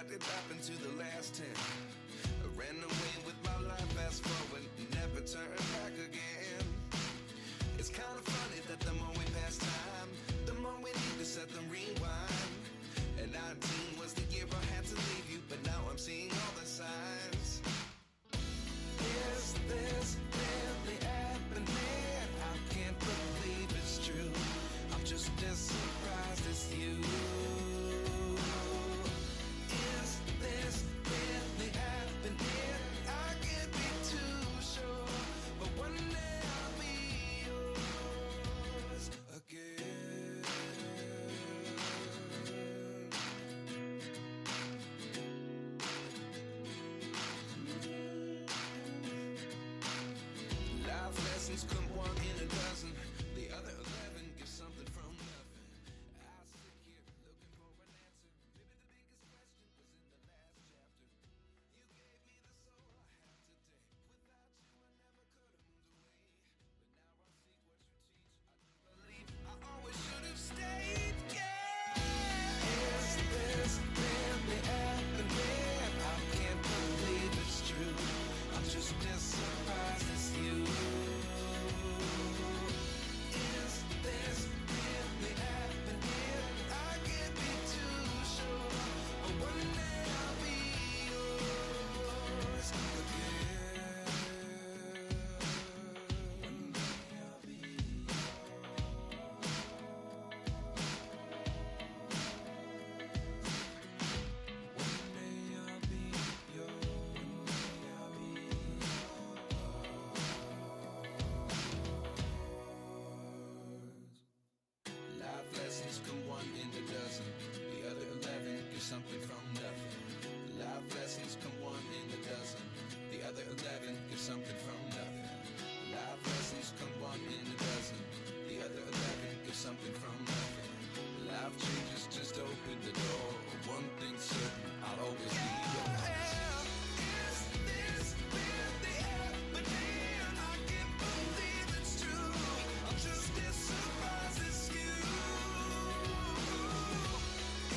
what did happen to the last 10? I ran away with my life, fast forward, never turn back again. It's kind of funny that the more we pass time, the more we need to set them rewind. And 19 was the year I had to leave you, but now I'm seeing all the signs. Is this really happening? I can't believe it's true. I'm just as surprised as you. Is this really happening? I can't be too sure, but one day I'll be yours again. Life lessons come one in a dozen. The other 11 give something from nothing. I sit here looking for an answer. Maybe the biggest question was in the last chapter. You gave me the soul I have today. Without you, I never could have moved away. But now I see what you teach. I do believe I always should have stayed. Yeah. Is this really happening? I can't believe it's true. I'm just as surprised as you. Is this really happening? I can't be too sure, but one day I'll be yours again. One day I'll be Life lessons come one in a dozen. The other 11 give something from nothing. Life lessons come one in a dozen. The other 11 give something from nothing. Life lessons come one in a dozen. The other 11 give something from nothing. Life changes just open the door. One thing's certain, I'll always be yours. Is this really happening? I can't believe it's true. I'm just as surprised as you.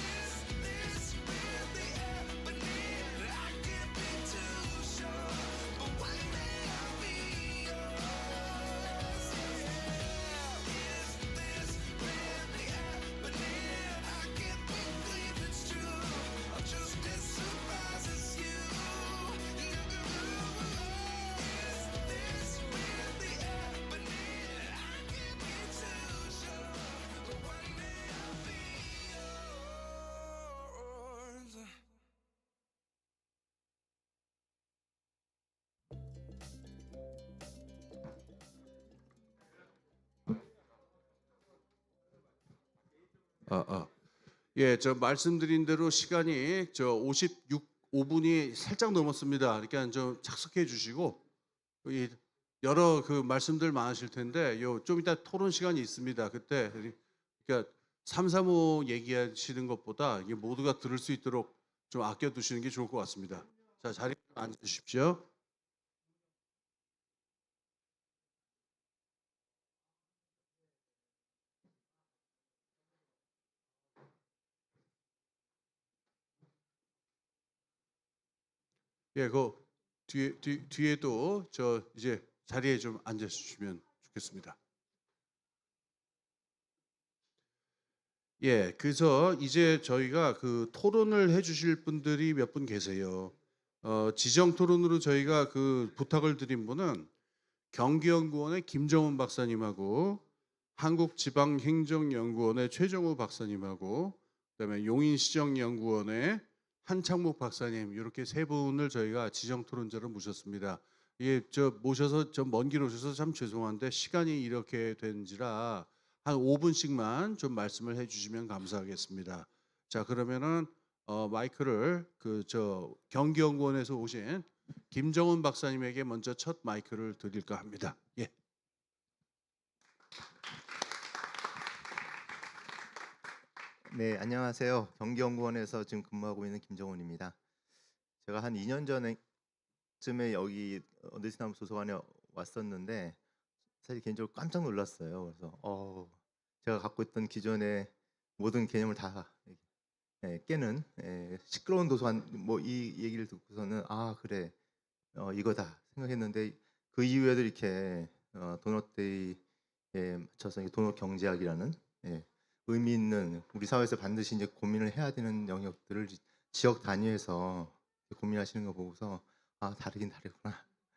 Is this really happening? I can't be too sure, but one day I'll be yours. Is this really happening? I can't believe it's true. I'm just as surprised as you. Is this really happening? I can't be too sure, but one day I'll be yours. 예, 저 말씀드린 대로 시간이 저 5분이 살짝 넘었습니다. 그러니까 좀 착석해 주시고 이 여러 그 말씀들 많으실 텐데 요 좀 이따 토론 시간이 있습니다. 그때 그러니까 335 얘기하시는 것보다 이게 모두가 들을 수 있도록 좀 아껴 두시는 게 좋을 것 같습니다. 자, 자리에 앉아 주십시오. 예, 그 뒤에도 저 이제 자리에 좀 앉아 주시면 좋겠습니다. 예, 그래서 이제 저희가 그 토론을 해주실 분들이 몇 분 계세요. 지정 토론으로 저희가 그 부탁을 드린 분은 경기연구원의 김정훈 박사님하고 한국지방행정연구원의 최정우 박사님하고 그다음에 용인시정연구원의 한창목 박사님 이렇게 세 분을 저희가 지정 토론자로 모셨습니다. 이게 저 모셔서 좀 먼 길 오셔서 참 죄송한데 시간이 이렇게 된지라 한 5분씩만 좀 말씀을 해주시면 감사하겠습니다. 자, 그러면은 마이크를 그 저 경기연구원에서 오신 김정훈 박사님에게 먼저 첫 마이크를 드릴까 합니다. 예. 네, 안녕하세요. 경기연구원에서 지금 근무하고 있는 김정훈입니다. 제가 한 2년 전쯤에 여기 느티나무 도서관에 왔었는데 사실 개인적으로 깜짝 놀랐어요. 그래서 제가 갖고 있던 기존의 모든 개념을 다 깨는 시끄러운 도서관 뭐 이 얘기를 듣고서는 아 그래 이거다 생각했는데 그 이후에도 이렇게 도넛데이에 맞춰서 이 도넛 경제학이라는 의미 있는 우리 사회에서 반드시 이제 고민을 해야 되는 영역들을 지역 단위에서 고민하시는 거 보고서 아 다르긴 다르구나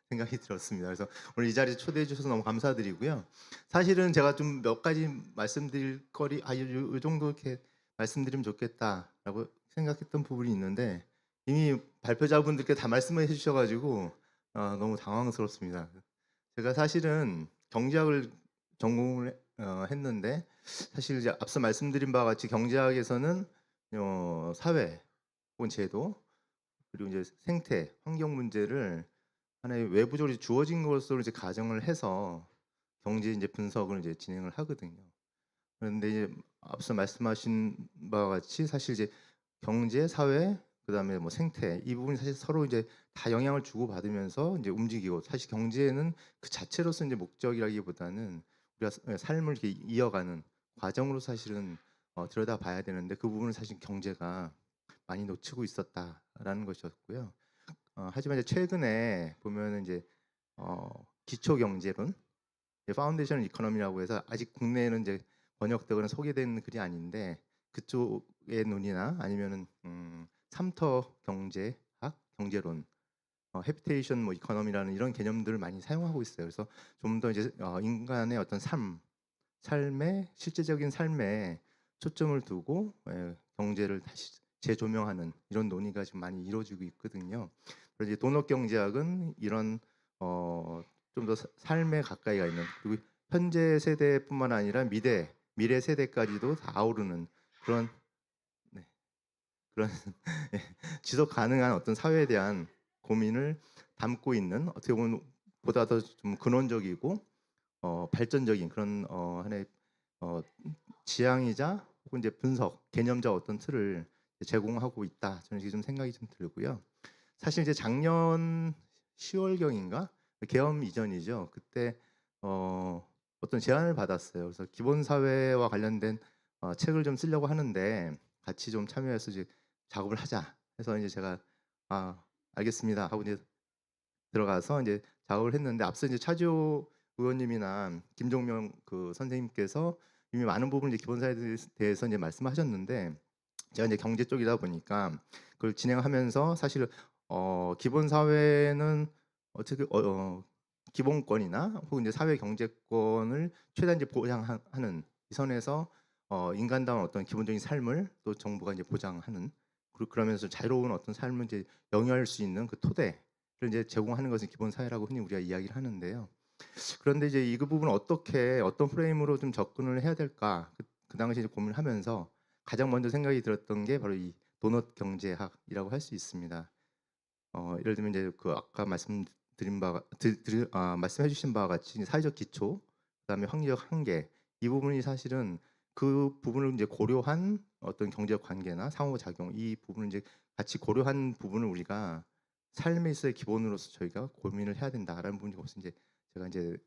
생각이 들었습니다. 그래서 오늘 이 자리에 초대해 주셔서 너무 감사드리고요. 사실은 제가 좀 몇 가지 말씀드릴 거리 요 정도 이렇게 말씀드리면 좋겠다라고 생각했던 부분이 있는데 이미 발표자분들께 다 말씀을 해주셔가지고 너무 당황스럽습니다. 제가 사실은 경제학을 전공을 했는데 사실 이제 앞서 말씀드린 바와 같이 경제학에서는 사회 혹은 제도 그리고 이제 생태, 환경 문제를 하나의 외부적으로 주어진 것으로 이제 가정을 해서 경제 이제 분석을 이제 진행을 하거든요. 그런데 이제 앞서 말씀하신 바와 같이 사실 이제 경제, 사회, 그다음에 뭐 생태 이 부분이 사실 서로 이제 다 영향을 주고 받으면서 이제 움직이고 사실 경제는 그 자체로서 이제 목적이라기보다는 우리가 삶을 이렇게 이어가는 과정으로 사실은 들여다봐야 되는데 그 부분은 사실 경제가 많이 놓치고 있었다라는 것이었고요. 하지만 이제 최근에 보면은 이제 기초 경제론, 파운데이션 이코노미라고 해서 아직 국내에는 이제 번역되거나 소개된 글이 아닌데 그쪽의 논의나 아니면은 삼터 경제학, 경제론, 해피테이션 뭐 이코노미라는 이런 개념들을 많이 사용하고 있어요. 그래서 좀 더 이제 인간의 어떤 삶의 실제적인 삶에 초점을 두고 경제를 다시 재조명하는 이런 논의가 지금 많이 이루어지고 있거든요. 그래서 이제 도넛 경제학은 이런 좀 더 삶에 가까이 가 있는 그리고 현재 세대뿐만 아니라 미래 세대까지도 다 아우르는 그런 지속 가능한 어떤 사회에 대한 고민을 담고 있는 어떻게 보면 보다 더 좀 근원적이고 발전적인 그런 하나의 지향이자 혹은 이제 분석 개념적 어떤 틀을 제공하고 있다. 저는 이게 좀 생각이 좀 들고요. 사실 이제 작년 10월경인가 계엄 이전이죠. 그때 어떤 제안을 받았어요. 그래서 기본 사회와 관련된 책을 좀 쓰려고 하는데 같이 좀 참여해서 이제 작업을 하자. 해서 이제 제가 알겠습니다 하고 이제 들어가서 이제 작업을 했는데 앞서 이제 차지호 의원님이나 김종명 그 선생님께서 이미 많은 부분을 이제 기본 사회에 대해서 이제 말씀하셨는데 제가 이제 경제 쪽이다 보니까 그걸 진행하면서 사실 기본 사회는 어떻게 기본권이나 혹은 이제 사회 경제권을 최대한 이제 보장하는 이 선에서 인간다운 어떤 기본적인 삶을 또 정부가 이제 보장하는 그러면서 자유로운 어떤 삶을 이제 영위할 수 있는 그 토대를 이제 제공하는 것은 기본 사회라고 흔히 우리가 이야기를 하는데요. 그런데 이제 이 부분을 어떤 프레임으로 좀 접근을 해야 될까 그 당시에 고민을 하면서 가장 먼저 생각이 들었던 게 바로 이 도넛 경제학이라고 할 수 있습니다. 예를 들면 이제 그 아까 말씀해주신 바와 같이 사회적 기초, 그다음에 확률적 한계 이 부분이 사실은 그 부분을 이제 고려한 어떤 경제적 관계나 상호작용 이 부분을 이제 같이 고려한 부분을 우리가 삶에 있어의 기본으로서 저희가 고민을 해야 된다라는 부분이 없어 이제 제가 이제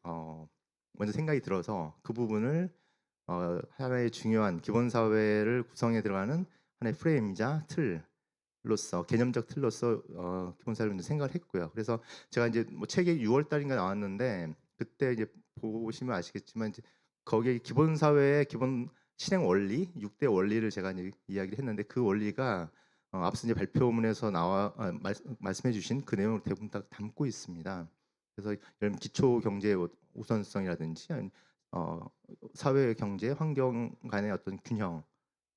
먼저 생각이 들어서 그 부분을 하나의 중요한 기본 사회를 구성해 들어가는 하나의 프레임이자 틀로서 개념적 틀로서 기본 사회를 생각을 했고요. 그래서 제가 이제 뭐 책이 6월 달인가 나왔는데 그때 이제 보시면 아시겠지만 이제 거기에 기본 사회의 기본 실행 원리 6대 원리를 제가 이제 이야기를 했는데 그 원리가 앞서 이제 발표문에서 말씀해 주신 그 내용을 대부분 다 담고 있습니다. 그래서 이런 기초 경제의 우선성이라든지 사회 경제 환경 간의 어떤 균형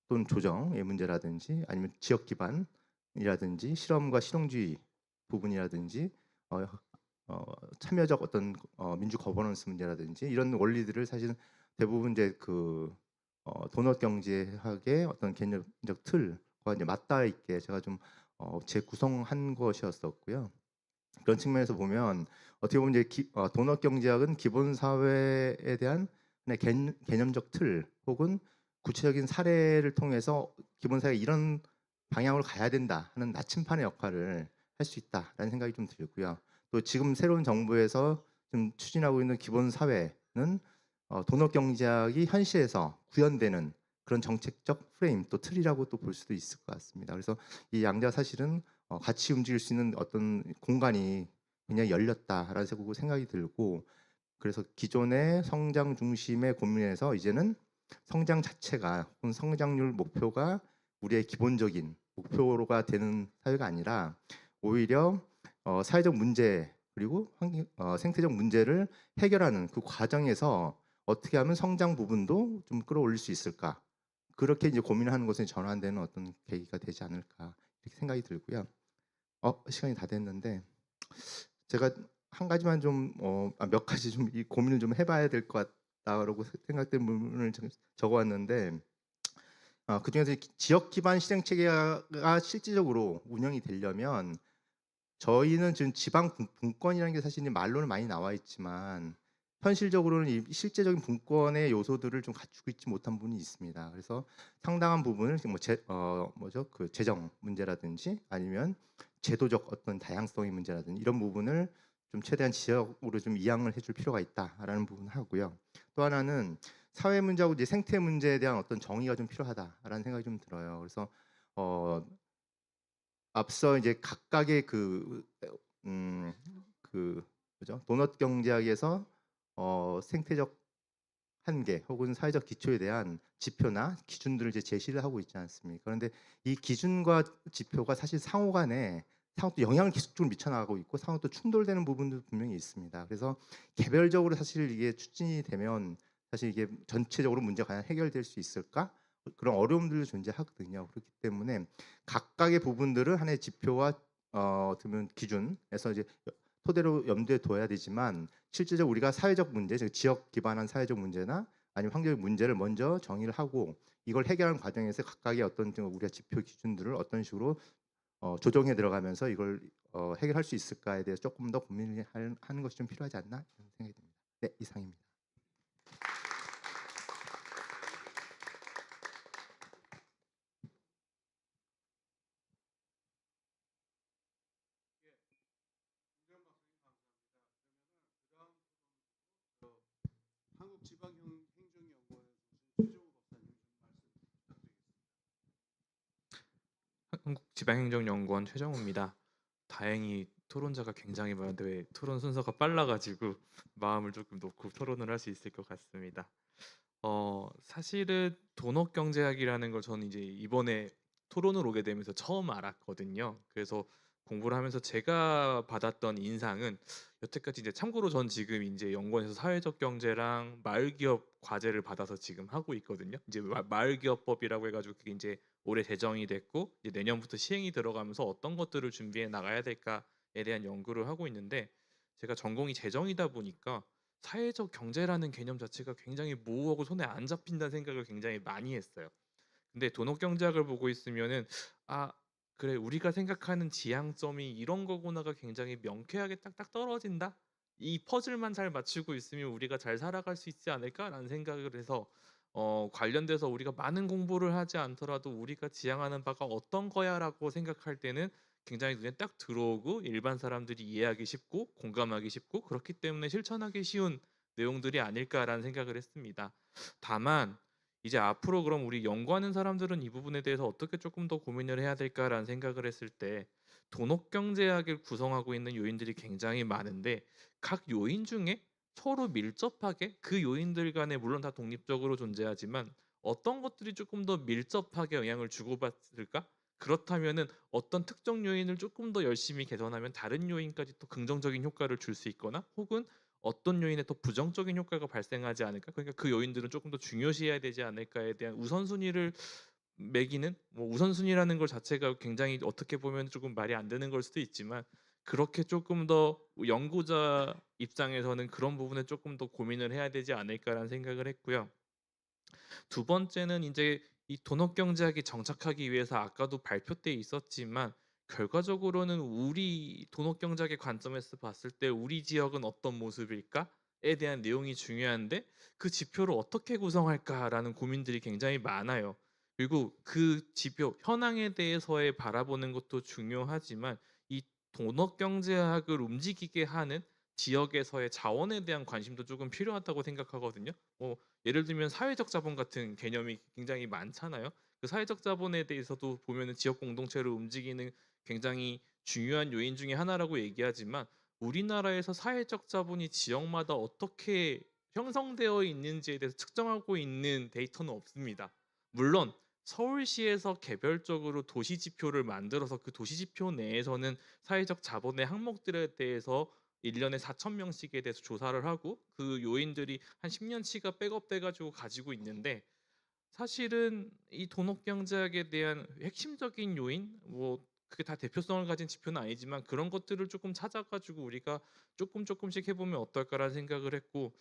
또는 조정의 문제라든지 아니면 지역 기반이라든지 실험과 실용주의 부분이라든지 참여적 어떤 민주 거버넌스 문제라든지 이런 원리들을 사실은 대부분 이제 그 도넛 경제학의 어떤 개념적 틀과 이제 맞닿아 있게 제가 좀 재구성한 것이었었고요. 그런 측면에서 보면 어떻게 보면 이제 도넛 경제학은 기본 사회에 대한 개념적 틀 혹은 구체적인 사례를 통해서 기본 사회가 이런 방향으로 가야 된다 하는 나침판의 역할을 할 수 있다라는 생각이 좀 들고요. 또 지금 새로운 정부에서 좀 추진하고 있는 기본 사회는 도넛 경제학이 현실에서 구현되는 그런 정책적 프레임 또 틀이라고 또 볼 수도 있을 것 같습니다. 그래서 이 양자 사실은 같이 움직일 수 있는 어떤 공간이 굉장히 열렸다라는 생각이 들고 그래서 기존의 성장 중심의 고민에서 이제는 성장 자체가 혹은 성장률 목표가 우리의 기본적인 목표가 되는 사회가 아니라 오히려 사회적 문제 그리고 생태적 문제를 해결하는 그 과정에서 어떻게 하면 성장 부분도 좀 끌어올릴 수 있을까 그렇게 이제 고민하는 것에 전환되는 어떤 계기가 되지 않을까 이렇게 생각이 들고요. 시간이 다 됐는데 제가 한 가지만 좀 몇 가지 좀 이 고민을 좀 해봐야 될 것 같다라고 생각된 부분을 적어왔는데 그 중에서 지역 기반 시정 체계가 실질적으로 운영이 되려면 저희는 지금 지방 분권이라는 게 사실 말로는 많이 나와 있지만 현실적으로는 이 실제적인 분권의 요소들을 좀 갖추고 있지 못한 부분이 있습니다. 그래서 상당한 부분을 그 재정 문제라든지 아니면 제도적 어떤 다양성의 문제라든지 이런 부분을 좀 최대한 지역으로 좀 이양을 해줄 필요가 있다라는 부분을 하고요. 또 하나는 사회 문제하고 이제 생태 문제에 대한 어떤 정의가 좀 필요하다라는 생각이 좀 들어요. 그래서 앞서 이제 각각의 도넛 경제학에서 생태적 한계 혹은 사회적 기초에 대한 지표나 기준들을 이제 제시를 하고 있지 않습니까? 그런데 이 기준과 지표가 사실 상호 또 영향을 계속적으로 미쳐나가고 있고 상호 또 충돌되는 부분도 분명히 있습니다. 그래서 개별적으로 사실 이게 추진이 되면 사실 이게 전체적으로 문제가 과연 해결될 수 있을까? 그런 어려움들도 존재하거든요. 그렇기 때문에 각각의 부분들을 하나의 지표와 어쩌면 기준에서 이제 토대로 염두에 둬야 되지만 실제적으로 우리가 사회적 문제, 즉 지역 기반한 사회적 문제나 아니면 환경적 문제를 먼저 정의를 하고 이걸 해결하는 과정에서 각각의 어떤 우리가 지표 기준들을 어떤 식으로 조정해 들어가면서 이걸 해결할 수 있을까에 대해서 조금 더 고민을 하는 것이 좀 필요하지 않나 이런 생각이 듭니다. 네, 이상입니다. 한국지방행정연구원 최정우입니다. 다행히 토론자가 굉장히 많은데 왜 토론 순서가 빨라가지고 마음을 조금 놓고 토론을 할 수 있을 것 같습니다. 사실은 도넛경제학이라는 걸 저는 이제 이번에 토론을 오게 되면서 처음 알았거든요. 그래서 공부를 하면서 제가 받았던 인상은 여태까지 이제 참고로 전 지금 이제 연구원에서 사회적 경제랑 마을기업 과제를 받아서 지금 하고 있거든요. 이제 마을기업법이라고 해가지고 그게 이제 올해 제정이 됐고 이제 내년부터 시행이 들어가면서 어떤 것들을 준비해 나가야 될까에 대한 연구를 하고 있는데 제가 전공이 재정이다 보니까 사회적 경제라는 개념 자체가 굉장히 모호하고 손에 안 잡힌다는 생각을 굉장히 많이 했어요. 근데 도넛 경제학을 보고 있으면은 그래 우리가 생각하는 지향점이 이런 거구나가 굉장히 명쾌하게 딱딱 떨어진다. 이 퍼즐만 잘 맞추고 있으면 우리가 잘 살아갈 수 있지 않을까라는 생각을 해서 관련돼서 우리가 많은 공부를 하지 않더라도 우리가 지향하는 바가 어떤 거야라고 생각할 때는 굉장히 눈에 딱 들어오고 일반 사람들이 이해하기 쉽고 공감하기 쉽고 그렇기 때문에 실천하기 쉬운 내용들이 아닐까라는 생각을 했습니다. 다만 이제 앞으로 그럼 우리 연구하는 사람들은 이 부분에 대해서 어떻게 조금 더 고민을 해야 될까라는 생각을 했을 때 도넛 경제학을 구성하고 있는 요인들이 굉장히 많은데 각 요인 중에 서로 밀접하게 그 요인들 간에 물론 다 독립적으로 존재하지만 어떤 것들이 조금 더 밀접하게 영향을 주고받을까? 그렇다면은 어떤 특정 요인을 조금 더 열심히 개선하면 다른 요인까지 또 긍정적인 효과를 줄 수 있거나 혹은 어떤 요인에 더 부정적인 효과가 발생하지 않을까? 그러니까 그 요인들은 조금 더 중요시해야 되지 않을까에 대한 우선순위를 매기는 우선순위라는 것 자체가 굉장히 어떻게 보면 조금 말이 안 되는 걸 수도 있지만 그렇게 조금 더 연구자 입장에서는 그런 부분에 조금 더 고민을 해야 되지 않을까라는 생각을 했고요. 두 번째는 이제 이 도넛 경제학이 정착하기 위해서 아까도 발표 때 있었지만 결과적으로는 우리 도넛 경제학의 관점에서 봤을 때 우리 지역은 어떤 모습일까에 대한 내용이 중요한데 그 지표를 어떻게 구성할까라는 고민들이 굉장히 많아요. 그리고 그 지표 현황에 대해서의 바라보는 것도 중요하지만 이 도넛 경제학을 움직이게 하는 지역에서의 자원에 대한 관심도 조금 필요하다고 생각하거든요. 예를 들면 사회적 자본 같은 개념이 굉장히 많잖아요. 그 사회적 자본에 대해서도 보면은 지역 공동체로 움직이는 굉장히 중요한 요인 중에 하나라고 얘기하지만 우리나라에서 사회적 자본이 지역마다 어떻게 형성되어 있는지에 대해서 측정하고 있는 데이터는 없습니다. 물론 서울시에서 개별적으로 도시 지표를 만들어서 그 도시 지표 내에서는 사회적 자본의 항목들에 대해서 1년에 4,000명씩에 대해서 조사를 하고 그 요인들이 한 10년치가 백업돼 가지고 가지고 있는데 사실은 이 돈업 경제학에 대한 핵심적인 요인 뭐 그게 다 대표성을 가진 지표는 아니지만 그런 것들을 조금 찾아 가지고 우리가 조금씩 해보면 어떨까라는 생각을 했고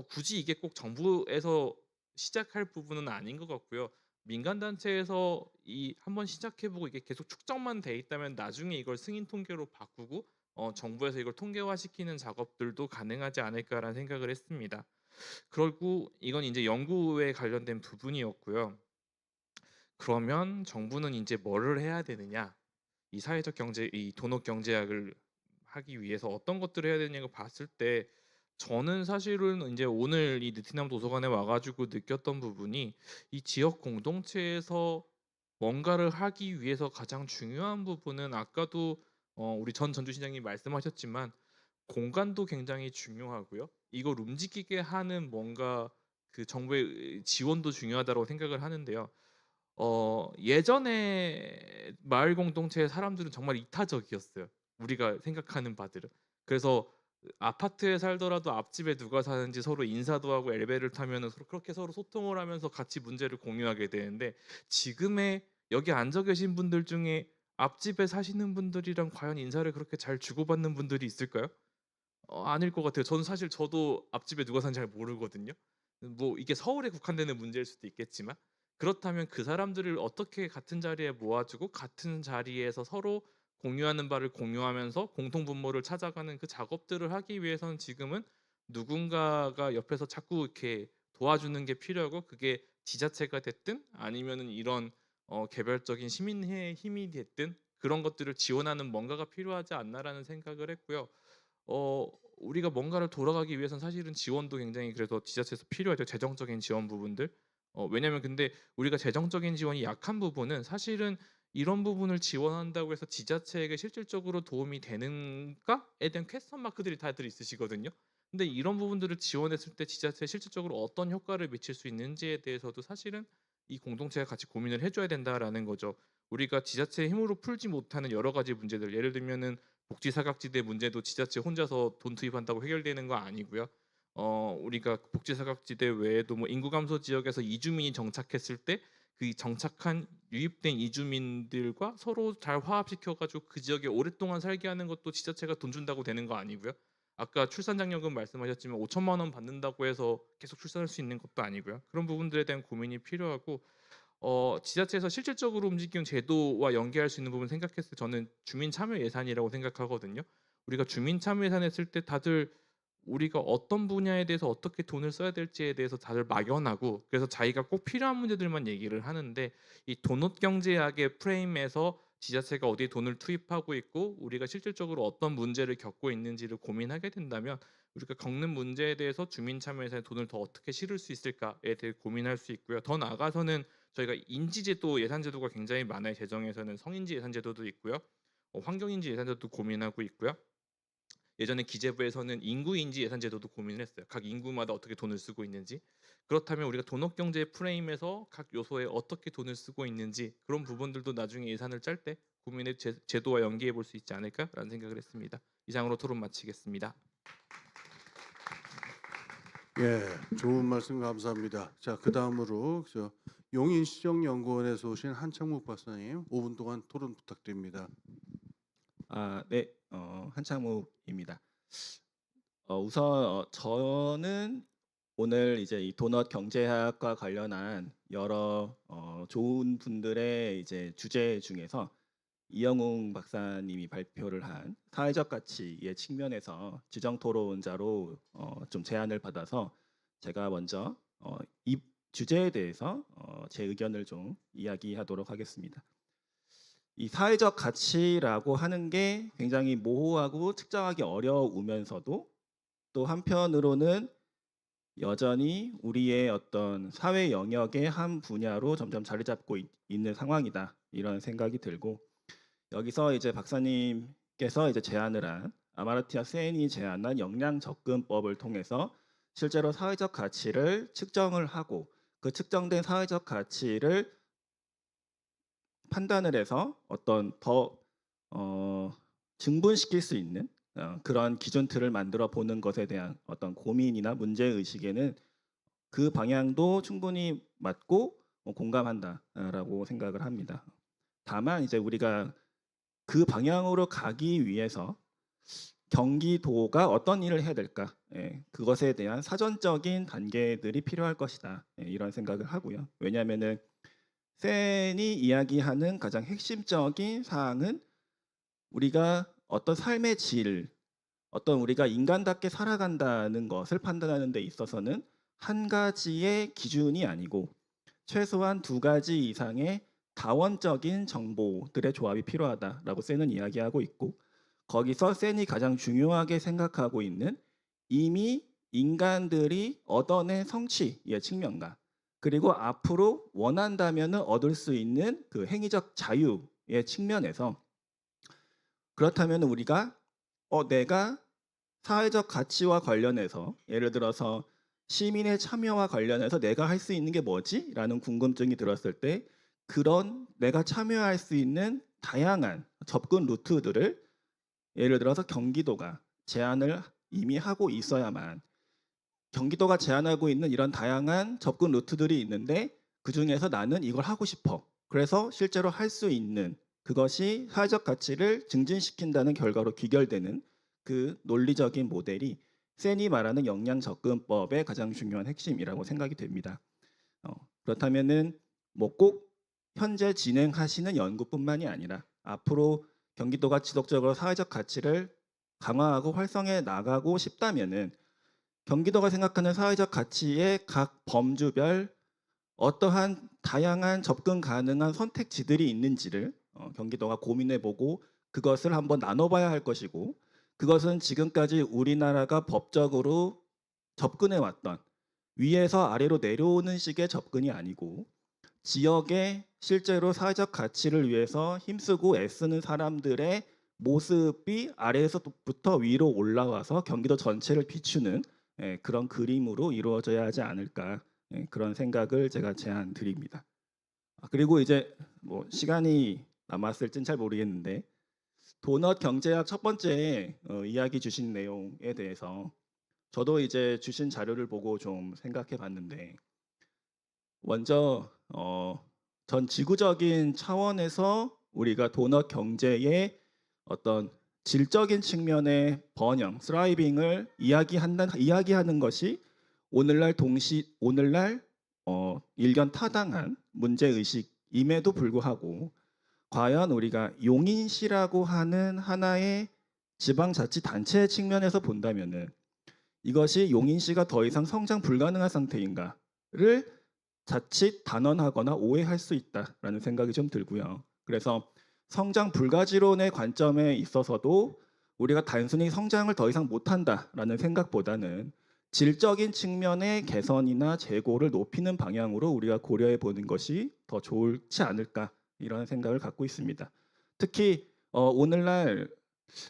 굳이 이게 꼭 정부에서 시작할 부분은 아닌 것 같고요. 민간 단체에서 이 한번 시작해보고 이게 계속 축적만 돼 있다면 나중에 이걸 승인 통계로 바꾸고 정부에서 이걸 통계화시키는 작업들도 가능하지 않을까라는 생각을 했습니다. 그리고 이건 이제 연구에 관련된 부분이었고요. 그러면 정부는 이제 뭐를 해야 되느냐? 이 사회적 경제, 이 돈업 경제학을 하기 위해서 어떤 것들을 해야 되냐고 봤을 때 저는 사실은 이제 오늘 이 느티나무 도서관에 와가지고 느꼈던 부분이 이 지역 공동체에서 뭔가를 하기 위해서 가장 중요한 부분은 아까도 우리 전 전주시장님 말씀하셨지만 공간도 굉장히 중요하고요. 이걸 움직이게 하는 뭔가 그 정부의 지원도 중요하다고 생각을 하는데요. 예전에 마을 공동체의 사람들은 정말 이타적이었어요. 우리가 생각하는 바들은. 그래서 아파트에 살더라도 앞집에 누가 사는지 서로 인사도 하고 엘리베이터를 타면은 그렇게 서로 소통을 하면서 같이 문제를 공유하게 되는데 지금의 여기 앉아 계신 분들 중에 앞집에 사시는 분들이랑 과연 인사를 그렇게 잘 주고받는 분들이 있을까요? 아닐 것 같아요. 저는 사실 저도 앞집에 누가 사는지 잘 모르거든요. 뭐 이게 서울에 국한되는 문제일 수도 있겠지만 그렇다면 그 사람들을 어떻게 같은 자리에 모아주고 같은 자리에서 서로 공유하는 바를 공유하면서 공통 분모를 찾아가는 그 작업들을 하기 위해서는 지금은 누군가가 옆에서 자꾸 이렇게 도와주는 게 필요하고 그게 지자체가 됐든 아니면은 이런 개별적인 시민의 힘이 됐든 그런 것들을 지원하는 뭔가가 필요하지 않나라는 생각을 했고요. 우리가 뭔가를 돌아가기 위해서는 사실은 지원도 굉장히 그래서 지자체에서 필요하죠. 재정적인 지원 부분들. 왜냐면 근데 우리가 재정적인 지원이 약한 부분은 사실은 이런 부분을 지원한다고 해서 지자체에게 실질적으로 도움이 되는가에 대한 퀘스천 마크들이 다들 있으시거든요. 근데 이런 부분들을 지원했을 때 지자체에 실질적으로 어떤 효과를 미칠 수 있는지에 대해서도 사실은 이 공동체가 같이 고민을 해줘야 된다라는 거죠. 우리가 지자체의 힘으로 풀지 못하는 여러 가지 문제들, 예를 들면은 복지 사각지대 문제도 지자체 혼자서 돈 투입한다고 해결되는 거 아니고요. 우리가 복지 사각지대 외에도 뭐 인구 감소 지역에서 이주민이 정착했을 때 그 정착한 유입된 이주민들과 서로 잘 화합시켜 가지고 그 지역에 오랫동안 살게 하는 것도 지자체가 돈 준다고 되는 거 아니고요. 아까 출산장려금 말씀하셨지만 5천만 원 받는다고 해서 계속 출산할 수 있는 것도 아니고요. 그런 부분들에 대한 고민이 필요하고 지자체에서 실질적으로 움직이는 제도와 연계할 수 있는 부분 생각했을 때 저는 주민 참여 예산이라고 생각하거든요. 우리가 주민 참여 예산 했을 때 다들 우리가 어떤 분야에 대해서 어떻게 돈을 써야 될지에 대해서 다들 막연하고 그래서 자기가 꼭 필요한 문제들만 얘기를 하는데 이 돈옷 경제학의 프레임에서 지자체가 어디에 돈을 투입하고 있고 우리가 실질적으로 어떤 문제를 겪고 있는지를 고민하게 된다면 우리가 겪는 문제에 대해서 주민 참여 예산에 돈을 더 어떻게 실을 수 있을까에 대해 고민할 수 있고요. 더 나아가서는 저희가 인지제도 예산제도가 굉장히 많아요. 재정에서는 성인지 예산제도도 있고요. 환경인지 예산제도도 고민하고 있고요. 예전에 기재부에서는 인구인지 예산제도도 고민을 했어요. 각 인구마다 어떻게 돈을 쓰고 있는지. 그렇다면 우리가 돈업경제 프레임에서 각 요소에 어떻게 돈을 쓰고 있는지 그런 부분들도 나중에 예산을 짤 때 고민의 제도와 연계해 볼 수 있지 않을까라는 생각을 했습니다. 이상으로 토론 마치겠습니다. 예, 좋은 말씀 감사합니다. 자, 그 다음으로 용인시정연구원에서 오신 한창묵 박사님 5분 동안 토론 부탁드립니다. 네, 한창묵입니다. 우선 저는 오늘 이제 이 도넛 경제학과 관련한 여러 좋은 분들의 이제 주제 중에서 이영웅 박사님이 발표를 한 사회적 가치의 측면에서 지정 토론자로 좀 제안을 받아서 제가 먼저 이 주제에 대해서 제 의견을 좀 이야기하도록 하겠습니다. 이 사회적 가치라고 하는 게 굉장히 모호하고 측정하기 어려우면서도 또 한편으로는 여전히 우리의 어떤 사회 영역의 한 분야로 점점 자리 잡고 있는 상황이다. 이런 생각이 들고 여기서 이제 박사님께서 이제 제안을 한 아마르티아 센이 제안한 역량 접근법을 통해서 실제로 사회적 가치를 측정을 하고 그 측정된 사회적 가치를 판단을 해서 어떤 더 증분시킬 수 있는 그런 기준틀을 만들어 보는 것에 대한 어떤 고민이나 문제 의식에는 그 방향도 충분히 맞고 공감한다라고 생각을 합니다. 다만 이제 우리가 그 방향으로 가기 위해서 경기도가 어떤 일을 해야 될까? 그것에 대한 사전적인 단계들이 필요할 것이다. 이런 생각을 하고요. 왜냐하면은 센이 이야기하는 가장 핵심적인 사항은 우리가 어떤 삶의 질, 어떤 우리가 인간답게 살아간다는 것을 판단하는 데 있어서는 한 가지의 기준이 아니고 최소한 두 가지 이상의 다원적인 정보들의 조합이 필요하다라고 센은 이야기하고 있고 거기서 센이 가장 중요하게 생각하고 있는 이미 인간들이 얻어낸 성취의 측면과 그리고 앞으로 원한다면 얻을 수 있는 그 행위적 자유의 측면에서 그렇다면 우리가 내가 사회적 가치와 관련해서 예를 들어서 시민의 참여와 관련해서 내가 할 수 있는 게 뭐지? 라는 궁금증이 들었을 때 그런 내가 참여할 수 있는 다양한 접근 루트들을 예를 들어서 경기도가 제안을 이미 하고 있어야만 경기도가 제안하고 있는 이런 다양한 접근 루트들이 있는데 그중에서 나는 이걸 하고 싶어. 그래서 실제로 할 수 있는 그것이 사회적 가치를 증진시킨다는 결과로 귀결되는 그 논리적인 모델이 센이 말하는 역량 접근법의 가장 중요한 핵심이라고 생각이 됩니다. 그렇다면은 뭐 꼭 현재 진행하시는 연구뿐만이 아니라 앞으로 경기도가 지속적으로 사회적 가치를 강화하고 활성해 나가고 싶다면은 경기도가 생각하는 사회적 가치의 각 범주별 어떠한 다양한 접근 가능한 선택지들이 있는지를 경기도가 고민해보고 그것을 한번 나눠봐야 할 것이고 그것은 지금까지 우리나라가 법적으로 접근해왔던 위에서 아래로 내려오는 식의 접근이 아니고 지역의 실제로 사회적 가치를 위해서 힘쓰고 애쓰는 사람들의 모습이 아래에서부터 위로 올라와서 경기도 전체를 비추는 그런 그림으로 이루어져야 하지 않을까 그런 생각을 제가 제안 드립니다. 그리고 이제 뭐 시간이 남았을진 잘 모르겠는데 도넛 경제학 첫 번째 이야기 주신 내용에 대해서 저도 이제 주신 자료를 보고 좀 생각해 봤는데 먼저 전 지구적인 차원에서 우리가 도넛 경제의 어떤 질적인 측면의 번영, 스라이빙을 이야기하는 것이 오늘날 일견 타당한 문제 의식임에도 불구하고 과연 우리가 용인시라고 하는 하나의 지방자치단체 측면에서 본다면은 이것이 용인시가 더 이상 성장 불가능한 상태인가를 자칫 단언하거나 오해할 수 있다라는 생각이 좀 들고요. 그래서 성장 불가지론의 관점에 있어서도 우리가 단순히 성장을 더 이상 못한다라는 생각보다는 질적인 측면의 개선이나 재고를 높이는 방향으로 우리가 고려해 보는 것이 더 좋지 않을까 이런 생각을 갖고 있습니다. 특히 오늘날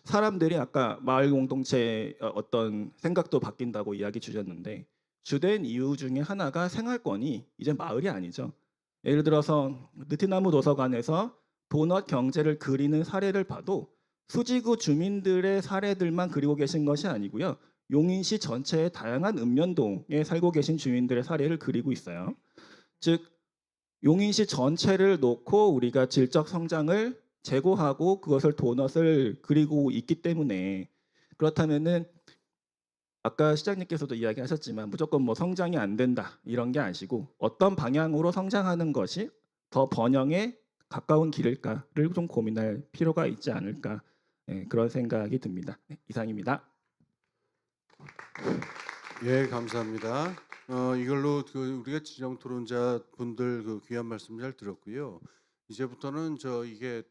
사람들이 아까 마을 공동체의 어떤 생각도 바뀐다고 이야기 주셨는데 주된 이유 중에 하나가 생활권이 이제 마을이 아니죠. 예를 들어서 느티나무 도서관에서 도넛 경제를 그리는 사례를 봐도 수지구 주민들의 사례들만 그리고 계신 것이 아니고요. 용인시 전체의 다양한 읍면동에 살고 계신 주민들의 사례를 그리고 있어요. 즉 용인시 전체를 놓고 우리가 질적 성장을 제고하고 그것을 도넛을 그리고 있기 때문에 그렇다면은 아까 시장님께서도 이야기하셨지만 무조건 뭐 성장이 안 된다 이런 게 아니고 어떤 방향으로 성장하는 것이 더 번영에 가까운 길일까를 좀 고민할 필요가 있지 않을까 그런 생각이 듭니다. 이상입니다. 예, 감사합니다. 이걸로 우리가 지정 토론자 분들 귀한 말씀 잘 들었고요. 이제부터는 이게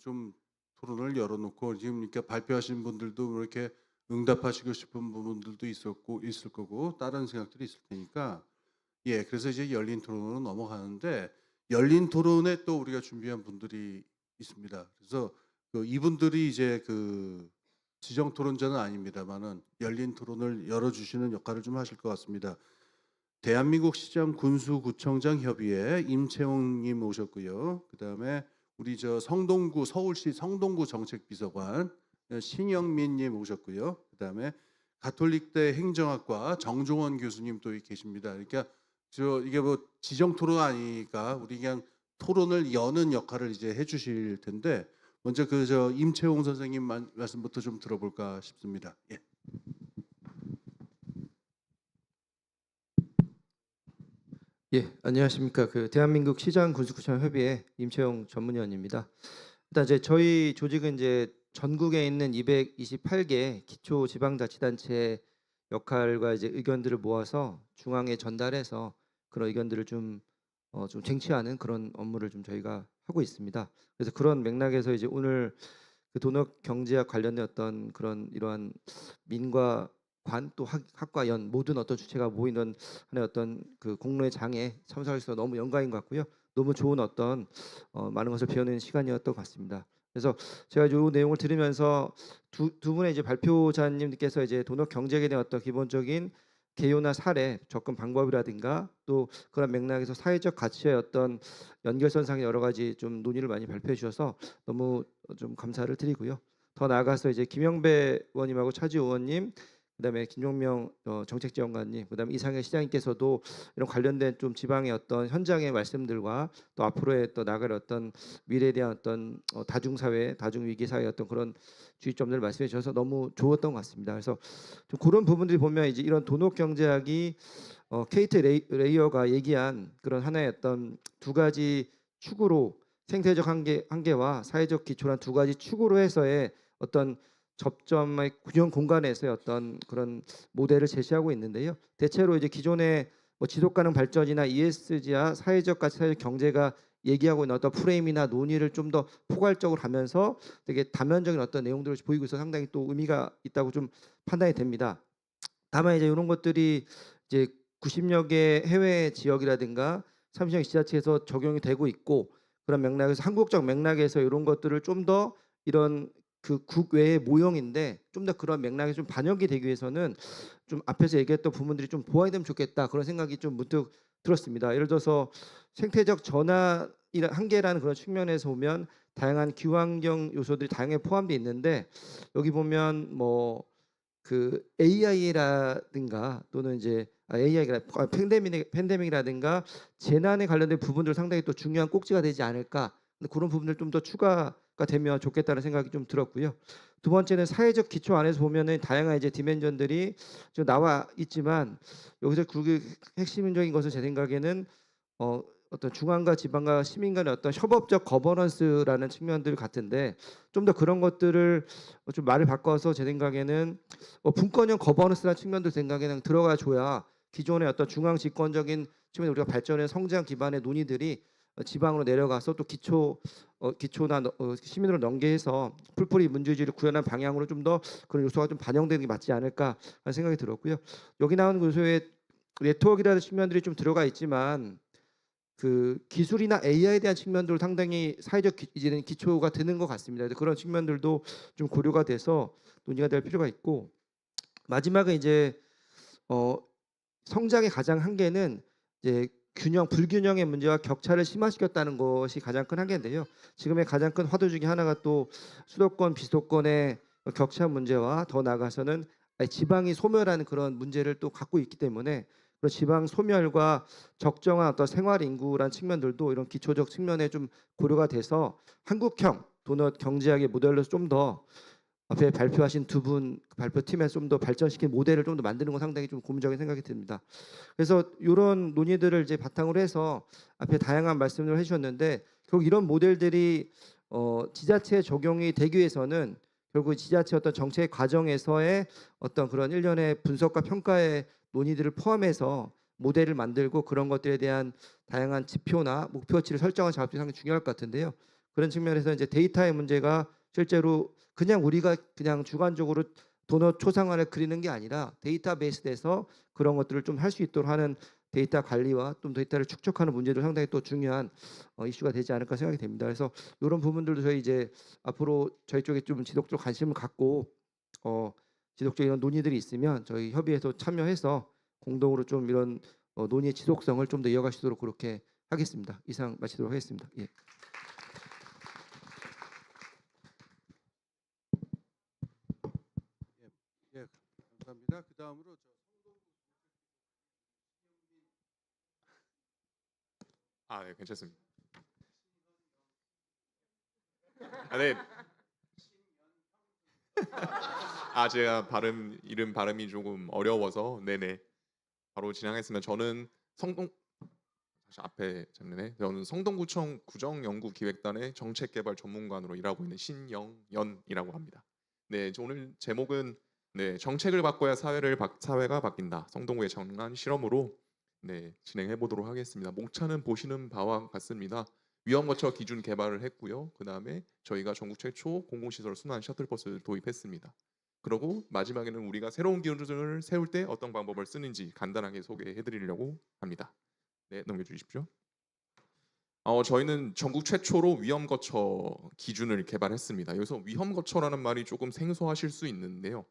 좀 토론을 열어놓고 지금 이렇게 발표하신 분들도 이렇게 응답하시고 싶은 부분들도 있을 거고 다른 생각들이 있을 테니까 예, 그래서 이제 열린 토론으로 넘어가는데 열린 토론에 또 우리가 준비한 분들이 있습니다. 그래서 이분들이 이제 지정 토론자는 아닙니다만은 열린 토론을 열어주시는 역할을 좀 하실 것 같습니다. 대한민국 시장 군수구청장 협의회 임채홍님 오셨고요. 그다음에 우리 서울시 성동구 정책비서관 신영민님 오셨고요. 그다음에 가톨릭대 행정학과 정종원 교수님 또 계십니다. 그러니까 이게 뭐 지정 토론 아니니까 우리 그냥 토론을 여는 역할을 이제 해주실 텐데 먼저 임채홍 선생님 말씀부터 좀 들어볼까 싶습니다. 예. 예, 안녕하십니까. 대한민국 시장 군수구청 협의회 임채용 전문위원입니다. 일단 이제 저희 조직은 이제 전국에 있는 228개 기초 지방자치단체 역할과 이제 의견들을 모아서 중앙에 전달해서 그런 의견들을 좀 쟁취하는 그런 업무를 좀 저희가 하고 있습니다. 그래서 그런 맥락에서 이제 오늘 도덕 경제학 관련된 어떤 그런 이러한 민과 관 또 학과 연 모든 어떤 주체가 모이는 하나의 어떤 공로의 장에 참석할 수 있어서 너무 영광인 것 같고요. 너무 좋은 어떤 많은 것을 배우는 시간이었던 것 같습니다. 그래서 제가 이 내용을 들으면서 두 분의 이제 발표자님께서 이제 도덕 경제학에 대한 어떤 기본적인 개요나 사례, 접근 방법이라든가 또 그런 맥락에서 사회적 가치의 어떤 연결선상의 여러 가지 좀 논의를 많이 발표해 주셔서 너무 좀 감사를 드리고요. 더 나아가서 이제 김영배 의원님하고 차지 의원님, 그다음에 김종명 정책지원관님, 그다음에 이상현 시장님께서도 이런 관련된 좀 지방의 어떤 현장의 말씀들과 또 앞으로의 또 나갈 어떤 미래에 대한 어떤 다중사회, 다중위기사회의 어떤 그런 주의점들을 말씀해 주셔서 너무 좋았던 것 같습니다. 그래서 좀 그런 부분들이 보면 이제 이런 도덕경제학이 케이트 레이어가 얘기한 그런 하나의 어떤 두 가지 축으로 생태적 한계와 사회적 기초란 두 가지 축으로 해서의 어떤 접점의 균형 공간에서의 어떤 그런 모델을 제시하고 있는데요. 대체로 이제 기존의 지속 가능 발전이나 ESG와 사회적 가치, 사회적 경제가 얘기하고 있는 어떤 프레임이나 논의를 좀 더 포괄적으로 하면서 되게 다면적인 어떤 내용들을 보이고 있어 상당히 또 의미가 있다고 좀 판단이 됩니다. 다만 이제 이런 것들이 이제 90여 개 해외 지역이라든가 30여 개 지자체에서 적용이 되고 있고 그런 맥락에서 한국적 맥락에서 이런 것들을 좀 더 이런 국외의 모형인데 좀 더 그런 맥락에 좀 반영이 되기 위해서는 좀 앞에서 얘기했던 부분들이 좀 보완이 되면 좋겠다 그런 생각이 좀 문득 들었습니다. 예를 들어서 생태적 전환 한계라는 그런 측면에서 보면 다양한 기후환경 요소들이 다양하게 포함되어 있는데 여기 보면 AI라든가 또는 이제 AI가 팬데믹이라든가 재난에 관련된 부분들 상당히 또 중요한 꼭지가 되지 않을까. 그런 부분들 좀 더 추가가 되면 좋겠다는 생각이 좀 들었고요. 두 번째는 사회적 기초 안에서 보면은 다양한 이제 디멘전들이 좀 나와 있지만 여기서 그게 핵심적인 것은 제 생각에는 어떤 중앙과 지방과 시민 간의 어떤 협업적 거버넌스라는 측면들 같은데 좀 더 그런 것들을 좀 말을 바꿔서 제 생각에는 분권형 거버넌스라는 측면들 생각에는 들어가 줘야 기존의 어떤 중앙 집권적인 측면에 우리가 발전의 성장 기반의 논의들이 지방으로 내려가서 또 기초나 시민으로 연계해서 풀뿌리 민주주의를 구현한 방향으로 좀 더 그런 요소가 좀 반영되는 게 맞지 않을까 하는 생각이 들었고요. 여기 나오는 요소에 네트워크라는 측면들이 좀 들어가 있지만 기술이나 AI에 대한 측면들도 상당히 사회적 이제는 기초가 되는 것 같습니다. 그런 측면들도 좀 고려가 돼서 논의가 될 필요가 있고 마지막은 이제 성장의 가장 한계는 이제 불균형의 문제와 격차를 심화시켰다는 것이 가장 큰 한계인데요. 지금의 가장 큰 화두 중에 하나가 또 수도권, 비수도권의 격차 문제와 더 나아가서는 지방이 소멸하는 그런 문제를 또 갖고 있기 때문에 그런 지방 소멸과 적정한 어떤 생활 인구란 측면들도 이런 기초적 측면에 좀 고려가 돼서 한국형 도넛 경제학의 모델로서 좀 더 앞에 발표하신 두 분 발표팀에서 좀 더 발전시킨 모델을 좀 더 만드는 건 상당히 좀 고민적인 생각이 듭니다. 그래서 이런 논의들을 이제 바탕으로 해서 앞에 다양한 말씀을 해주셨는데 결국 이런 모델들이 지자체에 적용이 되기 위해서는 결국 지자체 어떤 정책 과정에서의 어떤 그런 일련의 분석과 평가의 논의들을 포함해서 모델을 만들고 그런 것들에 대한 다양한 지표나 목표치를 설정하는 작업이 상당히 중요할 것 같은데요. 그런 측면에서 이제 데이터의 문제가 실제로 그냥 우리가 그냥 주관적으로 도넛 초상화를 그리는 게 아니라 데이터베이스에서 그런 것들을 좀 할 수 있도록 하는 데이터 관리와 또 데이터를 축적하는 문제도 상당히 또 중요한 이슈가 되지 않을까 생각이 됩니다. 그래서 이런 부분들도 저희 이제 앞으로 저희 쪽에 좀 지속적으로 관심을 갖고 지속적인 이런 논의들이 있으면 저희 협의에서 참여해서 공동으로 좀 이런 논의의 지속성을 좀 더 이어갈 수 있도록 그렇게 하겠습니다. 이상 마치도록 하겠습니다. 예. 예, 감사합니다. 그 다음으로 네, 괜찮습니다. 네. 제가 이름 발음이 조금 어려워서 네네. 바로 진행하겠습니다. 저는 저는 성동구청 구정연구기획단의 정책개발 전문관으로 일하고 있는 신영연이라고 합니다. 네, 오늘 제목은 정책을 바꿔야 사회가 바뀐다. 성동구의 정란 실험으로 진행해 보도록 하겠습니다. 목차는 보시는 바와 같습니다. 위험거처 기준 개발을 했고요. 그 다음에 저희가 전국 최초 공공시설 순환 셔틀버스를 도입했습니다. 그리고 마지막에는 우리가 새로운 기준을 세울 때 어떤 방법을 쓰는지 간단하게 소개해 드리려고 합니다. 네, 넘겨주십시오. 저희는 전국 최초로 위험거처 기준을 개발했습니다. 여기서 위험거처라는 말이 조금 생소하실 수 있는데요.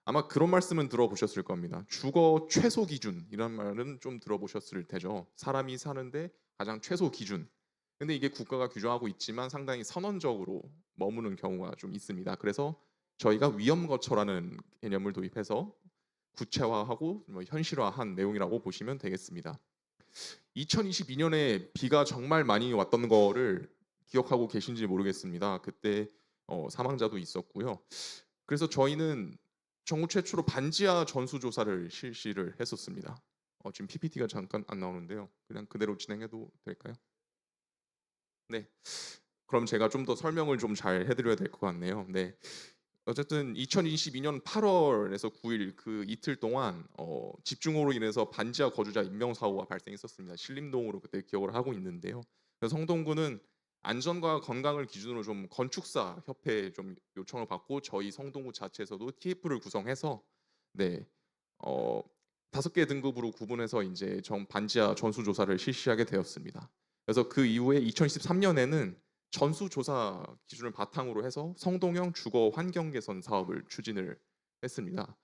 아마 그런 말씀은 들어보셨을 겁니다. 주거 최소 기준이란 말은 좀 들어보셨을 테죠. 사람이 사는데 가장 최소 기준. 근데 이게 국가가 규정하고 있지만 상당히 선언적으로 머무는 경우가 좀 있습니다. 그래서 저희가 위험거처라는 개념을 도입해서 구체화하고 현실화한 내용이라고 보시면 되겠습니다. 2022년에 비가 정말 많이 왔던 거를 기억하고 계신지 모르겠습니다. 그때 사망자도 있었고요. 그래서 저희는 전국 최초로 반지하 전수조사를 실시를 했었습니다. 지금 PPT가 잠깐 안 나오는데요. 그냥 그대로 진행해도 될까요? 네. 그럼 제가 좀 더 설명을 좀 잘 해드려야 될 것 같네요. 네. 어쨌든 2022년 8월에서 9일 그 이틀 동안 집중호우로 인해서 반지하 거주자 인명 사고가 발생했었습니다. 신림동으로 그때 기억을 하고 있는데요. 그래서 성동구는 안전과 건강을 기준으로 좀 건축사 협회에 좀 요청을 받고 저희 성동구 자체에서도 TF를 구성해서 5개 등급으로 구분해서 이제 반지하 전수조사를 실시하게 되었습니다. 그래서 그 이후에 2013년에는 전수조사 기준을 바탕으로 해서 성동형 주거 환경 개선 사업을 추진을 했습니다.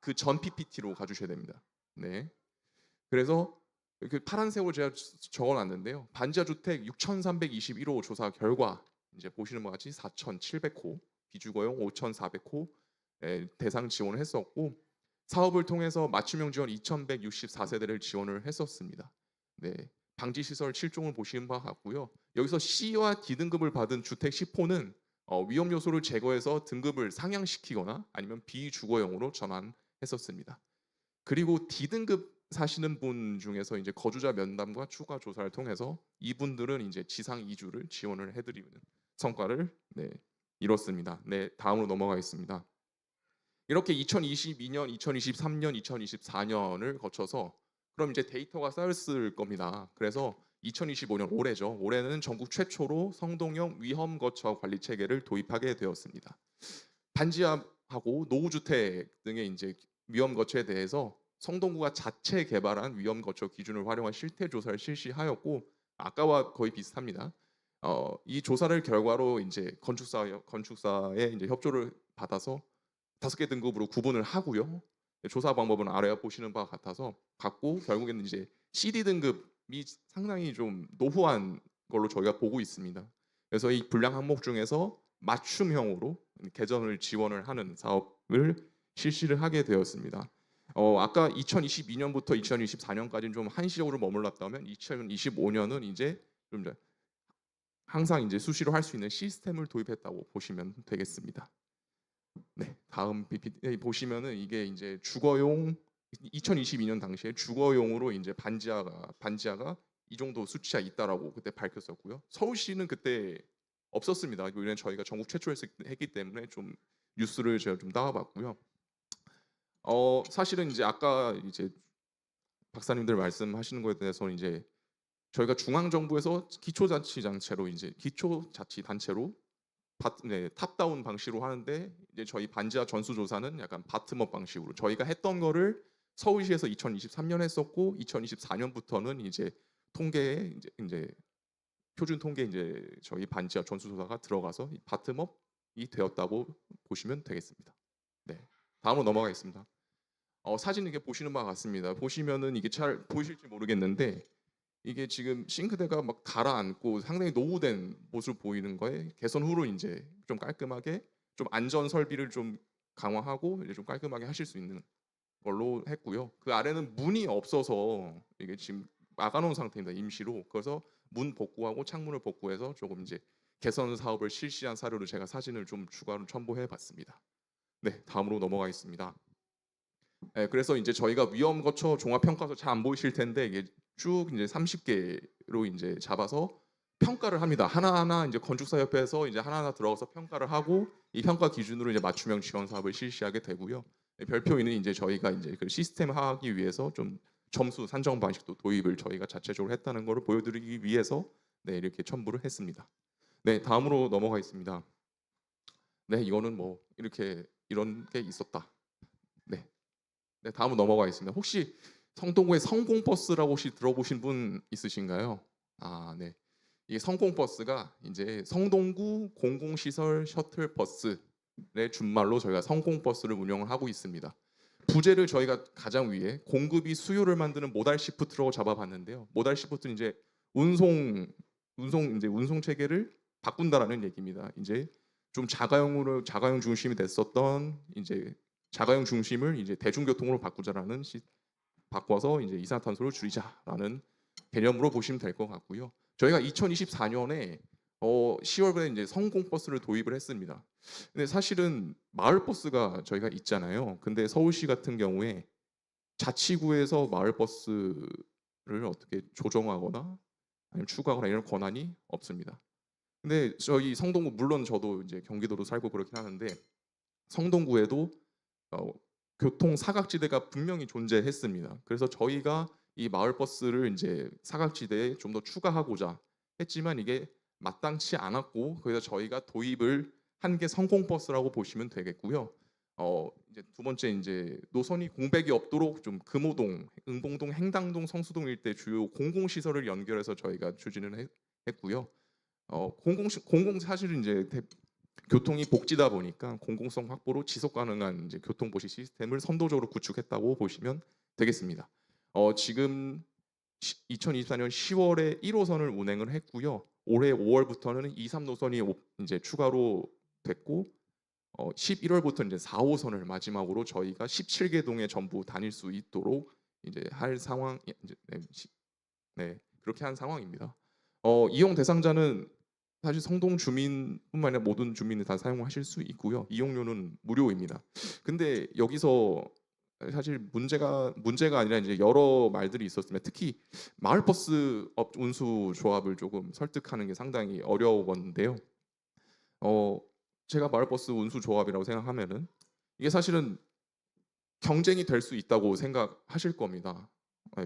그 전 PPT로 가주셔야 됩니다. 네. 그래서 그 파란색으로 제가 적어놨는데요. 반지하 주택 6,321호 조사 결과 이제 보시는 것 같이 4,700호, 비주거용 5,400호 대상 지원을 했었고 사업을 통해서 맞춤형 지원 2,164세대를 지원을 했었습니다. 네. 방지 시설 7종을 보시는 바와 같고요. 여기서 C와 D 등급을 받은 주택 10호는 위험 요소를 제거해서 등급을 상향시키거나 아니면 비주거용으로 전환했었습니다. 그리고 D 등급 사시는 분 중에서 이제 거주자 면담과 추가 조사를 통해서 이분들은 이제 지상 이주를 지원을 해드리는 성과를 이뤘습니다. 네, 다음으로 넘어가겠습니다. 이렇게 2022년, 2023년, 2024년을 거쳐서 그럼 이제 데이터가 쌓였을 겁니다. 그래서 2025년 올해죠. 올해는 전국 최초로 성동형 위험거처 관리 체계를 도입하게 되었습니다. 반지하하고 노후주택 등의 이제 위험거처에 대해서 성동구가 자체 개발한 위험거처 기준을 활용한 실태 조사를 실시하였고 아까와 거의 비슷합니다. 이 조사를 결과로 이제 건축사의 이제 협조를 받아서 5개 등급으로 구분을 하고요. 조사 방법은 아래 보시는 바와 같고 결국에는 이제 CD 등급이 상당히 좀 노후한 걸로 저희가 보고 있습니다. 그래서 이 분량 항목 중에서 맞춤형으로 개선을 지원을 하는 사업을 실시를 하게 되었습니다. 아까 2022년부터 2024년까지는 좀 한시적으로 머물렀다면 2025년은 이제 좀 항상 이제 수시로 할 수 있는 시스템을 도입했다고 보시면 되겠습니다. 네, 다음 PPT 보시면은 이게 이제 주거용 2022년 당시에 주거용으로 이제 반지하가 이 정도 수치가 있다라고 그때 밝혔었고요. 서울시는 그때 없었습니다. 왜냐면 저희가 전국 최초로 했기 때문에 좀 뉴스를 제가 좀 따와봤고요. 사실은 이제 아까 이제 박사님들 말씀하시는 거에 대해서는 이제 저희가 중앙 정부에서 기초자치단체로 탑다운 방식으로 하는데 이제 저희 반지하 전수조사는 약간 바텀업 방식으로 저희가 했던 거를 서울시에서 2023년 했었고 2024년부터는 이제 통계에 이제 표준 통계 이제 저희 반지하 전수조사가 들어가서 바텀업이 되었다고 보시면 되겠습니다. 네, 다음으로 넘어가겠습니다. 사진 이렇게 보시는 바와 같습니다. 보시면은 이게 잘 보이실지 모르겠는데 이게 지금 싱크대가 막 가라앉고 상당히 노후된 모습을 보이는 거에 개선 후로 이제 좀 깔끔하게 좀 안전 설비를 좀 강화하고 이제 좀 깔끔하게 하실 수 있는 걸로 했고요. 그 아래는 문이 없어서 이게 지금 막아놓은 상태입니다. 임시로. 그래서 문 복구하고 창문을 복구해서 조금 이제 개선 사업을 실시한 사료로 제가 사진을 좀 추가로 첨부해봤습니다. 네, 다음으로 넘어가겠습니다. 네, 그래서 이제 저희가 위험 거처 종합 평가서 잘 안 보이실 텐데 이게 쭉 이제 30개로 이제 잡아서 평가를 합니다. 하나하나 이제 건축사협회에서 이제 하나하나 들어가서 평가를 하고 이 평가 기준으로 이제 맞춤형 지원 사업을 실시하게 되고요. 별표에는 이제 저희가 이제 그 시스템화하기 위해서 좀 점수 산정 방식도 도입을 저희가 자체적으로 했다는 것을 보여드리기 위해서 네, 이렇게 첨부를 했습니다. 네, 다음으로 넘어가겠습니다. 네, 이거는 뭐 이렇게 이런 게 있었다. 네, 다음으로 넘어가겠습니다. 혹시 성동구의 성공버스라고 혹시 들어보신 분 있으신가요? 네. 이 성공버스가 이제 성동구 공공시설 셔틀버스의 준말로 저희가 성공버스를 운영을 하고 있습니다. 부제를 저희가 가장 위에 공급이 수요를 만드는 모달 시프트라고 잡아봤는데요. 모달 시프트는 이제 운송 체계를 바꾼다라는 얘기입니다. 이제 좀 자가용 중심이 됐었던 이제 자가용 중심을 이제 대중교통으로 바꾸자라는 바꿔서 이제 이산화탄소를 줄이자라는 개념으로 보시면 될 것 같고요. 저희가 2024년에 10월에 이제 성공버스를 도입을 했습니다. 근데 사실은 마을버스가 저희가 있잖아요. 근데 서울시 같은 경우에 자치구에서 마을버스를 어떻게 조정하거나 아니면 추가하거나 이런 권한이 없습니다. 근데 저희 성동구 물론 저도 이제 경기도로 살고 그렇긴 하는데 성동구에도 교통 사각지대가 분명히 존재했습니다. 그래서 저희가 이 마을버스를 이제 사각지대에 좀 더 추가하고자 했지만 이게 마땅치 않았고 그래서 저희가 도입을 한 게 성공버스라고 보시면 되겠고요. 이제 두 번째 이제 노선이 공백이 없도록 좀 금호동, 응봉동, 행당동, 성수동 일대 주요 공공시설을 연결해서 저희가 추진을 했고요. 사실은 이제 교통이 복지다 보니까 공공성 확보로 지속 가능한 이제 교통보시 시스템을 선도적으로 구축했다고 보시면 되겠습니다. 지금 2024년 10월에 1호선을 운행을 했고요. 올해 5월부터는 2, 3노선이 이제 추가로 됐고 11월부터 이제 4호선을 마지막으로 저희가 17개 동에 전부 다닐 수 있도록 이제 할 상황 네, 그렇게 한 상황입니다. 이용 대상자는 사실 성동 주민뿐만 아니라 모든 주민이 다 사용하실 수 있고요. 이용료는 무료입니다. 근데 여기서 사실 문제가 아니라 이제 여러 말들이 있었으면 특히 마을버스 운수 조합을 조금 설득하는 게 상당히 어려웠는데요. 제가 마을버스 운수 조합이라고 생각하면은 이게 사실은 경쟁이 될 수 있다고 생각하실 겁니다.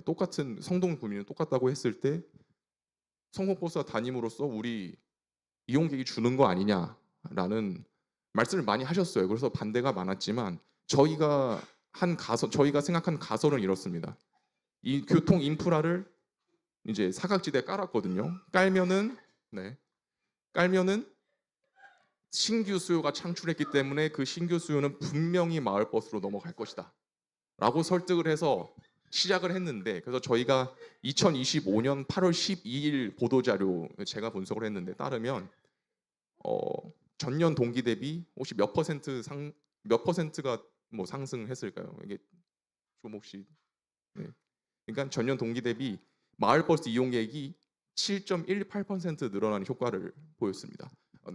똑같은 성동 구민은 똑같다고 했을 때 성공버스가 다님으로써 우리 이용객이 주는 거 아니냐라는 말씀을 많이 하셨어요. 그래서 반대가 많았지만 저희가 생각한 가설은 이렇습니다. 이 교통 인프라를 이제 사각지대에 깔았거든요. 깔면은 신규 수요가 창출했기 때문에 그 신규 수요는 분명히 마을버스로 넘어갈 것이다 라고 설득을 해서 시작을 했는데 그래서 저희가 2025년 8월 12일 보도자료 제가 분석을 했는데 따르면 전년 동기 대비 혹시 몇 퍼센트가 뭐 상승했을까요? 이게 좀 혹시 그러니까 전년 동기 대비 마을버스 이용객이 7.18% 늘어나는 효과를 보였습니다.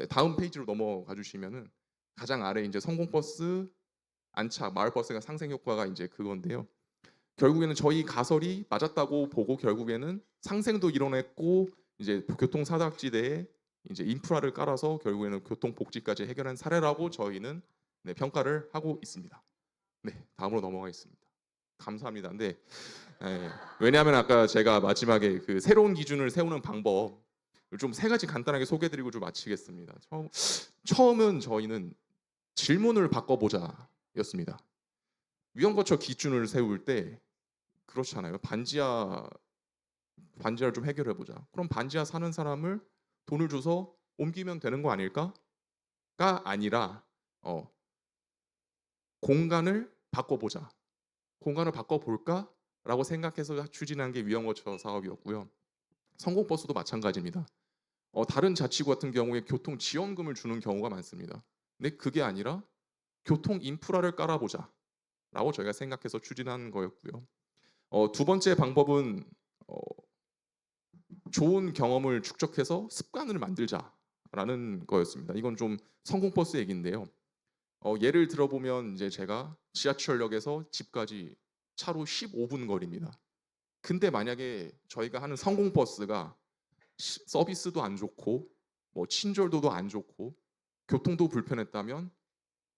다음 페이지로 넘어가 주시면은 가장 아래 이제 성공버스 안착 마을버스가 상생 효과가 이제 그건데요. 결국에는 저희 가설이 맞았다고 보고 결국에는 상생도 이뤄냈고 이제 교통 사각지대에 이제 인프라를 깔아서 결국에는 교통 복지까지 해결한 사례라고 저희는 평가를 하고 있습니다. 네, 다음으로 넘어가겠습니다. 감사합니다. 근데 왜냐하면 아까 제가 마지막에 그 새로운 기준을 세우는 방법을 좀 세 가지 간단하게 소개드리고 좀 마치겠습니다. 처음은 저희는 질문을 바꿔보자였습니다. 위험거처 기준을 세울 때 그렇잖아요. 반지하를 좀 해결해보자. 그럼 반지하 사는 사람을 돈을 줘서 옮기면 되는 거 아닐까?가 아니라 공간을 바꿔보자. 공간을 바꿔볼까라고 생각해서 추진한 게 위험거처 사업이었고요. 성공버스도 마찬가지입니다. 다른 자치구 같은 경우에 교통 지원금을 주는 경우가 많습니다. 근데 그게 아니라 교통 인프라를 깔아보자라고 저희가 생각해서 추진한 거였고요. 두 번째 방법은 좋은 경험을 축적해서 습관을 만들자라는 거였습니다. 이건 좀 성공버스 얘기인데요. 예를 들어보면 이제 제가 지하철역에서 집까지 차로 15분 거리입니다. 근데 만약에 저희가 하는 성공버스가 서비스도 안 좋고 뭐 친절도도 안 좋고 교통도 불편했다면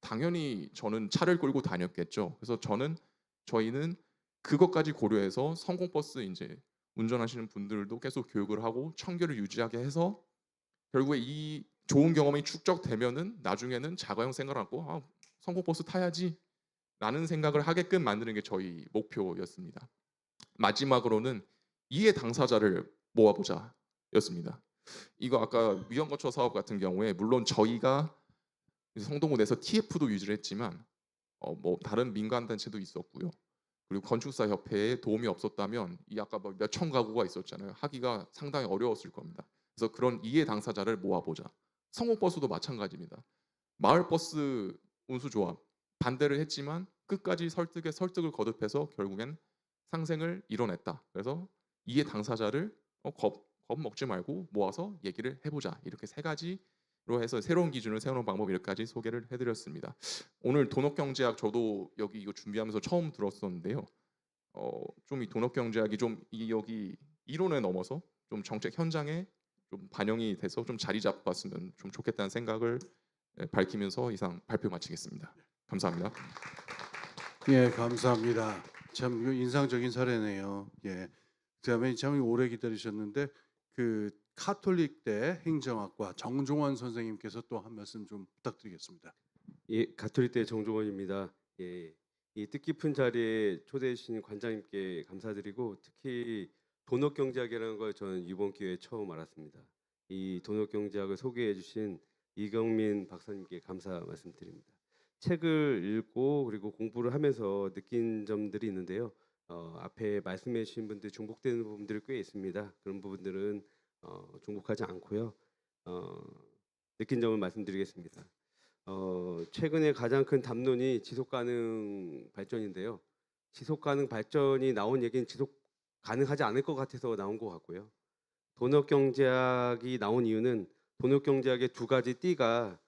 당연히 저는 차를 끌고 다녔겠죠. 그래서 저희는 그것까지 고려해서 성공버스 이제 운전하시는 분들도 계속 교육을 하고 청결을 유지하게 해서 결국에 이 좋은 경험이 축적되면은 나중에는 자가용 생각을 하고 성공버스 타야지 라는 생각을 하게끔 만드는 게 저희 목표였습니다. 마지막으로는 이해 당사자를 모아보자 였습니다. 이거 아까 위험거처 사업 같은 경우에 물론 저희가 성동구 내에서 TF도 유지를 했지만 뭐 다른 민간 단체도 있었고요. 그리고 건축사 협회에 도움이 없었다면 이 아까 뭐 몇천 가구가 있었잖아요. 하기가 상당히 어려웠을 겁니다. 그래서 그런 이해 당사자를 모아보자. 성공버스도 마찬가지입니다. 마을버스 운수조합 반대를 했지만 끝까지 설득을 거듭해서 결국엔 상생을 이뤄냈다. 그래서 이해 당사자를 겁먹지 말고 모아서 얘기를 해보자. 이렇게 세 가지로 해서 새로운 기준을 세우는 방법 이렇게까지 소개를 해드렸습니다. 오늘 돈업경제학 저도 여기 이거 준비하면서 처음 들었었는데요. 좀 이 돈업경제학이 좀 여기 이론에 넘어서 좀 정책 현장에 좀 반영이 돼서 좀 자리 잡았으면 좀 좋겠다는 생각을 밝히면서 이상 발표 마치겠습니다. 감사합니다. 예, 감사합니다. 참 이거 인상적인 사례네요. 예. 그다음에 참 오래 기다리셨는데 그 카톨릭대 행정학과 정종원 선생님께서 또 한 말씀 좀 부탁드리겠습니다. 예, 가톨릭대 정종원입니다. 예, 이 뜻깊은 자리에 초대해 주신 관장님께 감사드리고 특히 돈업경제학이라는 걸 저는 이번 기회에 처음 알았습니다. 이 돈업경제학을 소개해 주신 이경민 박사님께 감사 말씀드립니다. 책을 읽고 그리고 공부를 하면서 느낀 점들이 있는데요. 앞에 말씀해 주신 분들 중복되는 부분들이 꽤 있습니다. 그런 부분들은 중복하지 않고요. 느낀 점을 말씀드리겠습니다. 최근에 가장 큰 담론이 지속가능 발전인데요. 지속가능 발전이 나온 얘기는 지속 가능하지 않을 것 같아서 나온 것 같고요. 돈업경제학이 나온 이유는 돈업경제학의 두 가지 띠가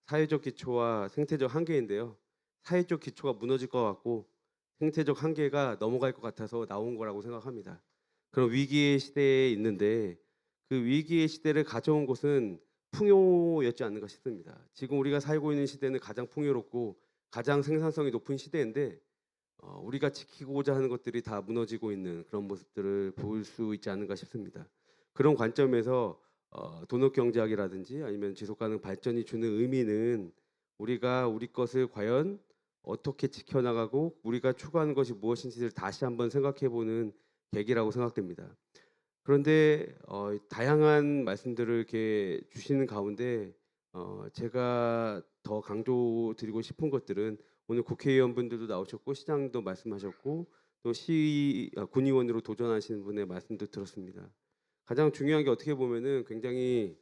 사회적 기초와 생태적 한계인데요. 사회적 기초가 무너질 것 같고 생태적 한계가 넘어갈 것 같아서 나온 거라고 생각합니다. 그런 위기의 시대에 있는데 그 위기의 시대를 가져온 곳은 풍요였지 않는가 싶습니다. 지금 우리가 살고 있는 시대는 가장 풍요롭고 가장 생산성이 높은 시대인데 우리가 지키고자 하는 것들이 다 무너지고 있는 그런 모습들을 볼 수 있지 않는가 싶습니다. 그런 관점에서 돈업경제학이라든지 아니면 지속가능 발전이 주는 의미는 우리가 우리 것을 과연 어떻게 지켜나가고 우리가 추구하는 것이 무엇인지를 다시 한번 생각해보는 계기라고 생각됩니다. 그런데 다양한 말씀들을 이렇게 주시는 가운데 제가 더 강조드리고 싶은 것들은 오늘 국회의원분들도 나오셨고 시장도 말씀하셨고 또 군의원으로 도전하시는 분의 말씀도 들었습니다. 가장 중요한 게 어떻게 보면은 굉장히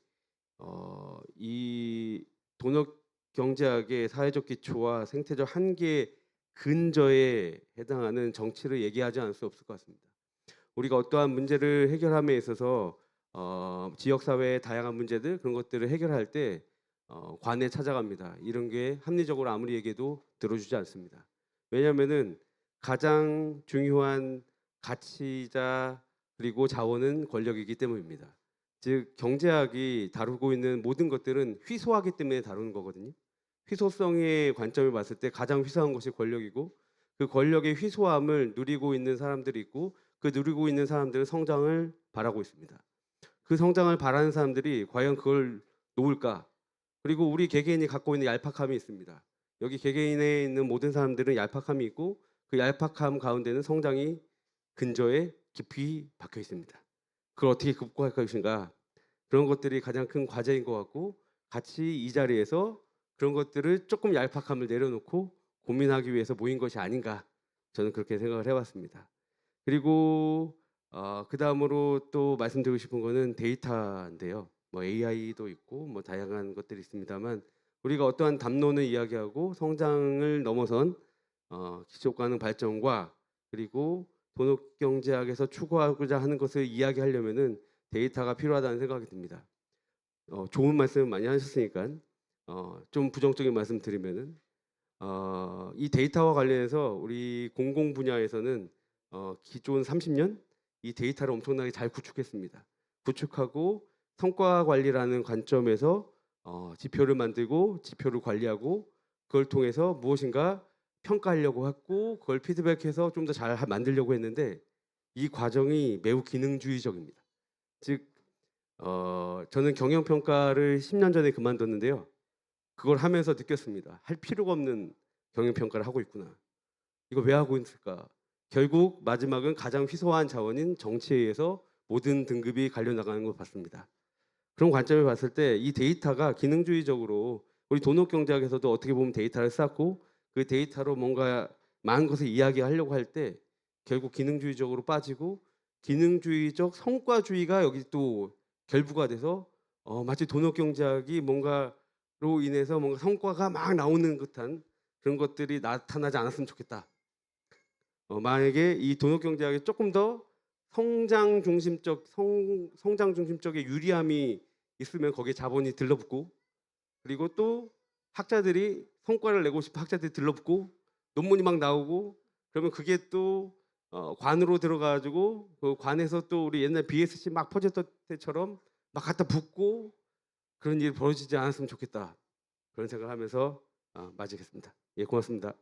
이 돈업경제학의 사회적 기초와 생태적 한계 근저에 해당하는 정치를 얘기하지 않을 수 없을 것 같습니다. 우리가 어떠한 문제를 해결함에 있어서 지역사회의 다양한 문제들 그런 것들을 해결할 때 관에 찾아갑니다. 이런 게 합리적으로 아무리 얘기해도 들어주지 않습니다. 왜냐하면은 가장 중요한 가치자 그리고 자원은 권력이기 때문입니다. 즉 경제학이 다루고 있는 모든 것들은 희소하기 때문에 다루는 거거든요. 희소성의 관점을 봤을 때 가장 희소한 것이 권력이고 그 권력의 희소함을 누리고 있는 사람들이 있고 그 누리고 있는 사람들은 성장을 바라고 있습니다. 그 성장을 바라는 사람들이 과연 그걸 놓을까? 그리고 우리 개개인이 갖고 있는 얄팍함이 있습니다. 여기 개개인에 있는 모든 사람들은 얄팍함이 있고 그 얄팍함 가운데는 성장이 근저에 깊이 박혀 있습니다. 그걸 어떻게 극복할 것인가? 그런 것들이 가장 큰 과제인 것 같고 같이 이 자리에서 그런 것들을 조금 얄팍함을 내려놓고 고민하기 위해서 모인 것이 아닌가 저는 그렇게 생각을 해봤습니다. 그리고 그 다음으로 또 말씀드리고 싶은 거는 데이터인데요. 뭐 AI도 있고 뭐 다양한 것들이 있습니다만 우리가 어떠한 담론을 이야기하고 성장을 넘어선 기초가능 발전과 그리고 돈업경제학에서 추구하고자 하는 것을 이야기하려면은 데이터가 필요하다는 생각이 듭니다. 좋은 말씀 많이 하셨으니까 좀 부정적인 말씀 드리면은 이 데이터와 관련해서 우리 공공 분야에서는 기존 30년 이 데이터를 엄청나게 잘 구축했습니다. 구축하고 성과 관리라는 관점에서 지표를 만들고 지표를 관리하고 그걸 통해서 무엇인가 평가하려고 했고 그걸 피드백해서 좀 더 잘 만들려고 했는데 이 과정이 매우 기능주의적입니다. 즉 저는 경영평가를 10년 전에 그만뒀는데요. 그걸 하면서 느꼈습니다. 할 필요가 없는 경영평가를 하고 있구나. 이거 왜 하고 있을까? 결국 마지막은 가장 희소한 자원인 정치에 의해서 모든 등급이 갈려 나가는 걸 봤습니다. 그런 관점을 봤을 때 이 데이터가 기능주의적으로 우리 돈업경제학에서도 어떻게 보면 데이터를 쌓고 그 데이터로 뭔가 많은 것을 이야기하려고 할 때 결국 기능주의적으로 빠지고 기능주의적 성과주의가 여기 또 결부가 돼서 마치 돈업경제학이 뭔가로 인해서 뭔가 성과가 막 나오는 듯한 그런 것들이 나타나지 않았으면 좋겠다. 만약에 이 돈업경제학이 조금 더 성장 중심적의 유리함이 있으면 거기에 자본이 들러붙고 그리고 또 학자들이 성과를 내고 싶은 학자들이 들러붙고 논문이 막 나오고 그러면 그게 또 관으로 들어가지고 그 관에서 또 우리 옛날 BSC 막 퍼졌던 때처럼 막 갖다 붓고 그런 일이 벌어지지 않았으면 좋겠다. 그런 생각을 하면서 마치겠습니다. 예, 고맙습니다.